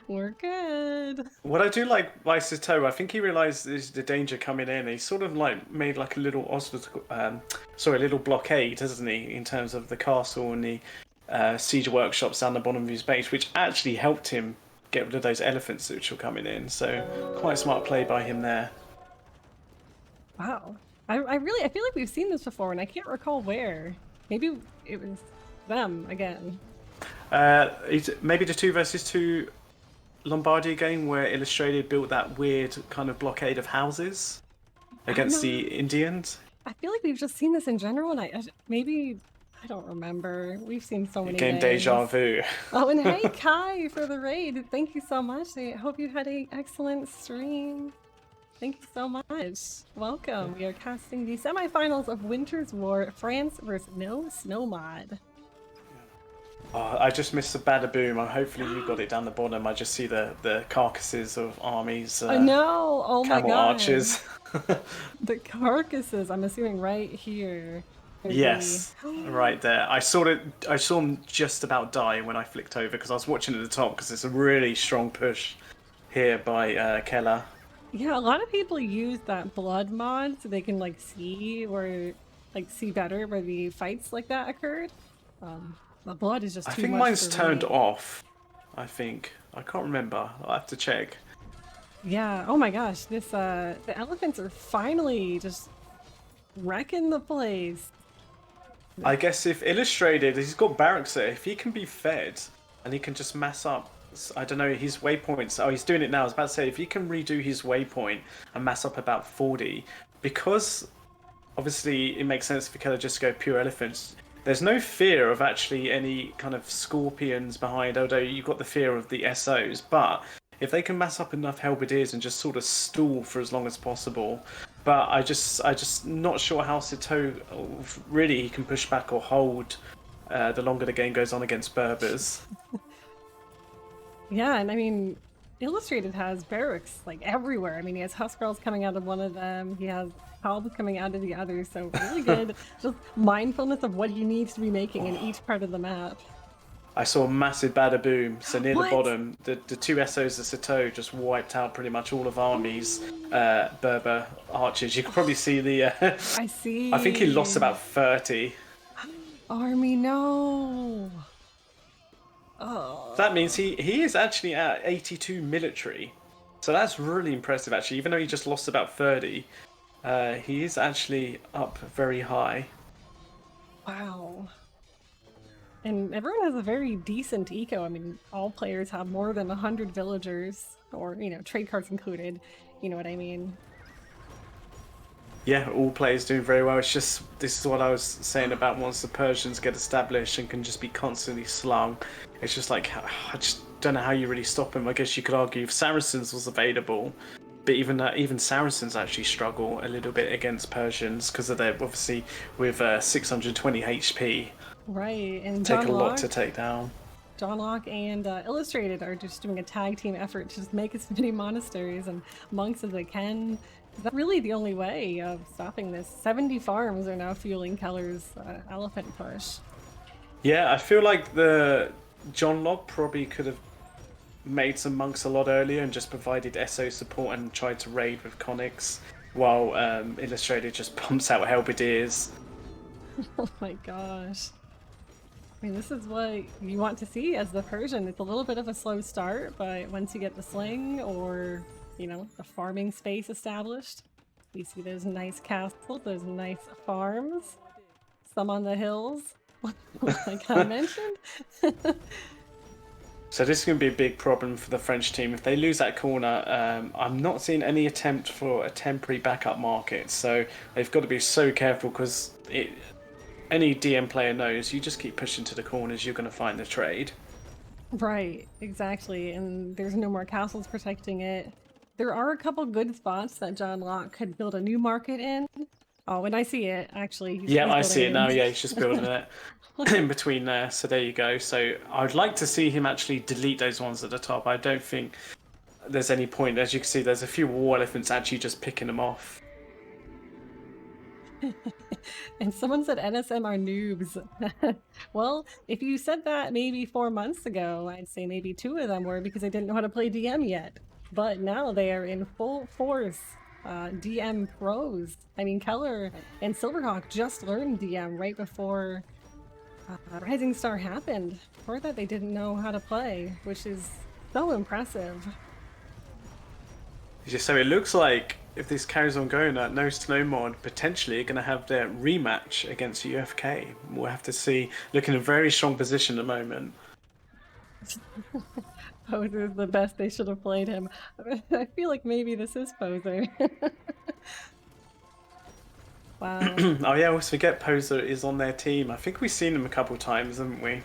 We're good. What I do like by Citeaux, I think he realised the danger coming in. He sort of like made like a little a little blockade, hasn't he, in terms of the castle and the siege workshops down the bottom of his base, which actually helped him get rid of those elephants which were coming in. So quite smart play by him there. Wow, I feel like we've seen this before, and I can't recall where. Maybe it was them again. Maybe the 2 versus 2 Lombardia game where Illustrated built that weird kind of blockade of houses against No, the Indians? I feel like we've just seen this in general, and maybe I don't remember. We've seen so many Game deja games. vu. Oh, and hey, Kai, for the raid. Thank you so much. I hope you had a excellent stream. Thank you so much. Welcome. We are casting the semifinals of Winter's War, France versus No Snow Mod. Oh, I just missed the bada boom. Hopefully you got it down the bottom. I just see the carcasses of armies. No! Oh my Camel god. archers. The carcasses, I'm assuming right here. Yes, right there. I saw it. I saw him just about die when I flicked over because I was watching at the top because it's a really strong push here by Keller. Yeah, a lot of people use that blood mod so they can like see better where the fights like that occurred. The blood is just I too think much mine's for turned me. off. I think I can't remember. I'll have to check. Yeah. Oh my gosh, the elephants are finally just wrecking the place. I guess if Illustrated, he's got barracks there. If he can be fed and he can just mass up, I don't know, his waypoints. Oh, he's doing it now. I was about to say, if he can redo his waypoint and mass up about 40, because obviously it makes sense for Keller just to go pure elephants. There's no fear of actually any kind of scorpions behind, although you've got the fear of the SOs. But if they can mass up enough halberdiers and just sort of stall for as long as possible, but I just not sure how Sito really can push back or hold the longer the game goes on against Berbers. Yeah, and I mean, Illustrated has barracks like everywhere. I mean, he has Huskarls coming out of one of them. He has Halbs coming out of the other. So really good, just mindfulness of what he needs to be making in each part of the map. I saw a massive bada boom. So near What? the bottom, the two SOs of Sito just wiped out pretty much all of Army's Berber archers. You can probably see the. I see. I think he lost about 30. Army, no. Oh. That means he is actually at 82 military. So that's really impressive actually. Even though he just lost about 30, he is actually up very high. Wow. And everyone has a very decent eco. I mean, all players have more than 100 villagers, or, you know, trade cards included. You know what I mean? Yeah, all players doing very well. It's just, this is what I was saying about once the Persians get established and can just be constantly slung. It's just like, I just don't know how you really stop them. I guess you could argue if Saracens was available, but even Saracens actually struggle a little bit against Persians because of their, obviously, with 620 HP. Right, and Take John a lot Locke, to take down. John Locke and Illustrated are just doing a tag team effort to just make as many monasteries and monks as they can. That's really the only way of stopping this. 70 farms are now fueling Keller's elephant push. Yeah, I feel like the John Locke probably could have made some monks a lot earlier and just provided SO support and tried to raid with conics, while Illustrated just pumps out halberdiers. Oh my gosh. I mean, this is what you want to see as the Persian. It's a little bit of a slow start, but once you get the sling or, you know, the farming space established, we see those nice castles, those nice farms, some on the hills, like I mentioned. So this is going to be a big problem for the French team. If they lose that corner, I'm not seeing any attempt for a temporary backup market. So they've got to be so careful because any DM player knows you just keep pushing to the corners, you're going to find the trade. Right, exactly. And there's no more castles protecting it. There are a couple good spots that John Locke could build a new market in. Oh, and I see it, actually. He's I see it building now. Yeah, he's just building it in between there. So there you go. So I'd like to see him actually delete those ones at the top. I don't think there's any point. As you can see, there's a few war elephants actually just picking them off. And someone said NSM are noobs. Well, if you said that maybe 4 months ago, I'd say maybe 2 of them were because they didn't know how to play DM yet. But now they are in full force. DM pros. I mean, Keller and Silverhawk just learned DM right before Rising Star happened. Before that, they didn't know how to play, which is so impressive. So it looks like if this carries on going, that No Snow Mod potentially are going to have their rematch against UFK. We'll have to see. Looking in a very strong position at the moment. Poser's the best. They should have played him. I feel like maybe this is Poser. Wow. Oh yeah, I always forget Poser is on their team. I think we've seen him a couple times, haven't we?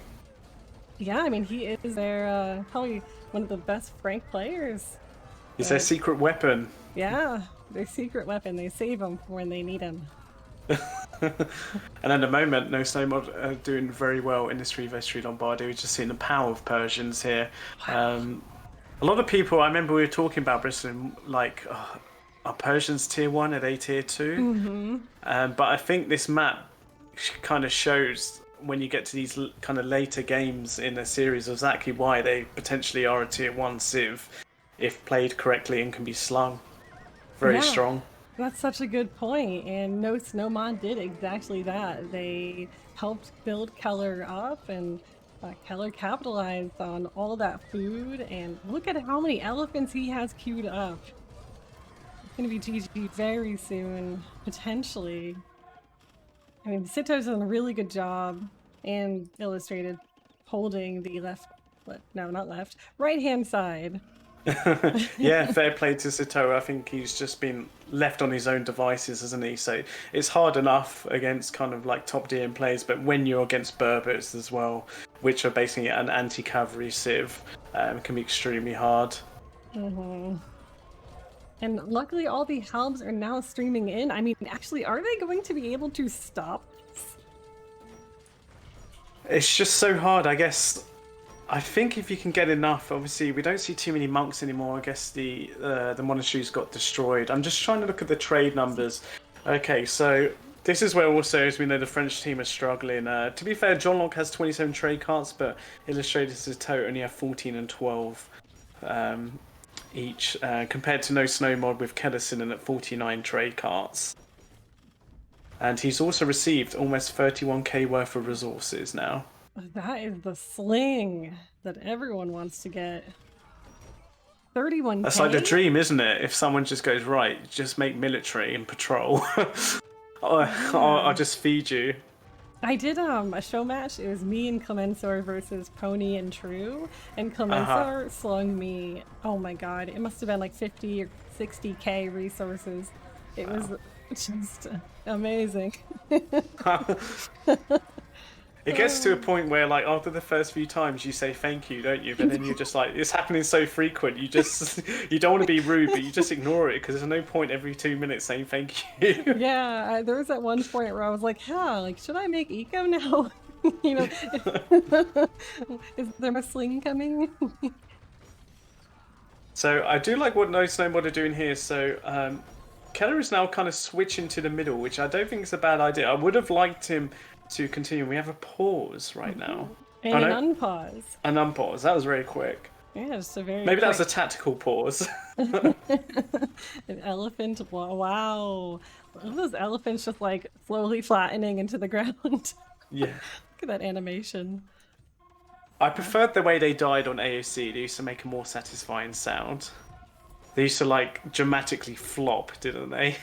Yeah, I mean, he is their probably one of the best Frank players. He's their secret weapon. Yeah, their secret weapon. They save him for when they need him. And at the moment, No Snowmod are doing very well in this 3v3 Lombardy. We've just seen the power of Persians here. A lot of people, I remember we were talking about Brisolyn, like, are Persians tier 1? Are they tier 2? But I think this map kind of shows when you get to these kind of later games in a series exactly why they potentially are a tier 1 civ if played correctly and can be slung. Very strong. That's such a good point, and No Snowmon did exactly that. They helped build Keller up, and Keller capitalized on all that food, and look at how many elephants he has queued up. It's gonna be GG very soon, potentially. I mean, Sito's done a really good job, and Illustrated holding the right-hand side. Yeah, fair play to Sito. I think he's just been left on his own devices, hasn't he? So it's hard enough against kind of like top DM players, but when you're against Berbers as well, which are basically an anti-cavalry civ, it can be extremely hard. And luckily all the helms are now streaming in. I mean, actually, are they going to be able to stop this? It's just so hard, I guess. I think if you can get enough, obviously we don't see too many monks anymore. I guess the monasteries got destroyed. I'm just trying to look at the trade numbers. Okay, so this is where also, as we know, the French team are struggling. To be fair, John Locke has 27 trade carts, but Illustrated Sito only have 14 and 12 each, compared to No Snowmod with Kellerson at 49 trade carts. And he's also received almost 31k worth of resources now. That is the sling that everyone wants to get. 31k? That's like the dream, isn't it? If someone just goes, right, just make military and patrol. I'll just feed you. I did a show match. It was me and Clemensor versus Pony and True. And Clemensor slung me, oh my god, it must have been like 50 or 60k resources. It was just amazing. It gets to a point where, like, after the first few times, you say thank you, don't you? But then you're just like, it's happening so frequent. You just, you don't want to be rude, but you just ignore it because there's no point every 2 minutes saying thank you. Yeah, there was at one point where I was like, like, should I make eco now? You know, is there a sling coming? So I do like what No Snowmod are doing here. So Keller is now kind of switching to the middle, which I don't think is a bad idea. I would have liked him to continue. We have a pause right now. And an unpause. An unpause. That was very quick. Yeah, just a very Maybe quick... that was a tactical pause. An elephant. Wow. Look at those elephants just like slowly flattening into the ground. Yeah. Look at that animation. I preferred the way they died on AOC. They used to make a more satisfying sound. They used to like dramatically flop, didn't they?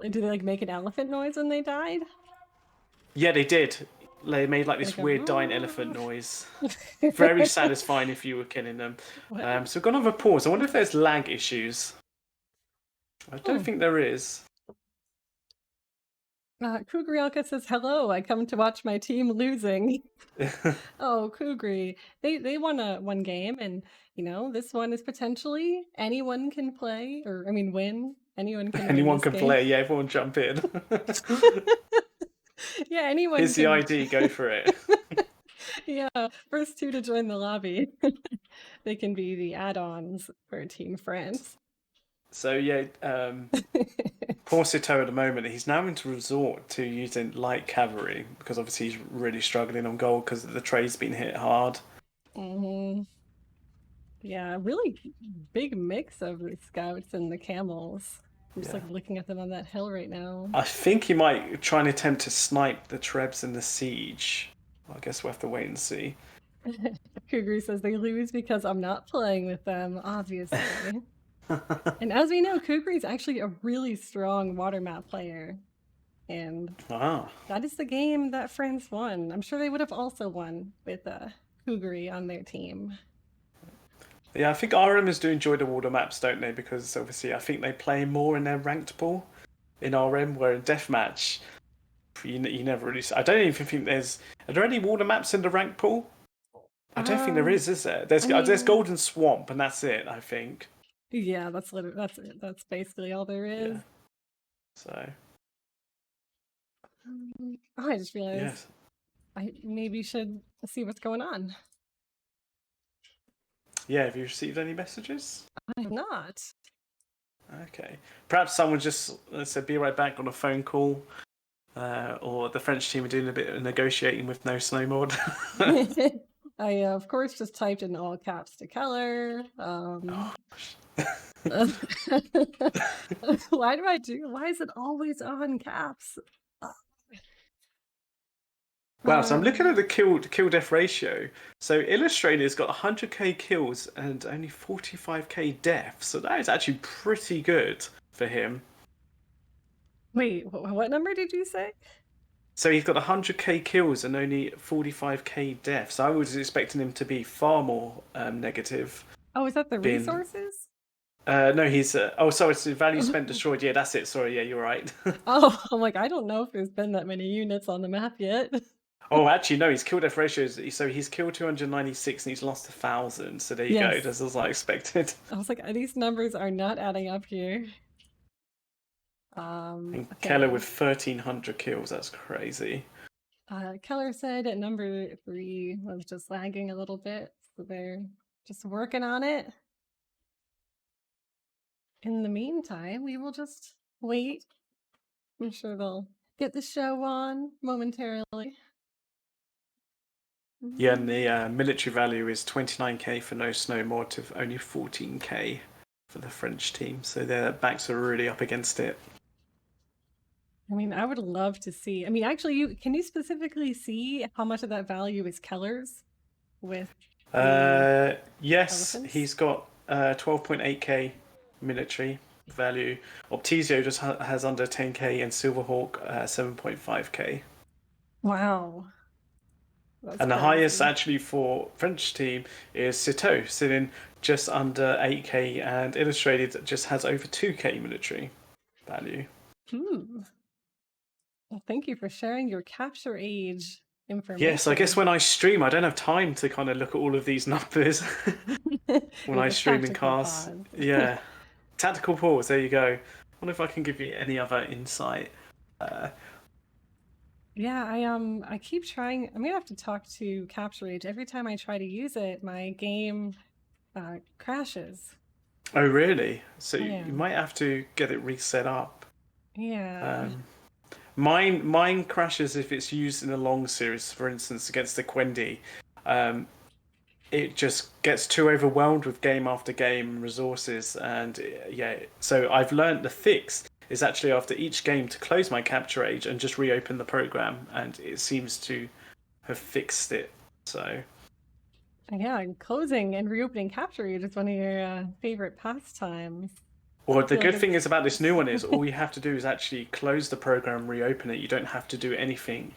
Did they like make an elephant noise when they died? Yeah, they did. They made like this weird dying elephant noise. Very satisfying if you were killing them. So we've got another pause. I wonder if there's lag issues. I don't think there is. Kugrielka says, hello, I come to watch my team losing. Oh, Kugri. They won one game, and, you know, this one is potentially anyone can play, or, I mean, win. Anyone can Anyone can play, yeah, everyone jump in. Yeah, anyone Here's can... the ID, go for it. Yeah, first two to join the lobby. They can be the add-ons for Team France. So yeah, poor Sito at the moment, he's now into resort to using light cavalry because obviously he's really struggling on gold because the trade's been hit hard. Yeah, really big mix of the scouts and the camels. I'm just like looking at them on that hill right now. I think he might try and attempt to snipe the Trebs in the siege. I guess we'll have to wait and see. Kugri says they lose because I'm not playing with them, obviously. And as we know, Kugri is actually a really strong water map player. And that is the game that France won. I'm sure they would have also won with Kugri on their team. Yeah, I think RM is do enjoy the water maps, don't they? Because obviously, I think they play more in their ranked pool in RM, where in deathmatch, you never really. I don't even think there's. Are there any water maps in the ranked pool? I don't think there is there? I There's mean, Golden Swamp, and that's it. I think. yeah, that's literally that's it. That's basically all there is. Yeah. So. I just realized Yes. I maybe should see what's going on. Yeah. Have you received any messages? I have not. Okay. Perhaps someone just said, "Be right back" on a phone call, or the French team are doing a bit of negotiating with no snow mod. I of course just typed in all caps to Keller. Oh, Why do I do? Why is it always on caps? wow, so I'm looking at Um, the kill death ratio. So Illustrator's got 100k kills and only 45k deaths. So that is actually pretty good for him. wait, what number did you say? So he's got 100k kills and only 45k deaths. I was expecting him to be far more negative. Oh, is that the Being resources? no, he's oh sorry, it's the value spent destroyed. Yeah, that's it. Sorry, yeah, you're right. Oh, I'm like, I don't know if there's been that many units on the map yet. Oh, actually, no. His kill death ratio is so he's killed 296 and he's lost 1,000. So there you go. Yes. That's as I expected. I was like, these numbers are not adding up here. And Keller Okay. with 1,300 kills. That's crazy. Keller said at number 3 was just lagging a little bit, so they're just working on it. In the meantime, we will just wait. I'm sure they'll get the show on momentarily. Yeah, and the military value is 29k for no snow mod to only 14k for the French team. So their backs are really up against it. I mean, I would love to see. I mean, actually, can you specifically see how much of that value is Keller's with the Yes, elephants? he's got 12.8k military value. Optizio just has under 10k and Silverhawk 7.5k. Wow, that's And the highest crazy. actually for French team is Citeaux, sitting just under 8k, and Illustrated just has over 2k military value. Hmm. Well, thank you for sharing your capture age Yes, I guess information. when I stream, I don't have time to kind of look at all of these numbers when With I a stream in tactical cars. pause. Yeah, tactical pause. There you go. I wonder if I can give you any other insight. Uh, Yeah, I keep trying. I'm gonna have to talk to Capture Age. Every time I try to use it, my game crashes. oh, really? So Yeah. you might have to get it reset up. Yeah. Um, mine crashes if it's used in a long series, for instance, against the Quendi. Um, it just gets too overwhelmed with game after game resources, and yeah. So I've learned the fix is actually after each game to close my capture age and just reopen the program, and it seems to have fixed it. So. Yeah, and closing and reopening Capture Age is one of your favorite pastimes. I Well, the feel like good thing it's is about this new one is all you have to do is actually close the program, reopen it. You don't have to do anything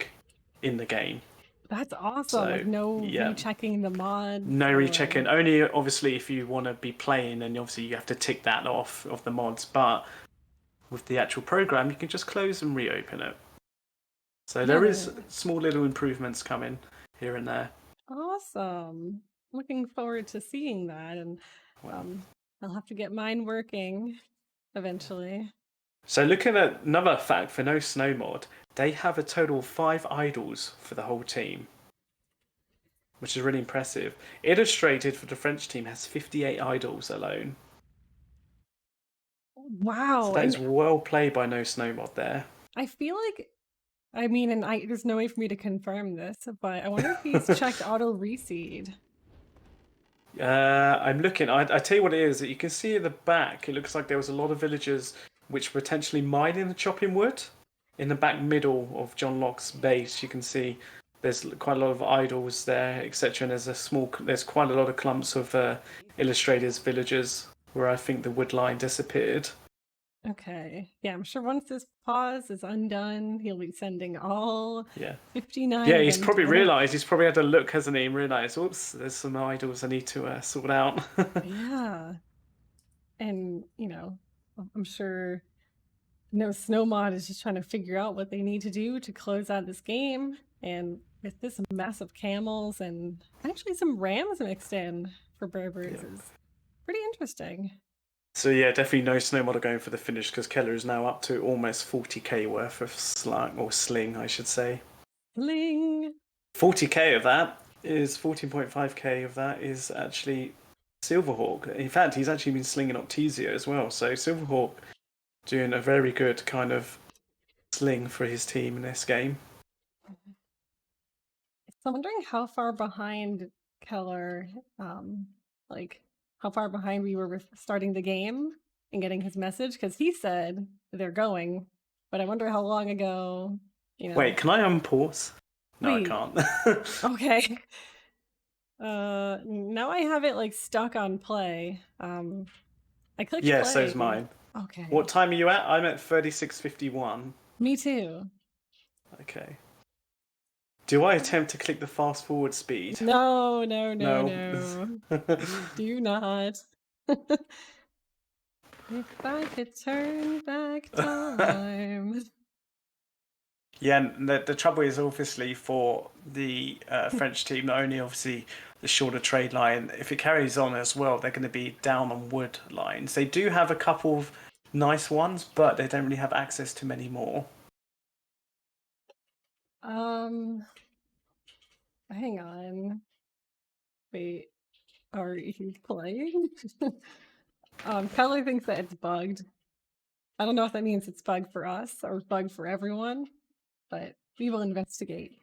in the game. that's awesome. Like So no yeah, rechecking the mods no or rechecking. Only obviously if you want to be playing, and obviously you have to tick that off of the mods. But with the actual program, you can just close and reopen it. So yeah, there is they're small little improvements coming here and there. awesome. Looking forward to seeing that, and Well, um, I'll have to get mine working eventually. so looking at another fact for no snow mod, they have a total of 5 idols for the whole team, which is really impressive. Illustrated for the French team has 58 idols alone. So Wow, that and is well played by No Snow Mod there. I feel like I mean, and there's no way for me to confirm this, but I wonder if he's checked auto reseed. I'm looking. I tell you what it is. You can see at the back, it looks like there was a lot of villagers which potentially mining the chopping wood. In the back middle of John Locke's base, you can see there's quite a lot of idols there, etc. And there's quite a lot of clumps of illustrators, villagers, where I think the wood line disappeared. Okay. Yeah, I'm sure once this pause is undone, he'll be sending all Yeah. 59 Yeah, of he's them to probably the... realised, he's probably had a look, hasn't he, and realised, oops, there's some idols I need to sort out. Yeah. And, I'm sure No Snow Mod is just trying to figure out what they need to do to close out this game. And with this massive camels and actually some rams mixed in for Berbers Yeah. is pretty interesting. So yeah, definitely no Snowmodder going for the finish because Keller is now up to almost 40k worth of sling, I should say. Ling! 40k of that is 14.5k of that is actually Silverhawk. In fact, he's actually been slinging Optizia as well. So Silverhawk doing a very good kind of sling for his team in this game. So I'm wondering how far behind Keller, um, like how far behind we were with starting the game and getting his message, because he said they're going, but I wonder how long ago, Wait, can I unpause? No, I Wait, can't. okay. Now I have it like stuck on play. I clicked Yeah, play. so's mine. Okay. What time are you at? I'm at 36:51. Me too. Okay. Do I attempt to click the fast forward speed? No. No. Do not. If I could turn back time. Yeah, and the trouble is obviously for the French team, not only obviously the shorter trade line, if it carries on as well, they're going to be down on wood lines. They do have a couple of nice ones, but they don't really have access to many more. Hang on. Wait, are you playing? Keller thinks that it's bugged. I don't know if that means it's bugged for us or bugged for everyone, but we will investigate.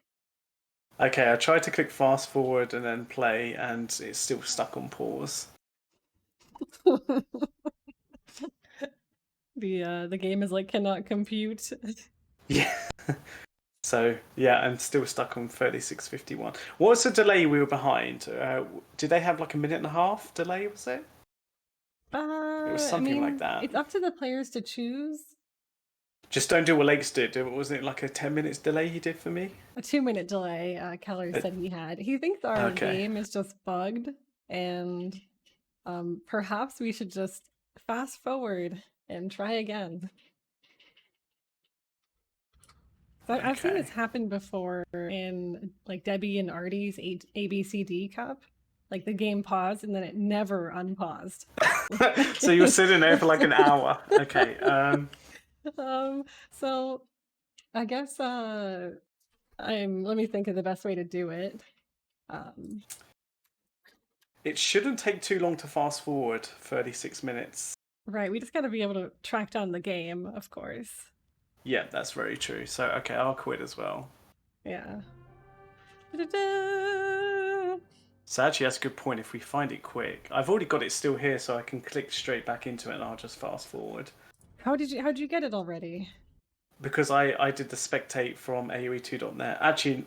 Okay, I tried to click fast forward and then play, and it's still stuck on pause. The game is like cannot compute. Yeah. So yeah, I'm still stuck on 36:51. What was the delay we were behind? Did they have like a minute and a half delay? Was it? It was something like that. It's up to the players to choose. Just don't do what Lakes did. Wasn't it like a 10 minutes delay he did for me? A 2-minute delay, Keller said he had. He thinks our Okay. game is just bugged, and perhaps we should just fast forward and try again. I've seen this happen before in like Debbie and Artie's ABCD Cup. Like the game paused and then it never unpaused. So you were sitting there for like an hour. Okay. So I guess let me think of the best way to do it. It shouldn't take too long to fast forward 36 minutes. Right, we just got to be able to track down the game, of course. Yeah, that's very true. So, okay, I'll quit as well. Yeah. Da-da-da! So actually, that's a good point. If we find it quick, I've already got it still here, so I can click straight back into it, and I'll just fast forward. How'd you get it already? Because I did the spectate from AOE2.net. Actually,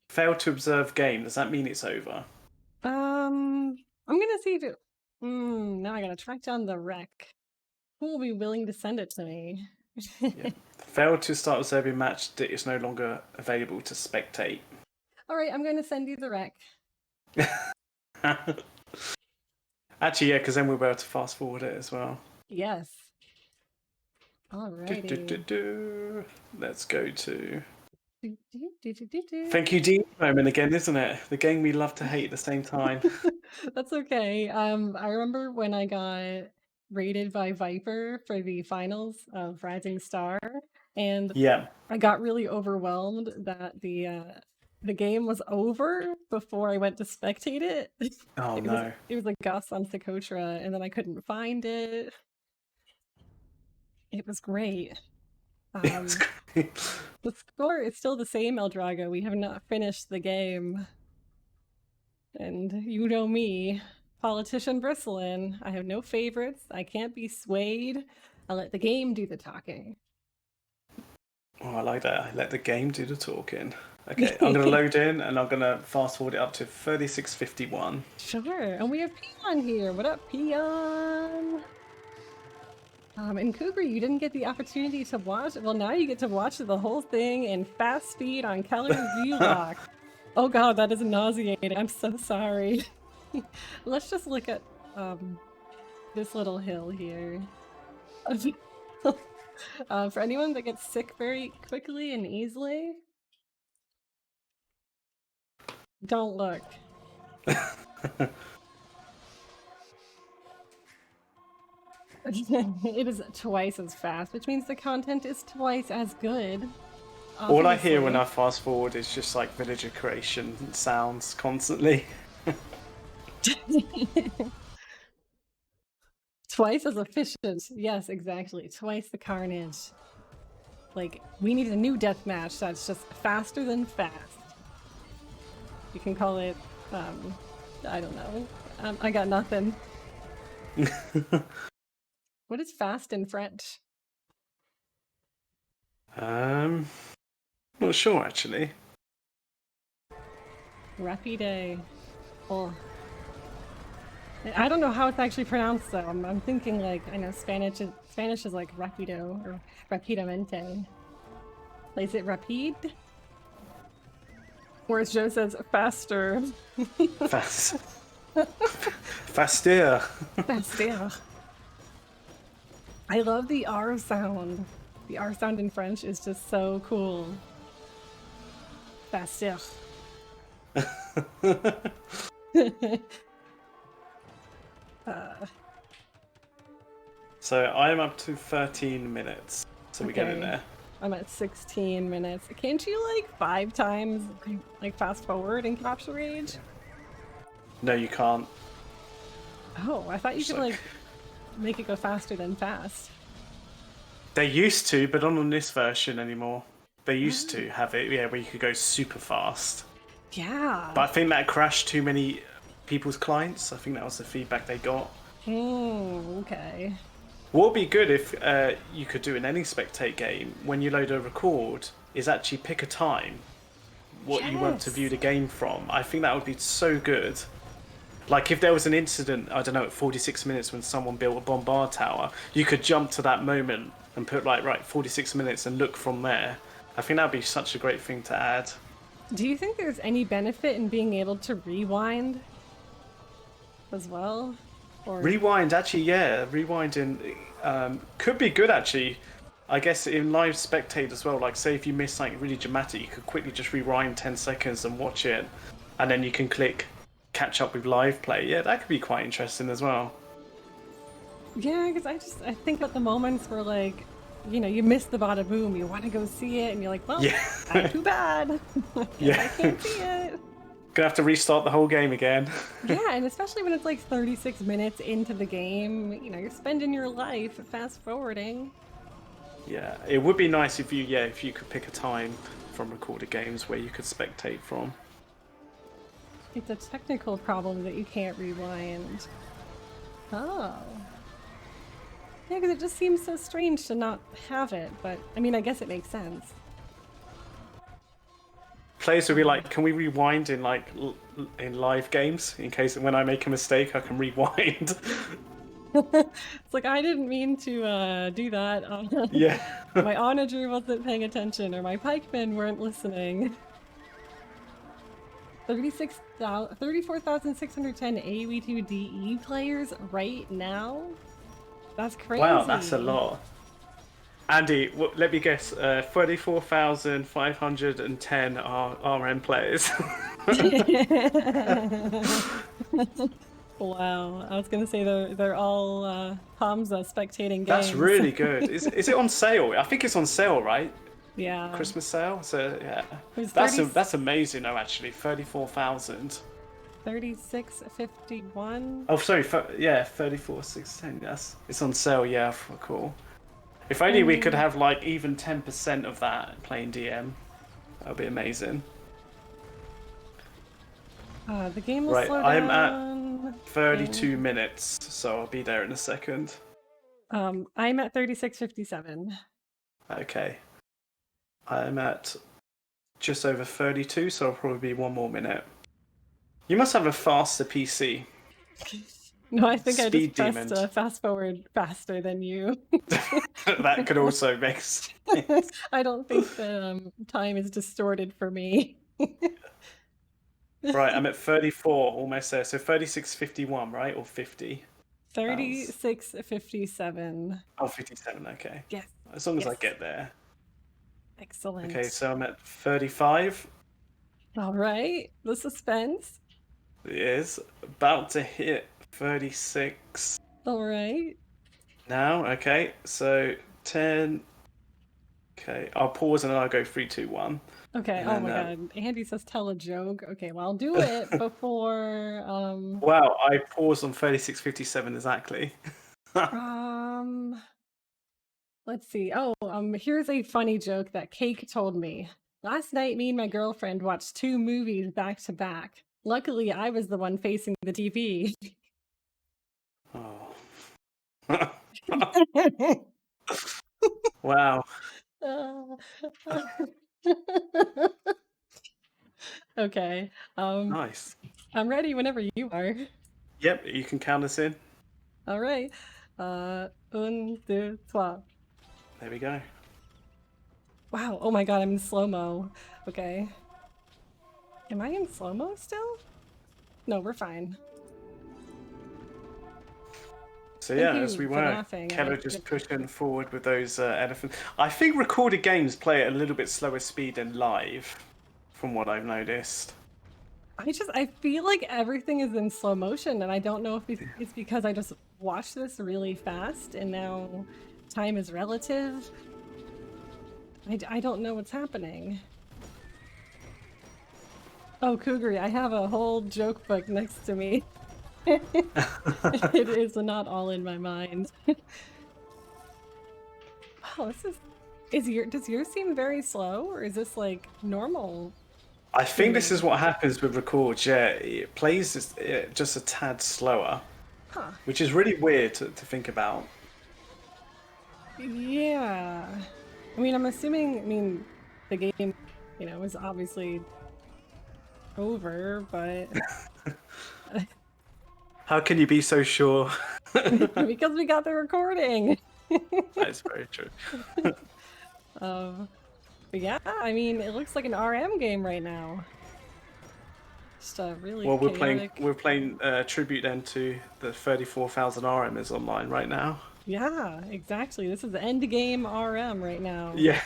failed to observe game. Does that mean it's over? I'm gonna see if it. Now I gotta track down the rec. Who will be willing to send it to me? Yeah. Failed to start observing match. It's no longer available to spectate. All right, I'm going to send you the rec. Actually, yeah, because then we'll be able to fast forward it as well. Yes. Alrighty. Let's go to. Thank you, D moment again, isn't it? The game we love to hate at the same time. That's okay. I remember when I got rated by Viper for the finals of Rising Star, and Yeah. I got really overwhelmed that the game was over before I went to spectate it. Oh no. It was like Gus on Socotra, and then I couldn't find it. It was great. The score is still the same, Eldrago. We have not finished the game. And you know me, politician Brisolyn. I have no favorites. I can't be swayed. I let the game do the talking. Oh, I like that. I let the game do the talking. Okay, I'm going to load in and I'm going to fast forward it up to 36:51. Sure. And we have Peon here. What up, Peon? And Cougar, you didn't get the opportunity to watch. Well, now you get to watch the whole thing in fast speed on Keller's view lock. Oh god, that is nauseating. I'm so sorry. Let's just look at this little hill here. For anyone that gets sick very quickly and easily, don't look. It is twice as fast, which means the content is twice as good. All I hear when I fast forward is just like villager creation sounds constantly. Twice as efficient. Yes, exactly. Twice the carnage. Like, we need a new deathmatch that's just faster than fast. You can call it, I don't know. I got nothing. What is fast in French? Not sure actually. Rapide. Oh. I don't know how it's actually pronounced though. I'm thinking like, I know Spanish is like rapido or rapidamente. Is it rapide? Whereas Joe says faster. Fast. Faster. Faster. I love the R sound. The R sound in French is just so cool. Faster. So I'm up to 13 minutes. So we get in there. I'm at 16 minutes. Can't you like 5 times like fast forward in Capture Rage? No, you can't. Oh, I thought you could like make it go faster than fast. They used to, but not on this version anymore. They used to have it, yeah, where you could go super fast. Yeah. But I think that crashed too many people's clients. I think that was the feedback they got. Okay. What would be good if you could do in any spectate game, when you load a record, is actually pick a time what you want to view the game from. I think that would be so good. Like if there was an incident, I don't know, at 46 minutes when someone built a bombard tower, you could jump to that moment and put like, right, 46 minutes and look from there. I think that would be such a great thing to add. Do you think there's any benefit in being able to rewind as well? Or... Rewind, actually, yeah. Rewinding could be good, actually. I guess in live spectate as well, like say if you miss something really dramatic, you could quickly just rewind 10 seconds and watch it. And then you can click catch up with live play. Yeah, that could be quite interesting as well. Yeah, because I think at the moments where like, you know, you miss the bada boom, you want to go see it, and you're like, well, not too bad. Yeah, I can't see it. Gonna have to restart the whole game again. Yeah, and especially when it's like 36 minutes into the game, you know, you're spending your life fast forwarding. Yeah, it would be nice if you could pick a time from recorded games where you could spectate from. It's a technical problem that you can't rewind. Oh. Yeah, because it just seems so strange to not have it, but I mean, I guess it makes sense. Players would be like, can we rewind in like in live games in case when I make a mistake I can rewind? It's like, I didn't mean to do that. Yeah. My onager wasn't paying attention or my pikemen weren't listening. 34,610 AoE2DE players right now? That's crazy. Wow, that's a lot. Andy, let me guess, 34,510 are RM players. Wow, I was gonna say they're all Hamza spectating games. That's really good. Is it on sale? I think it's on sale, right? Yeah. Christmas sale. So yeah, that's amazing. though. Actually, 34,000. 36.51. Oh, sorry. 34,610. Yes, it's on sale. Yeah, cool. If only we could have like even 10% of that playing DM. That would be amazing. The game will slow down. I'm at 32 minutes, so I'll be there in a second. I'm at 36.57. Okay. I'm at just over 32, so I'll probably be one more minute. You must have a faster PC. No, I think I Speed just pressed demons. fast forward faster than you. That could also make sense. I don't think the time is distorted for me. Right, I'm at 34, almost there. So 36.51, right? Or 50? That was... 36:57. Oh, 57, okay. Yes. As long as I Yes. get there. Okay, Excellent. so I'm at 35. All right. The suspense. It is about to hit 36 All right. now. Okay, so 10. Okay, I'll pause and then I'll go 3, 2, 1. Okay. And Oh then, my God. Andy says tell a joke. Okay, well, I'll do it before wow, I paused on 36.57 exactly. um let's see. Oh, here's a funny joke that Cake told me. Last night me and my girlfriend watched 2 movies back to back. Luckily, I was the one facing the TV. Oh. Wow, Okay. Um nice. I'm ready whenever you are. Yep, you can count us in. All right. Un, deux, trois. There we go. Wow. Oh my God, I'm in slow-mo. Okay. Am I in slow-mo still? No, we're fine. So Thank yeah, as you we for were, laughing. Keller just pushing forward with those elephants. I think recorded games play at a little bit slower speed than live, from what I've noticed. I feel like everything is in slow motion, and I don't know if it's because I just watched this really fast and now time is relative. I don't know what's happening. Oh, Cougary, I have a whole joke book next to me. It is not all in my mind. Wow, does yours seem very slow, or is this like normal? I think this is what happens with records. Yeah, it plays just a tad slower, Huh. which is really weird to think about. Yeah. I mean, I'm assuming, the game, is obviously over, but How can you be so sure? because we got the recording. That's very true. But yeah, I mean, it looks like an RM game right now. Just a really Well, chaotic. we're playing tribute then to the 34,000 RMs online right now. Yeah, exactly. This is the end game RM right now. Yeah.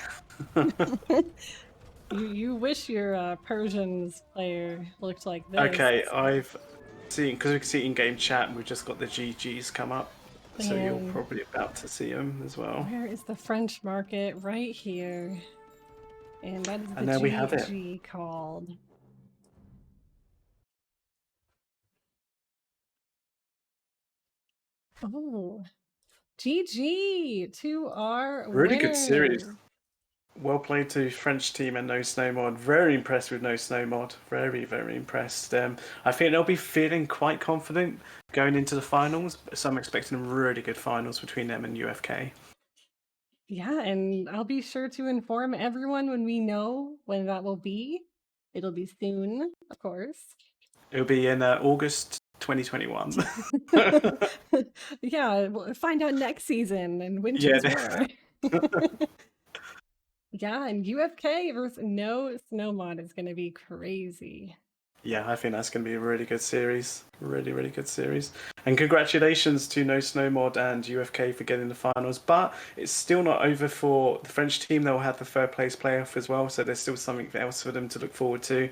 You wish your Persians player looked like this. Okay, I've seen, because we can see in-game chat, and we've just got the GGs come up, so you're And probably about to see them as well. where is the French market? Right here. And that is the And there we have it. GG called. Oh, GG to our Really winner. good series. Well played to French team and No Snow Mod. Very impressed with No Snow Mod. Very, very impressed. I think they'll be feeling quite confident going into the finals. So I'm expecting really good finals between them and UFK. Yeah, and I'll be sure to inform everyone when we know when that will be. It'll be soon, of course. It'll be in August 2021. Yeah, we'll find out next season in Winter's War. Yeah, and UFK versus No Snow Mod is going to be crazy. Yeah, I think that's going to be a really good series. Really, really good series. And congratulations to No Snow Mod and UFK for getting the finals. But it's still not over for the French team. They'll have the third place playoff as well. So there's still something else for them to look forward to.